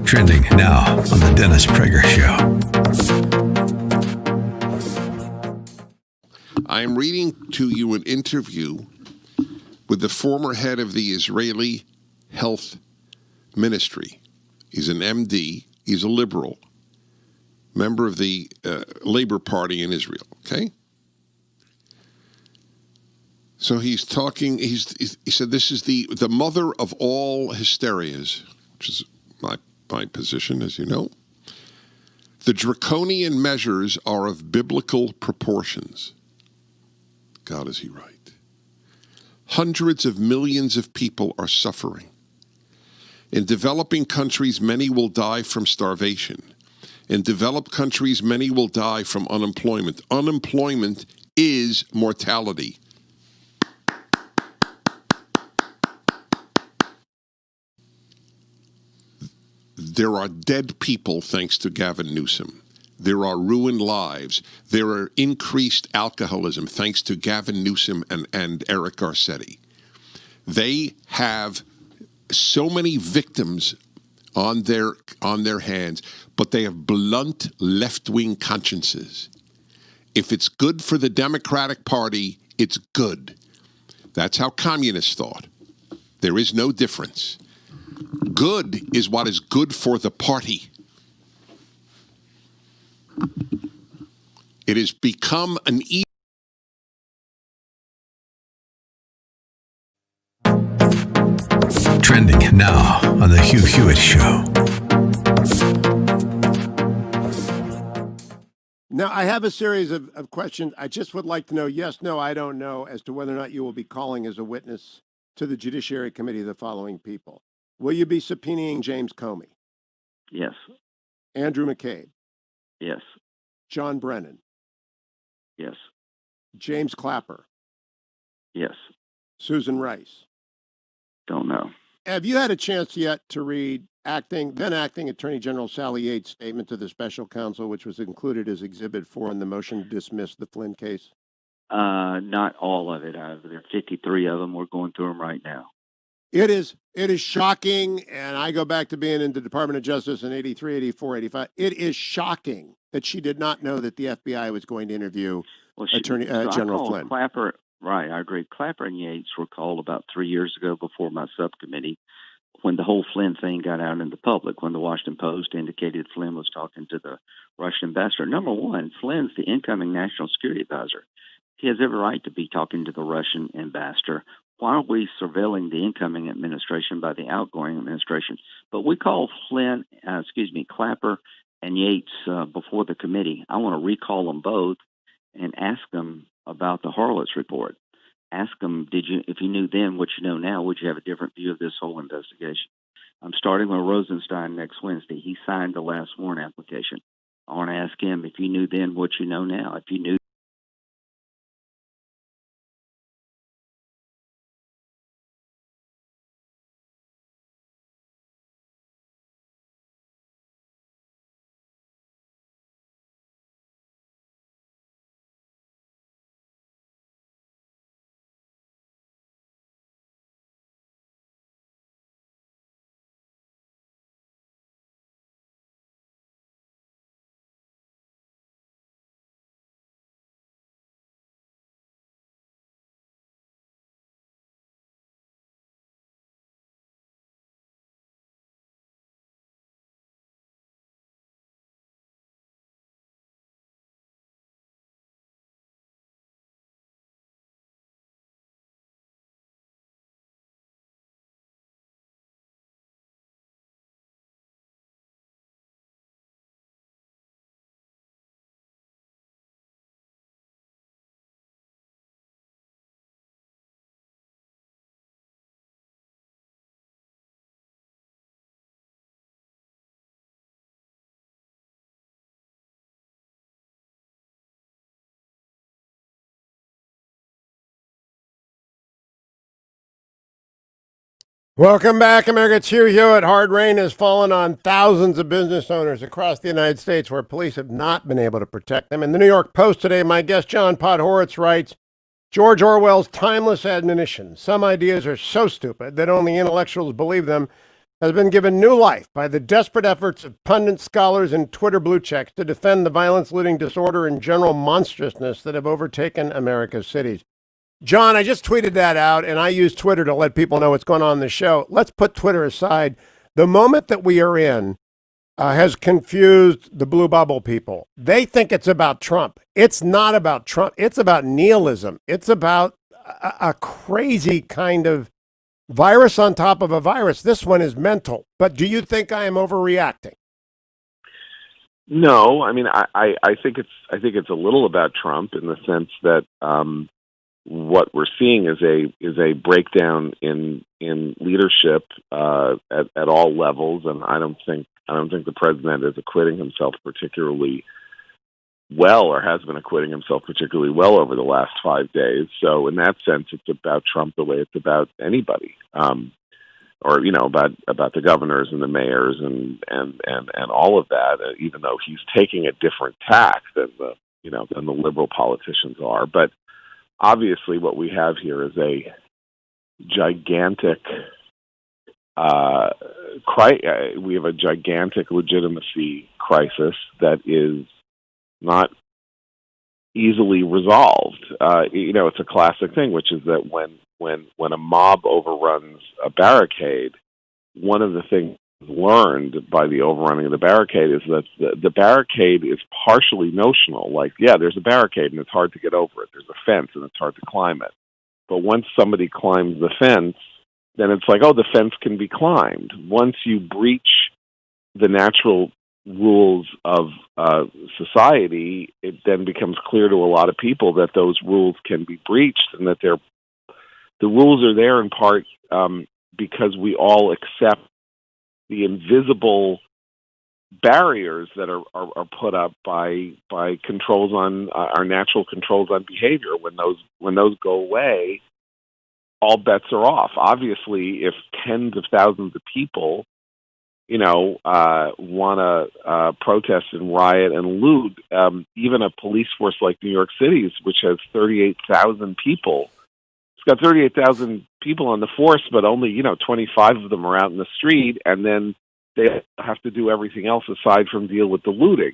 Trending now on The Dennis Prager Show. I am reading to you an interview with the former head of the Israeli Health Ministry. He's an MD. He's a liberal, member of the Labor Party in Israel. Okay? So he's talking, he said this is the mother of all hysterias, which is my position, as you know. The draconian measures are of biblical proportions. God, is he right? Hundreds of millions of people are suffering. In developing countries, many will die from starvation. In developed countries, many will die from unemployment. Unemployment is mortality. There are dead people thanks to Gavin Newsom. There are ruined lives. There are increased alcoholism thanks to Gavin Newsom and Eric Garcetti. They have so many victims on their hands, but they have blunt left-wing consciences. If it's good for the Democratic Party, it's good. That's how communists thought. There is no difference. Good is what is good for the party. It has become an Trending now on The Hugh Hewitt Show. Now, I have a series of questions. I just would like to know, yes, no, I don't know, as to whether or not you will be calling as a witness to the Judiciary Committee the following people. Will you be subpoenaing James Comey? Yes. Andrew McCabe? Yes. John Brennan? Yes. James Clapper? Yes. Susan Rice? Don't know. Have you had a chance yet to read then acting Attorney General Sally Yates' statement to the special counsel, which was included as Exhibit 4 in the motion to dismiss the Flynn case? Not all of it. There are 53 of them. We're going through them right now. It is shocking, and I go back to being in the Department of Justice in 83, 84, 85. It is shocking that she did not know that the FBI was going to interview General Flynn. Clapper, right, I agree. Clapper and Yates were called about 3 years ago before my subcommittee when the whole Flynn thing got out in the public, when the Washington Post indicated Flynn was talking to the Russian ambassador. Number one, Flynn's the incoming national security advisor. He has every right to be talking to the Russian ambassador. Why are we surveilling the incoming administration by the outgoing administration? But we call Clapper and Yates before the committee. I want to recall them both and ask them about the Horowitz report. Ask them, if you knew then what you know now, would you have a different view of this whole investigation? I'm starting with Rosenstein next Wednesday. He signed the last warrant application. I want to ask him, if you knew then what you know now, if you knew. Welcome back, America. It's Hugh Hewitt. Hard rain has fallen on thousands of business owners across the United States where police have not been able to protect them. In the New York Post today, my guest John Podhoretz writes, George Orwell's timeless admonition. Some ideas are so stupid that only intellectuals believe them. has been given new life by the desperate efforts of pundits, scholars, and Twitter blue checks to defend the violence, looting, disorder, and general monstrousness that have overtaken America's cities. John, I just tweeted that out, and I use Twitter to let people know what's going on in the show. Let's put Twitter aside. The moment that we are in has confused the blue bubble people. They think it's about Trump. It's not about Trump. It's about nihilism. It's about a crazy kind of virus on top of a virus. This one is mental. But do you think I am overreacting? No, I mean I think it's a little about Trump in the sense that what we're seeing is a breakdown in leadership at all levels, and I don't think the president is acquitting himself particularly well, or has been acquitting himself particularly well over the last 5 days. So in that sense, it's about Trump the way it's about anybody, or about the governors and the mayors and all of that. Even though he's taking a different tack than the liberal politicians are, but obviously what we have here is a gigantic. We have a gigantic legitimacy crisis that is not easily resolved. It's a classic thing, which is that when a mob overruns a barricade, one of the things learned by the overrunning of the barricade is that the barricade is partially notional. Like, yeah, there's a barricade and it's hard to get over it. There's a fence and it's hard to climb it. But once somebody climbs the fence, then it's like, oh, the fence can be climbed. Once you breach the natural rules of society, it then becomes clear to a lot of people that those rules can be breached, and that the rules are there in part because we all accept the invisible barriers that are put up by controls on our natural controls on behavior. When those go away, all bets are off. Obviously, if tens of thousands of people, want to protest and riot and loot, even a police force like New York City's, which has 38,000 people, it's got 38,000 people on the force, but only 25 of them are out in the street, and then they have to do everything else aside from deal with the looting.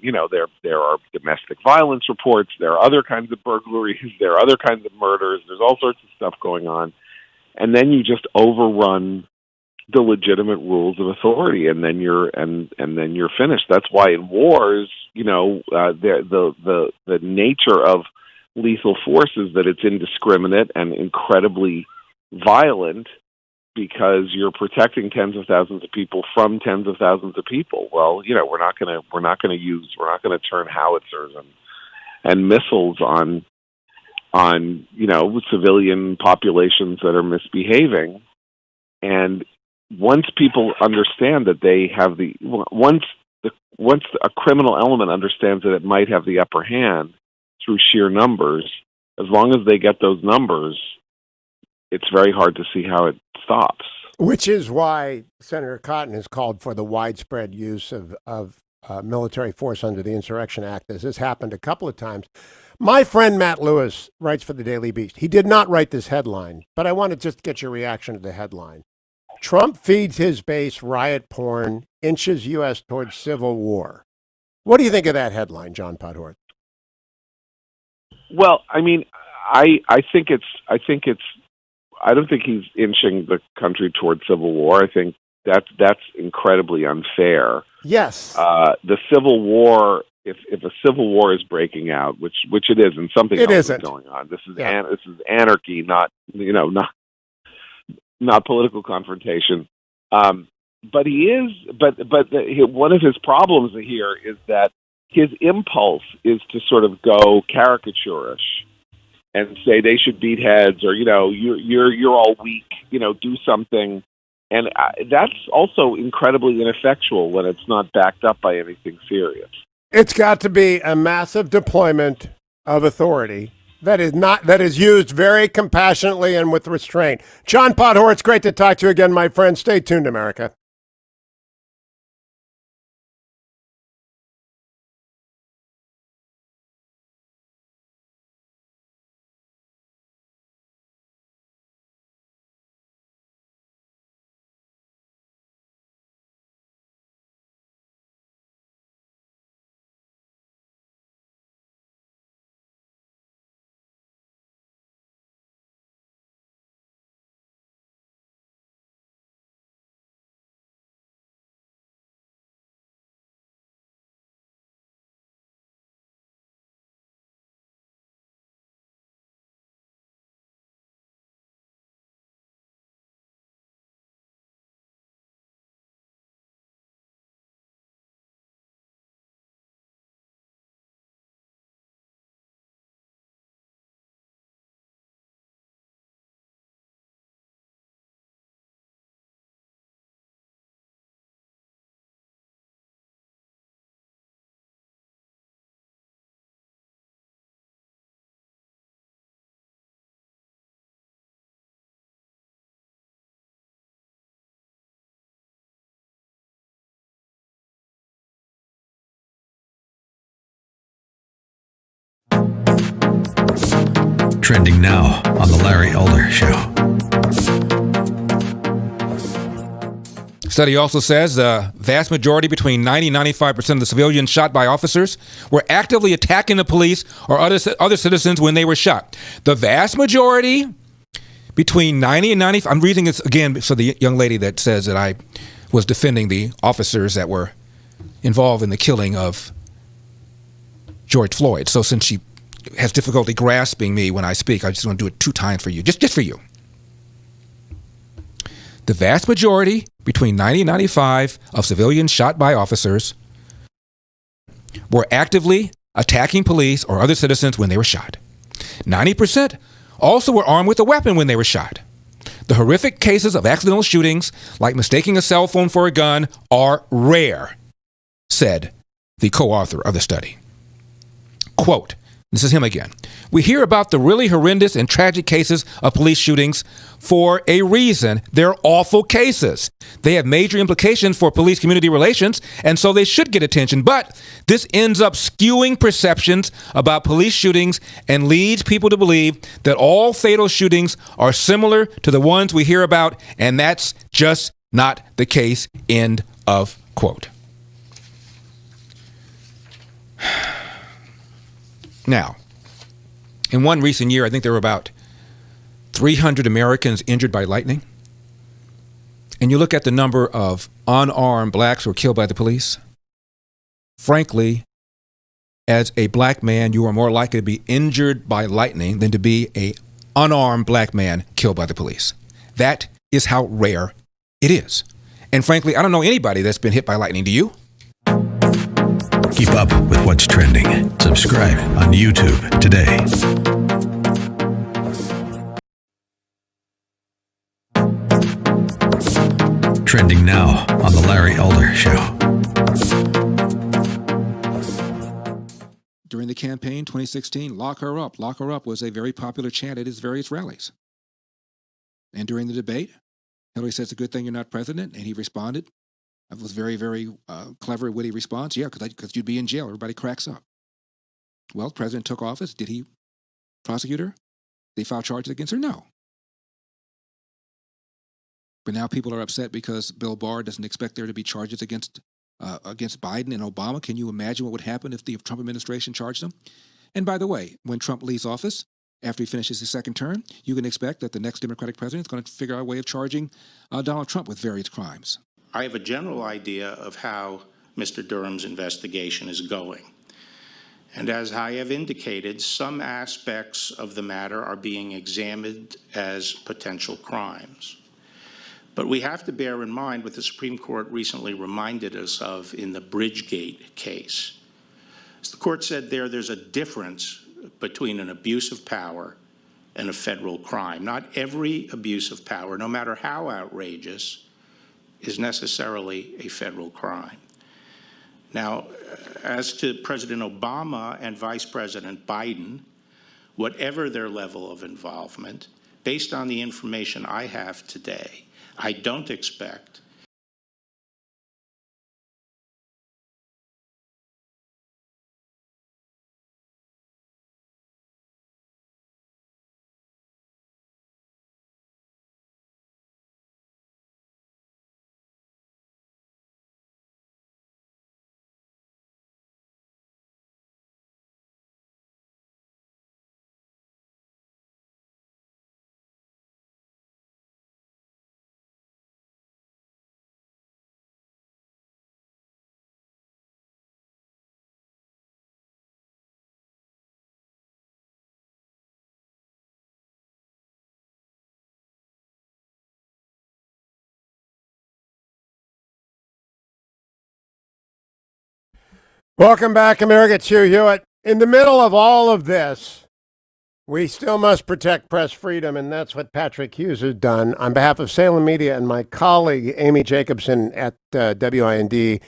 There are domestic violence reports, there are other kinds of burglaries, there are other kinds of murders, there's all sorts of stuff going on. And then you just overrun the legitimate rules of authority, and then you're finished. That's why in wars, the nature of lethal force is that it's indiscriminate and incredibly violent, because you're protecting tens of thousands of people from tens of thousands of people. Well, we're not going to turn howitzers and missiles on civilian populations that are misbehaving. And once people understand that they have once a criminal element understands that it might have the upper hand through sheer numbers, as long as they get those numbers, it's very hard to see how it stops. Which is why Senator Cotton has called for the widespread use of military force under the Insurrection Act, as has happened a couple of times. My friend Matt Lewis writes for the Daily Beast. He did not write this headline, but I want to just get your reaction to the headline. Trump feeds his base riot porn, inches U.S. towards civil war. What do you think of that headline, John Podhoretz? Well, I mean, I don't think he's inching the country towards civil war. I think that's incredibly unfair. Yes. The civil war, if a civil war is breaking out, which it is, and something else is going on. This is anarchy, not political confrontation. But one of his problems here is that his impulse is to sort of go caricaturish and say they should beat heads, or you're all weak, do something, and that's also incredibly ineffectual when it's not backed up by anything serious. It's got to be a massive deployment of authority that is used very compassionately and with restraint. John Podhoretz, great to talk to you again, my friend. Stay tuned, America. Trending now on The Larry Elder Show. Study also says the vast majority, between 90 and 95% of the civilians shot by officers, were actively attacking the police or other citizens when they were shot. The vast majority, between 90 and 95. I'm reading this again for the young lady that says that I was defending the officers that were involved in the killing of George Floyd. So since she has difficulty grasping me when I speak, I just want to do it 2 times for you, just for you. The vast majority, between 90 and 95, of civilians shot by officers were actively attacking police or other citizens when they were shot. 90% also were armed with a weapon when they were shot. The horrific cases of accidental shootings, like mistaking a cell phone for a gun, are rare, said the co-author of the study. Quote, this is him again. We hear about the really horrendous and tragic cases of police shootings for a reason. They're awful cases. They have major implications for police-community relations, and so they should get attention. But this ends up skewing perceptions about police shootings and leads people to believe that all fatal shootings are similar to the ones we hear about, and that's just not the case. End of quote. Now, in one recent year, I think there were about 300 Americans injured by lightning. And you look at the number of unarmed blacks who were killed by the police. Frankly, as a black man, you are more likely to be injured by lightning than to be an unarmed black man killed by the police. That is how rare it is. And frankly, I don't know anybody that's been hit by lightning. Do you? Keep up with what's trending. Subscribe on YouTube today. Trending now on The Larry Elder Show. During the campaign 2016, lock her up was a very popular chant at his various rallies. And during the debate, Hillary says, it's a good thing you're not president. And he responded. That was very, very clever, witty response. Yeah, because you'd be in jail. Everybody cracks up. Well, the president took office. Did he prosecute her? Did they file charges against her? No. But now people are upset because Bill Barr doesn't expect there to be charges against Biden and Obama. Can you imagine what would happen if the Trump administration charged them? And by the way, when Trump leaves office, after he finishes his second term, you can expect that the next Democratic president is going to figure out a way of charging Donald Trump with various crimes. I have a general idea of how Mr. Durham's investigation is going. And as I have indicated, some aspects of the matter are being examined as potential crimes. But we have to bear in mind what the Supreme Court recently reminded us of in the Bridgegate case. As the court said there's a difference between an abuse of power and a federal crime. Not every abuse of power, no matter how outrageous, is necessarily a federal crime. Now, as to President Obama and Vice President Biden, whatever their level of involvement, based on the information I have today, I don't expect Welcome back, America. It's Hugh Hewitt. In the middle of all of this, we still must protect press freedom, and that's what Patrick Hughes has done. On behalf of Salem Media and my colleague, Amy Jacobson at WIND, The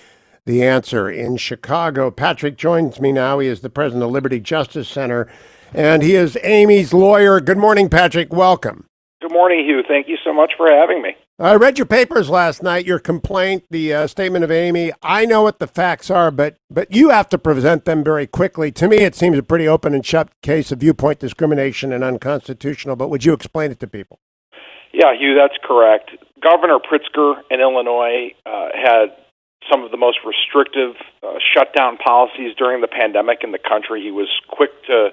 Answer in Chicago. Patrick joins me now. He is the president of Liberty Justice Center, and he is Amy's lawyer. Good morning, Patrick. Welcome. Good morning, Hugh. Thank you so much for having me. I read your papers last night, your complaint, the statement of Amy. I know what the facts are, but you have to present them very quickly. To me, it seems a pretty open and shut case of viewpoint discrimination and unconstitutional, but would you explain it to people? Yeah, Hugh, that's correct. Governor Pritzker in Illinois had some of the most restrictive shutdown policies during the pandemic in the country. He was quick to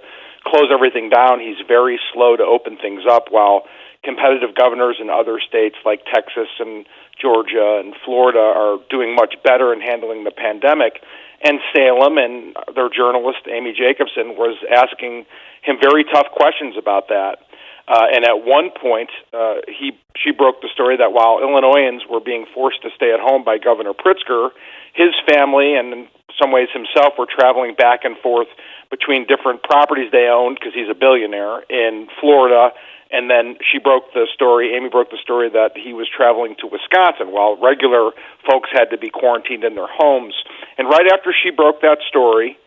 close everything down. He's very slow to open things up, while competitive governors in other states like Texas and Georgia and Florida are doing much better in handling the pandemic. And Salem and their journalist, Amy Jacobson, was asking him very tough questions about that. And at one point, she broke the story that while Illinoisans were being forced to stay at home by Governor Pritzker, his family and in some ways himself were traveling back and forth between different properties they owned, because he's a billionaire, in Florida. And then Amy broke the story that he was traveling to Wisconsin while regular folks had to be quarantined in their homes. And right after she broke that story,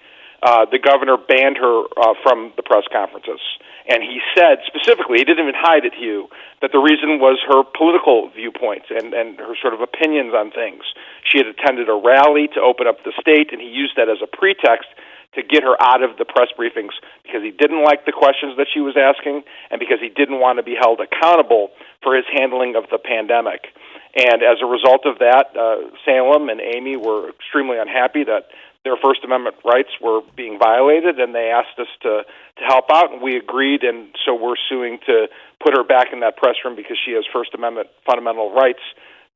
the governor banned her from the press conferences. And he said specifically, he didn't even hide it, Hugh, that the reason was her political viewpoints and her sort of opinions on things. She had attended a rally to open up the state, and he used that as a pretext to get her out of the press briefings because he didn't like the questions that she was asking and because he didn't want to be held accountable for his handling of the pandemic. And as a result of that, Salem and Amy were extremely unhappy that their First Amendment rights were being violated, and they asked us to help out, and we agreed, and so we're suing to put her back in that press room because she has First Amendment fundamental rights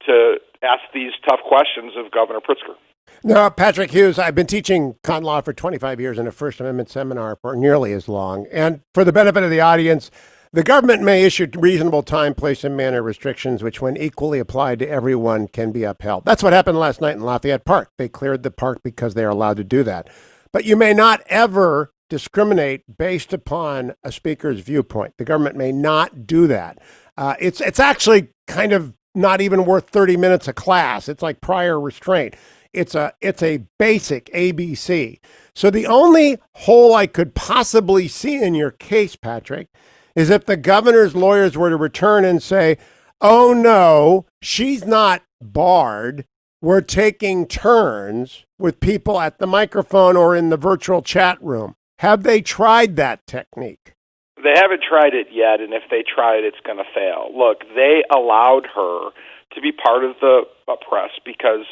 to ask these tough questions of Governor Pritzker. No, Patrick Hughes, I've been teaching con law for 25 years in a First Amendment seminar for nearly as long. And for the benefit of the audience, the government may issue reasonable time, place, and manner restrictions, which when equally applied to everyone can be upheld. That's what happened last night in Lafayette Park. They cleared the park because they are allowed to do that. But you may not ever discriminate based upon a speaker's viewpoint. The government may not do that. It's actually kind of not even worth 30 minutes a class. It's like prior restraint. It's a basic ABC. So the only hole I could possibly see in your case, Patrick, is if the governor's lawyers were to return and say, oh no, she's not barred. We're taking turns with people at the microphone or in the virtual chat room. Have they tried that technique? They haven't tried it yet, and if they try it, it's going to fail. Look, they allowed her to be part of the press because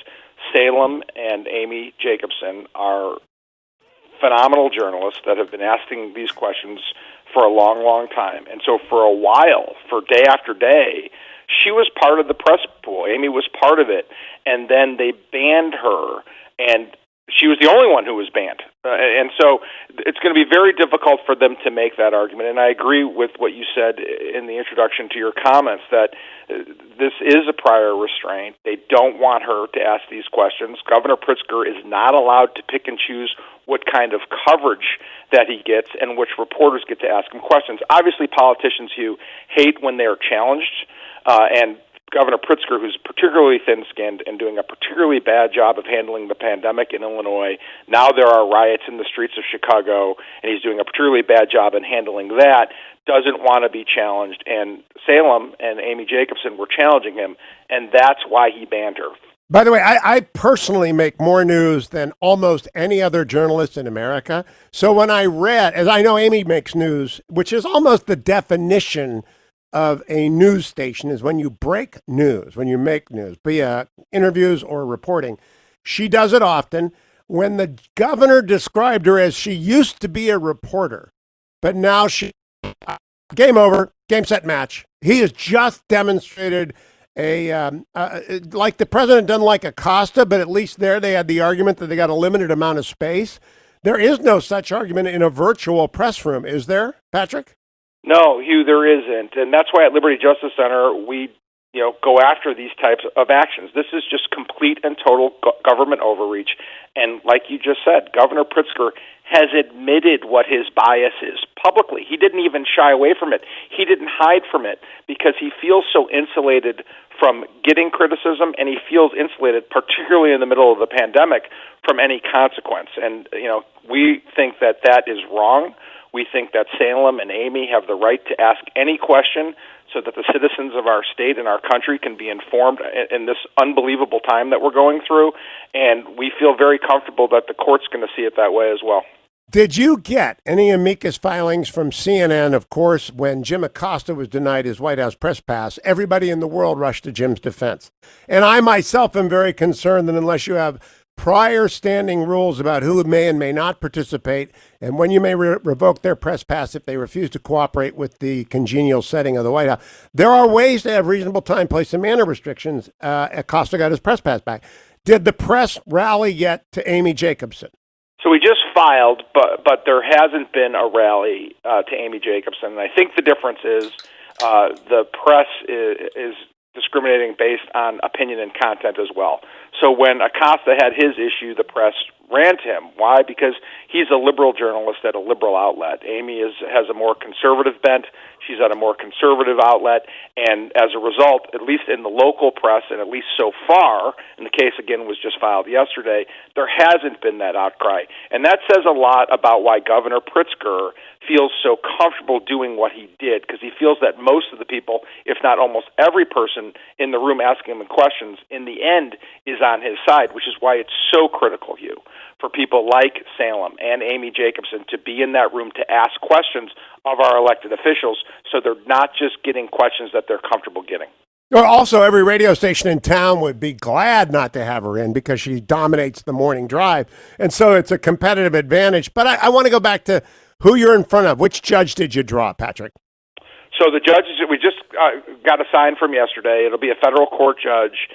Salem and Amy Jacobson are phenomenal journalists that have been asking these questions for a long, long time. And so for a while, for day after day, she was part of the press pool. Amy was part of it. And then they banned her, and she was the only one who was banned. And so it's going to be very difficult for them to make that argument. And I agree with what you said in the introduction to your comments, that this is a prior restraint. They don't want her to ask these questions. Governor Pritzker is not allowed to pick and choose what kind of coverage that he gets and which reporters get to ask him questions. Obviously, politicians who hate when they are challenged, and Governor Pritzker, who's particularly thin-skinned and doing a particularly bad job of handling the pandemic in Illinois. Now there are riots in the streets of Chicago, and he's doing a particularly bad job in handling that, doesn't want to be challenged. And Salem and Amy Jacobson were challenging him, and that's why he banned her. By the way, I personally make more news than almost any other journalist in America. So when I read, as I know Amy makes news, which is almost the definition of a news station, is when you break news, when you make news, be it interviews or reporting. She does it often. When the governor described her as she used to be a reporter, but now game over, game, set, match. He has just demonstrated like the president doesn't like Acosta, but at least there they had the argument that they got a limited amount of space. There is no such argument in a virtual press room, is there, Patrick? No, Hugh, there isn't. And that's why at Liberty Justice Center, we go after these types of actions. This is just complete and total government overreach. And like you just said, Governor Pritzker has admitted what his bias is publicly. He didn't even shy away from it. He didn't hide from it because he feels so insulated from getting criticism, and he feels insulated, particularly in the middle of the pandemic, from any consequence. And, we think that that is wrong. We think that Salem and Amy have the right to ask any question so that the citizens of our state and our country can be informed in this unbelievable time that we're going through. And we feel very comfortable that the court's going to see it that way as well. Did you get any amicus filings from CNN? Of course, when Jim Acosta was denied his White House press pass, everybody in the world rushed to Jim's defense. And I myself am very concerned that unless you have prior standing rules about who may and may not participate and when you may revoke their press pass if they refuse to cooperate with the congenial setting of the White House, there are ways to have reasonable time, place, and manner restrictions. Acosta got his press pass back. Did the press rally yet to Amy Jacobson? So we just filed, but there hasn't been a rally to Amy Jacobson. And I think the difference is the press is discriminating based on opinion and content as well. So when Acosta had his issue, the press ran to him. Why? Because he's a liberal journalist at a liberal outlet. Amy has a more conservative bent. She's at a more conservative outlet. And as a result, at least in the local press, and at least so far, and the case again was just filed yesterday, there hasn't been that outcry. And that says a lot about why Governor Pritzker feels so comfortable doing what he did, because he feels that most of the people, if not almost every person in the room asking him questions, in the end is on his side, which is why it's so critical, Hugh, for people like Salem and Amy Jacobson to be in that room to ask questions of our elected officials so they're not just getting questions that they're comfortable getting. Well, also, every radio station in town would be glad not to have her in because she dominates the morning drive. And so it's a competitive advantage. But I want to go back to who you're in front of. Which judge did you draw, Patrick? So the judges, we just got a sign from yesterday. It'll be a federal court judge.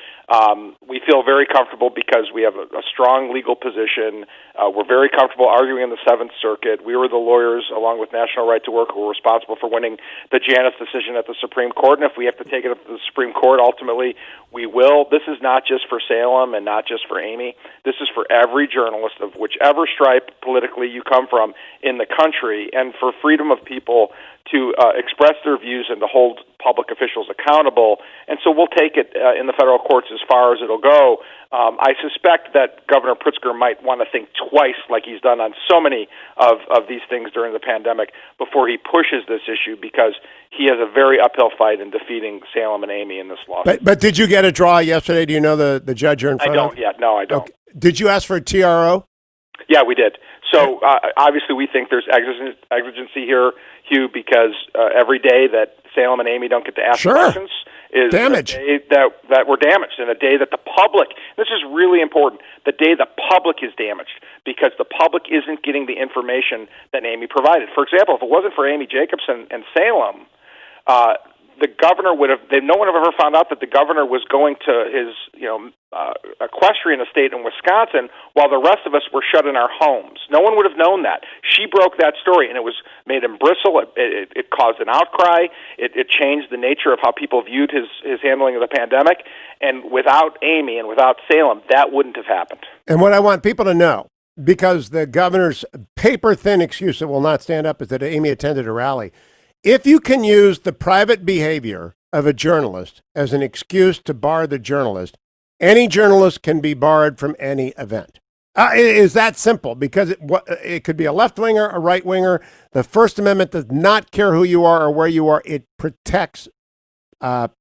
We feel very comfortable because we have a strong legal position. We're very comfortable arguing in the Seventh Circuit. We were the lawyers, along with National Right to Work, who were responsible for winning the Janus decision at the Supreme Court. And if we have to take it up to the Supreme Court, ultimately, we will. This is not just for Salem and not just for Amy. This is for every journalist of whichever stripe politically you come from in the country, and for freedom of people to express their views and to hold public officials accountable. And so we'll take it in the federal courts as far as it'll go. I suspect that Governor Pritzker might want to think twice, like he's done on so many of these things during the pandemic, before he pushes this issue, because he has a very uphill fight in defeating Salem and Amy in this lawsuit. But did you get a draw yesterday? Do you know the judge you're in front of? I don't yet. No, I don't. Okay. Did you ask for a TRO? Yeah, we did. So obviously we think there's exigency here, Hugh, because every day that Salem and Amy don't get to ask questions is damage. A day that we're damaged, and a day that the public, this is really important, the day the public is damaged, because the public isn't getting the information that Amy provided. For example, if it wasn't for Amy Jacobson and Salem, the governor would have, no one have ever found out that the governor was going to his, equestrian estate in Wisconsin while the rest of us were shut in our homes. No one would have known that. She broke that story, and it was made him bristle. It caused an outcry. It changed the nature of how people viewed his handling of the pandemic. And without Amy and without Salem, that wouldn't have happened. And what I want people to know, because the governor's paper-thin excuse that will not stand up is that Amy attended a rally. If you can use the private behavior of a journalist as an excuse to bar the journalist, any journalist can be barred from any event. It is that simple, because it could be a left-winger, a right-winger. The First Amendment does not care who you are or where you are. It protects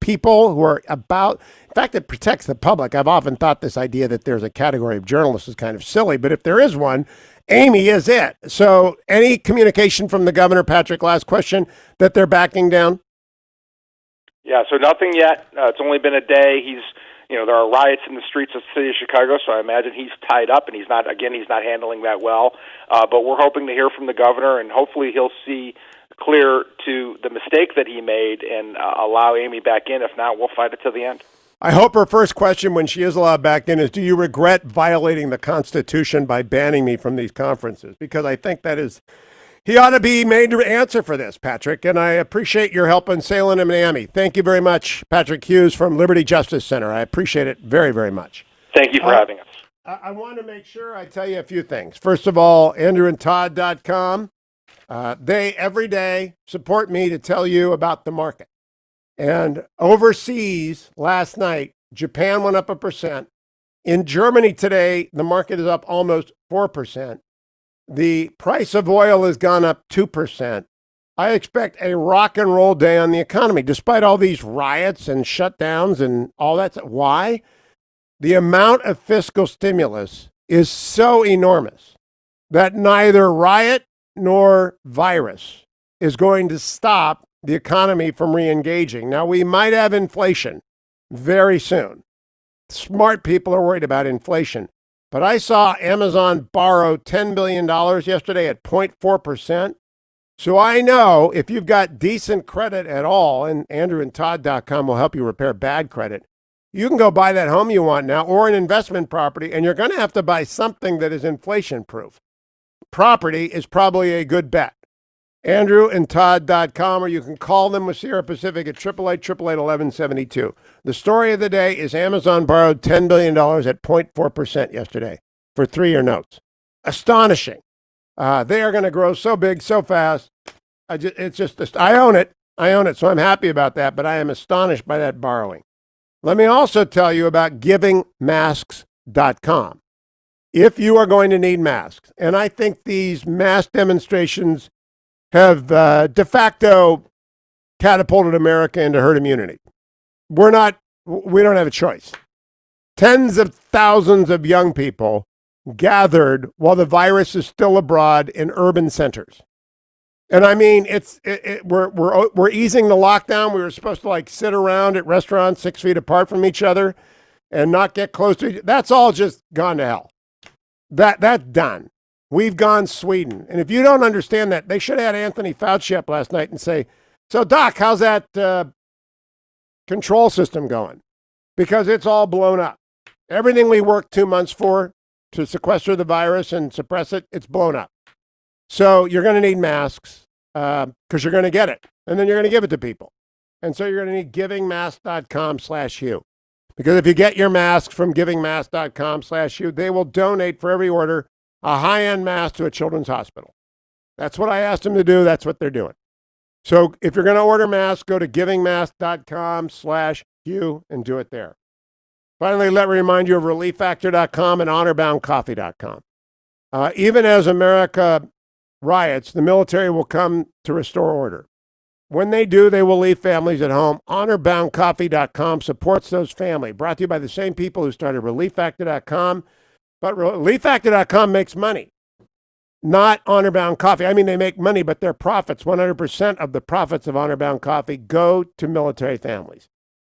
people who are about, in fact, it protects the public. I've often thought this idea that there's a category of journalists is kind of silly, but if there is one, Amy is it. So any communication from the governor, Patrick, last question, that they're backing down? Yeah, so nothing yet. It's only been a day. There are riots in the streets of the city of Chicago, so I imagine he's tied up, and he's not handling that well. But we're hoping to hear from the governor, and hopefully he'll see clear to the mistake that he made and allow Amy back in. If not, we'll fight it to the end. I hope her first question when she is allowed back in is, do you regret violating the Constitution by banning me from these conferences? Because I think that is, he ought to be made to answer for this, Patrick. And I appreciate your help in Salem and Miami. Thank you very much, Patrick Hughes from Liberty Justice Center. I appreciate it very, very much. Thank you for having us. I want to make sure I tell you a few things. First of all, AndrewandTodd.com. They every day support me to tell you about the market. And overseas last night, Japan went up 1%. In Germany today, the market is up almost 4%. The price of oil has gone up 2%. I expect a rock and roll day on the economy, despite all these riots and shutdowns and all that. Why? The amount of fiscal stimulus is so enormous that neither riot nor virus is going to stop the economy from re-engaging. Now, we might have inflation very soon. Smart people are worried about inflation. But I saw Amazon borrow $10 billion yesterday at 0.4%. So I know if you've got decent credit at all, and andrewandtodd.com will help you repair bad credit, you can go buy that home you want now or an investment property, and you're going to have to buy something that is inflation-proof. Property is probably a good bet. andrewandtodd.com, or you can call them with Sierra Pacific at 888-888-1172. The story of the day is Amazon borrowed $10 billion at 0.4% yesterday for 3-year notes. Astonishing. They are going to grow so big, so fast. I own it. I own it, so I'm happy about that, but I am astonished by that borrowing. Let me also tell you about givingmasks.com. If you are going to need masks, and I think these mass demonstrations have de facto catapulted America into herd immunity. We don't have a choice. Tens of thousands of young people gathered while the virus is still abroad in urban centers. And I mean, we're easing the lockdown. We were supposed to sit around at restaurants 6 feet apart from each other and not get close to each other. That's all just gone to hell. That's done. We've gone Sweden. And if you don't understand that, they should have had Anthony Fauci up last night and say, so Doc, how's that control system going? Because it's all blown up. Everything we worked 2 months for to sequester the virus and suppress it, it's blown up. So you're going to need masks because you're going to get it. And then you're going to give it to people. And so you're going to need givingmask.com/Hugh. Because if you get your mask from givingmask.com/Hugh, they will donate for every order a high-end mask to a children's hospital. That's what I asked them to do. That's what they're doing. So if you're going to order masks, go to givingmask.com/Hugh and do it there. Finally, let me remind you of relieffactor.com and honorboundcoffee.com. Even as America riots, the military will come to restore order. When they do, they will leave families at home. Honorboundcoffee.com supports those families. Brought to you by the same people who started relieffactor.com. But relieffactor.com makes money, not Honor Bound Coffee. I mean, they make money, but their profits, 100% of the profits of Honor Bound Coffee go to military families.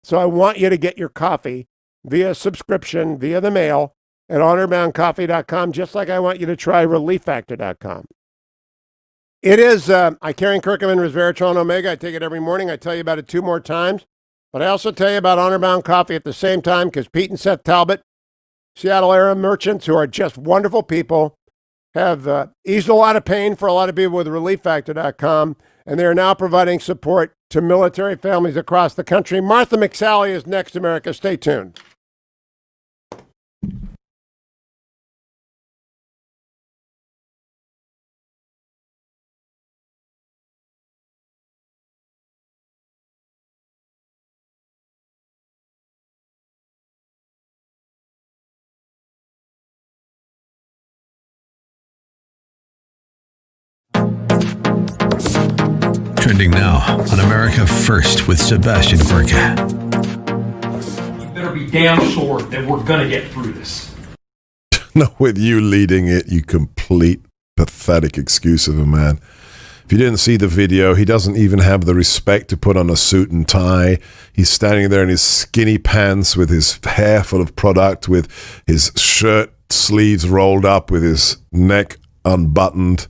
So I want you to get your coffee via subscription, via the mail, at honorboundcoffee.com, just like I want you to try relieffactor.com. It is Icarian curcumin, resveratrol, and omega. I take it every morning. I tell you about it 2 more times. But I also tell you about Honor Bound Coffee at the same time because Pete and Seth Talbot, Seattle area merchants who are just wonderful people, have eased a lot of pain for a lot of people with relieffactor.com, and they are now providing support to military families across the country. Martha McSally is next, America. Stay tuned. Trending now on America First with Sebastian Gorka. You better be damn sure that we're going to get through this. No, with you leading it, you complete pathetic excuse of a man. If you didn't see the video, he doesn't even have the respect to put on a suit and tie. He's standing there in his skinny pants with his hair full of product, with his shirt sleeves rolled up, with his neck unbuttoned.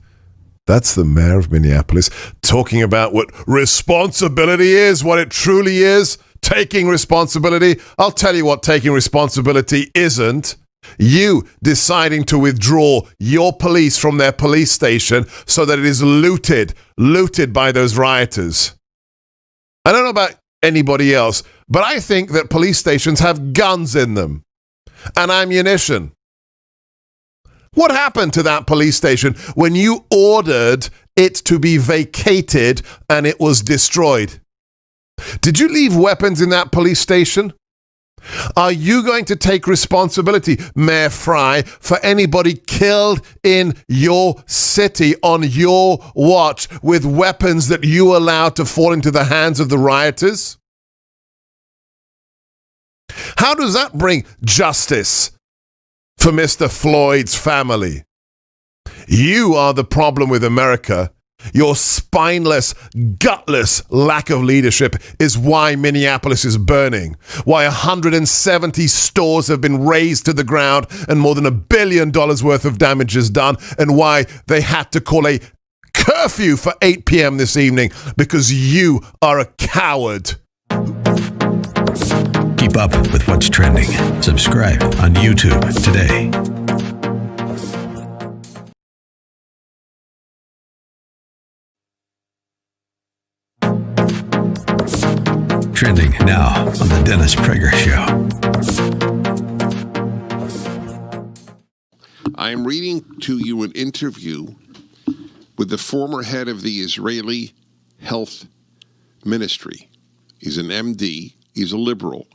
That's the mayor of Minneapolis talking about what responsibility is, what it truly is, taking responsibility. I'll tell you what taking responsibility isn't. You deciding to withdraw your police from their police station so that it is looted by those rioters. I don't know about anybody else, but I think that police stations have guns in them and ammunition. What happened to that police station when you ordered it to be vacated and it was destroyed? Did you leave weapons in that police station? Are you going to take responsibility, Mayor Frey, for anybody killed in your city on your watch with weapons that you allowed to fall into the hands of the rioters? How does that bring justice for Mr. Floyd's family? You are the problem with America. Your spineless, gutless lack of leadership is why Minneapolis is burning, why 170 stores have been razed to the ground and more than $1 billion worth of damage is done, and why they had to call a curfew for 8 p.m. this evening because you are a coward. Keep up with what's trending. Subscribe on YouTube today. Trending now on the Dennis Prager Show. I am reading to you an interview with the former head of the Israeli Health Ministry. He's an MD. He's a liberal,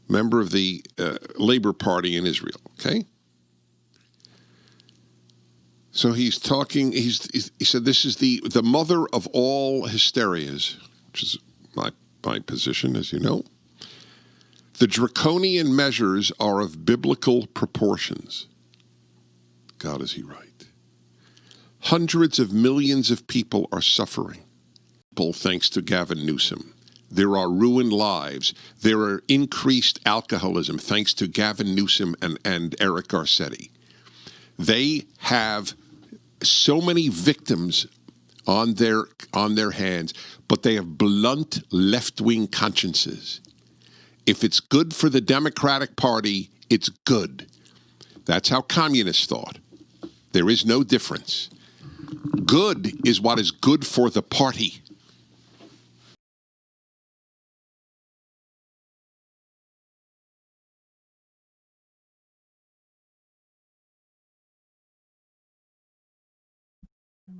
member of the Labor Party in Israel. Okay? So he's talking, he said this is the mother of all hysterias, which is my position, as you know. The draconian measures are of biblical proportions. God, is he right? Hundreds of millions of people are suffering, thanks to Gavin Newsom. There are ruined lives. There are increased alcoholism, thanks to Gavin Newsom and Eric Garcetti. They have so many victims on their hands, but they have blunt left-wing consciences. If it's good for the Democratic Party, it's good. That's how communists thought. There is no difference. Good is what is good for the party.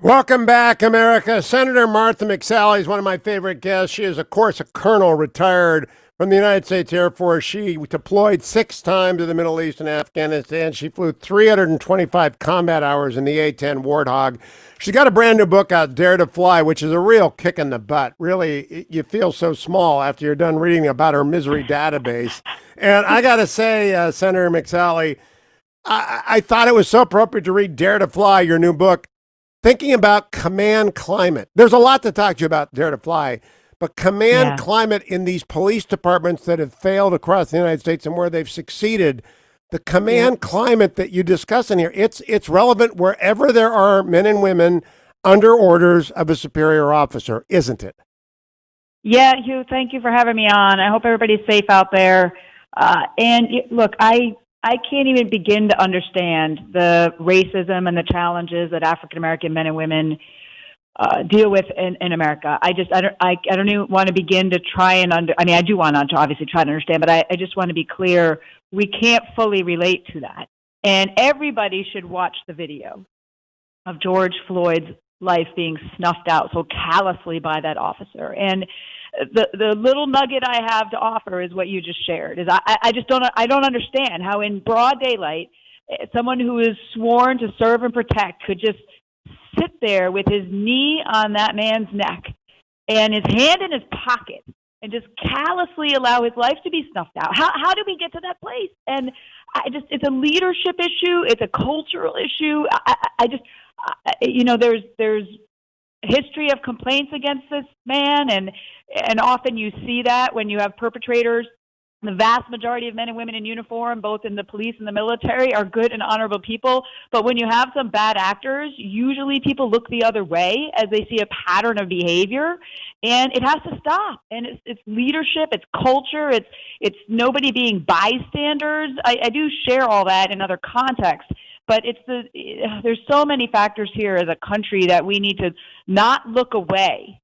Welcome back, America. Senator Martha McSally is one of my favorite guests. She is, of course, a colonel retired from the United States Air Force. She deployed 6 times to the Middle East and Afghanistan. She flew 325 combat hours in the A-10 Warthog. She's got a brand new book out, Dare to Fly, which is a real kick in the butt. Really, you feel so small after you're done reading about her misery database. And I got to say, Senator McSally, I thought it was so appropriate to read Dare to Fly, your new book, thinking about command climate. There's a lot to talk to you about Dare to Fly, but command climate in these police departments that have failed across the United States and where they've succeeded, the command climate that you discuss in here, it's relevant wherever there are men and women under orders of a superior officer, isn't it? Yeah, Hugh, thank you for having me on. I hope everybody's safe out there. Look, I can't even begin to understand the racism and the challenges that African American men and women deal with in America. I don't even want to begin to try and I do want to obviously try to understand, but I just want to be clear. We can't fully relate to that. And everybody should watch the video of George Floyd's life being snuffed out so callously by that officer. And the little nugget I have to offer is what you just shared. Is I don't understand how in broad daylight someone who is sworn to serve and protect could just sit there with his knee on that man's neck and his hand in his pocket and just callously allow his life to be snuffed out. How do we get to that place? And it's a leadership issue. It's a cultural issue. There's history of complaints against this man, and often you see that when you have perpetrators. The vast majority of men and women in uniform, both in the police and the military, are good and honorable people. But when you have some bad actors, usually people look the other way as they see a pattern of behavior, and it has to stop. And it's leadership, it's culture, it's nobody being bystanders. I do share all that in other contexts. But there's so many factors here as a country that we need to not look away.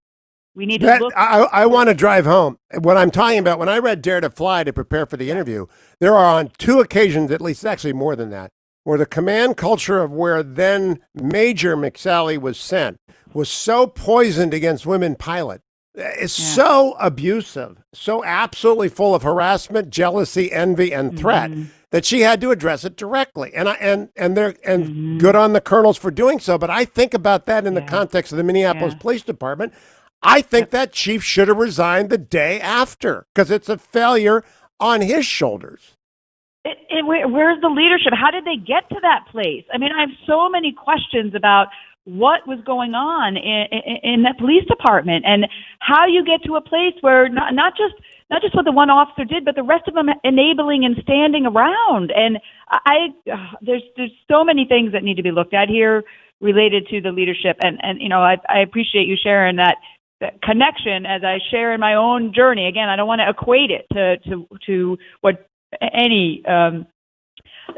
We need to look. I want to drive home. What I'm talking about, when I read Dare to Fly to prepare for the interview, there are on 2 occasions, at least actually more than that, where the command culture of where then Major McSally was sent was so poisoned against women pilots is so abusive, so absolutely full of harassment, jealousy, envy, and threat that she had to address it directly. And good on the colonels for doing so. But I think about that in the context of the Minneapolis Police Department. I think that chief should have resigned the day after because it's a failure on his shoulders. Where's the leadership? How did they get to that place? I mean, I have so many questions about what was going on in that police department and how you get to a place where not just what the one officer did, but the rest of them enabling and standing around. And there's so many things that need to be looked at here related to the leadership. And I appreciate you sharing that connection as I share in my own journey. Again, I don't want to equate it to what any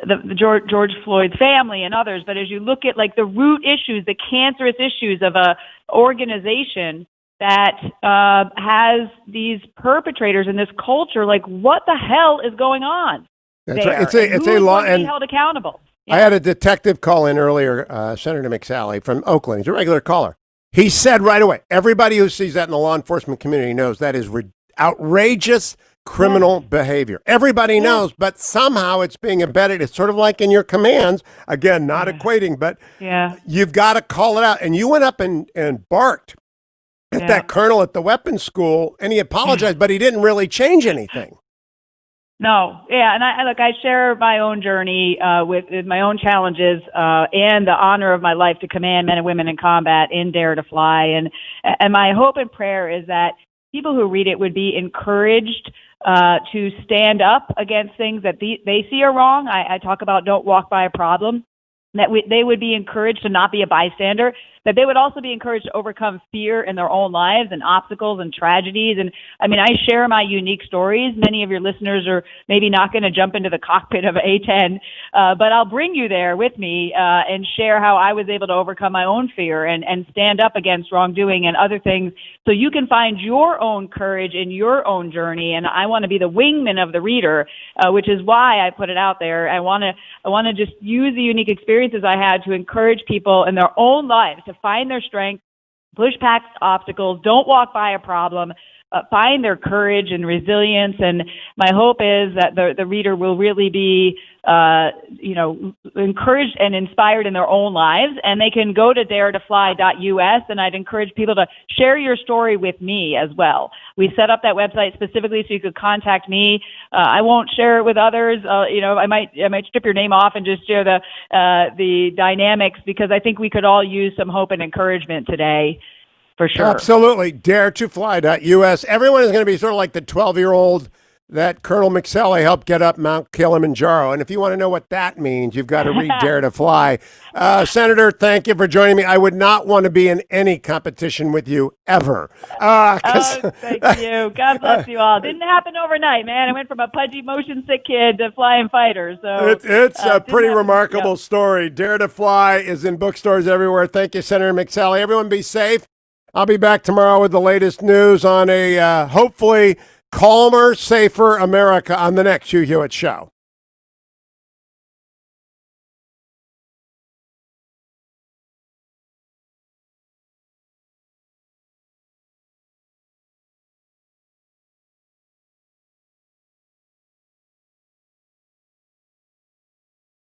the George Floyd's family and others, but as you look at like the root issues, the cancerous issues of a organization that has these perpetrators in this culture, like what the hell is going on? That's there? right. It's a law and held accountable. Yeah. I had a detective call in earlier, Senator McSally from Oakland. He's a regular caller. He said right away, everybody who sees that in the law enforcement community knows that is outrageous criminal behavior. Everybody knows, but somehow it's being embedded. It's sort of like in your commands. Again, not equating, but you've got to call it out. And you went up and barked at that colonel at the weapons school, and he apologized, but he didn't really change anything. No, and I share my own journey with my own challenges and the honor of my life to command men and women in combat in Dare to Fly. And my hope and prayer is that people who read it would be encouraged to stand up against things that they see are wrong. I talk about don't walk by a problem, that they would be encouraged to not be a bystander, that they would also be encouraged to overcome fear in their own lives and obstacles and tragedies. And I mean, I share my unique stories. Many of your listeners are maybe not going to jump into the cockpit of A-10, but I'll bring you there with me and share how I was able to overcome my own fear and stand up against wrongdoing and other things so you can find your own courage in your own journey. And I want to be the wingman of the reader, which is why I put it out there. I want to just use the unique experiences I had to encourage people in their own lives to find their strength, push past obstacles, don't walk by a problem, find their courage and resilience. And my hope is that the reader will really be, encouraged and inspired in their own lives. And they can go to daretofly.us, and I'd encourage people to share your story with me as well. We set up that website specifically so you could contact me. I won't share it with others. I might strip your name off and just share the dynamics, because I think we could all use some hope and encouragement today. For sure. Absolutely. Daretofly.us. Everyone is going to be sort of like the 12-year-old that Colonel McSally helped get up Mount Kilimanjaro. And if you want to know what that means, you've got to read Dare to Fly. Senator, thank you for joining me. I would not want to be in any competition with you ever. Thank you. God bless you all. Didn't happen overnight, man. I went from a pudgy, motion sick kid to flying fighter. So it's a pretty remarkable story. Dare to Fly is in bookstores everywhere. Thank you, Senator McSally. Everyone be safe. I'll be back tomorrow with the latest news on a hopefully calmer, safer America on the next Hugh Hewitt Show.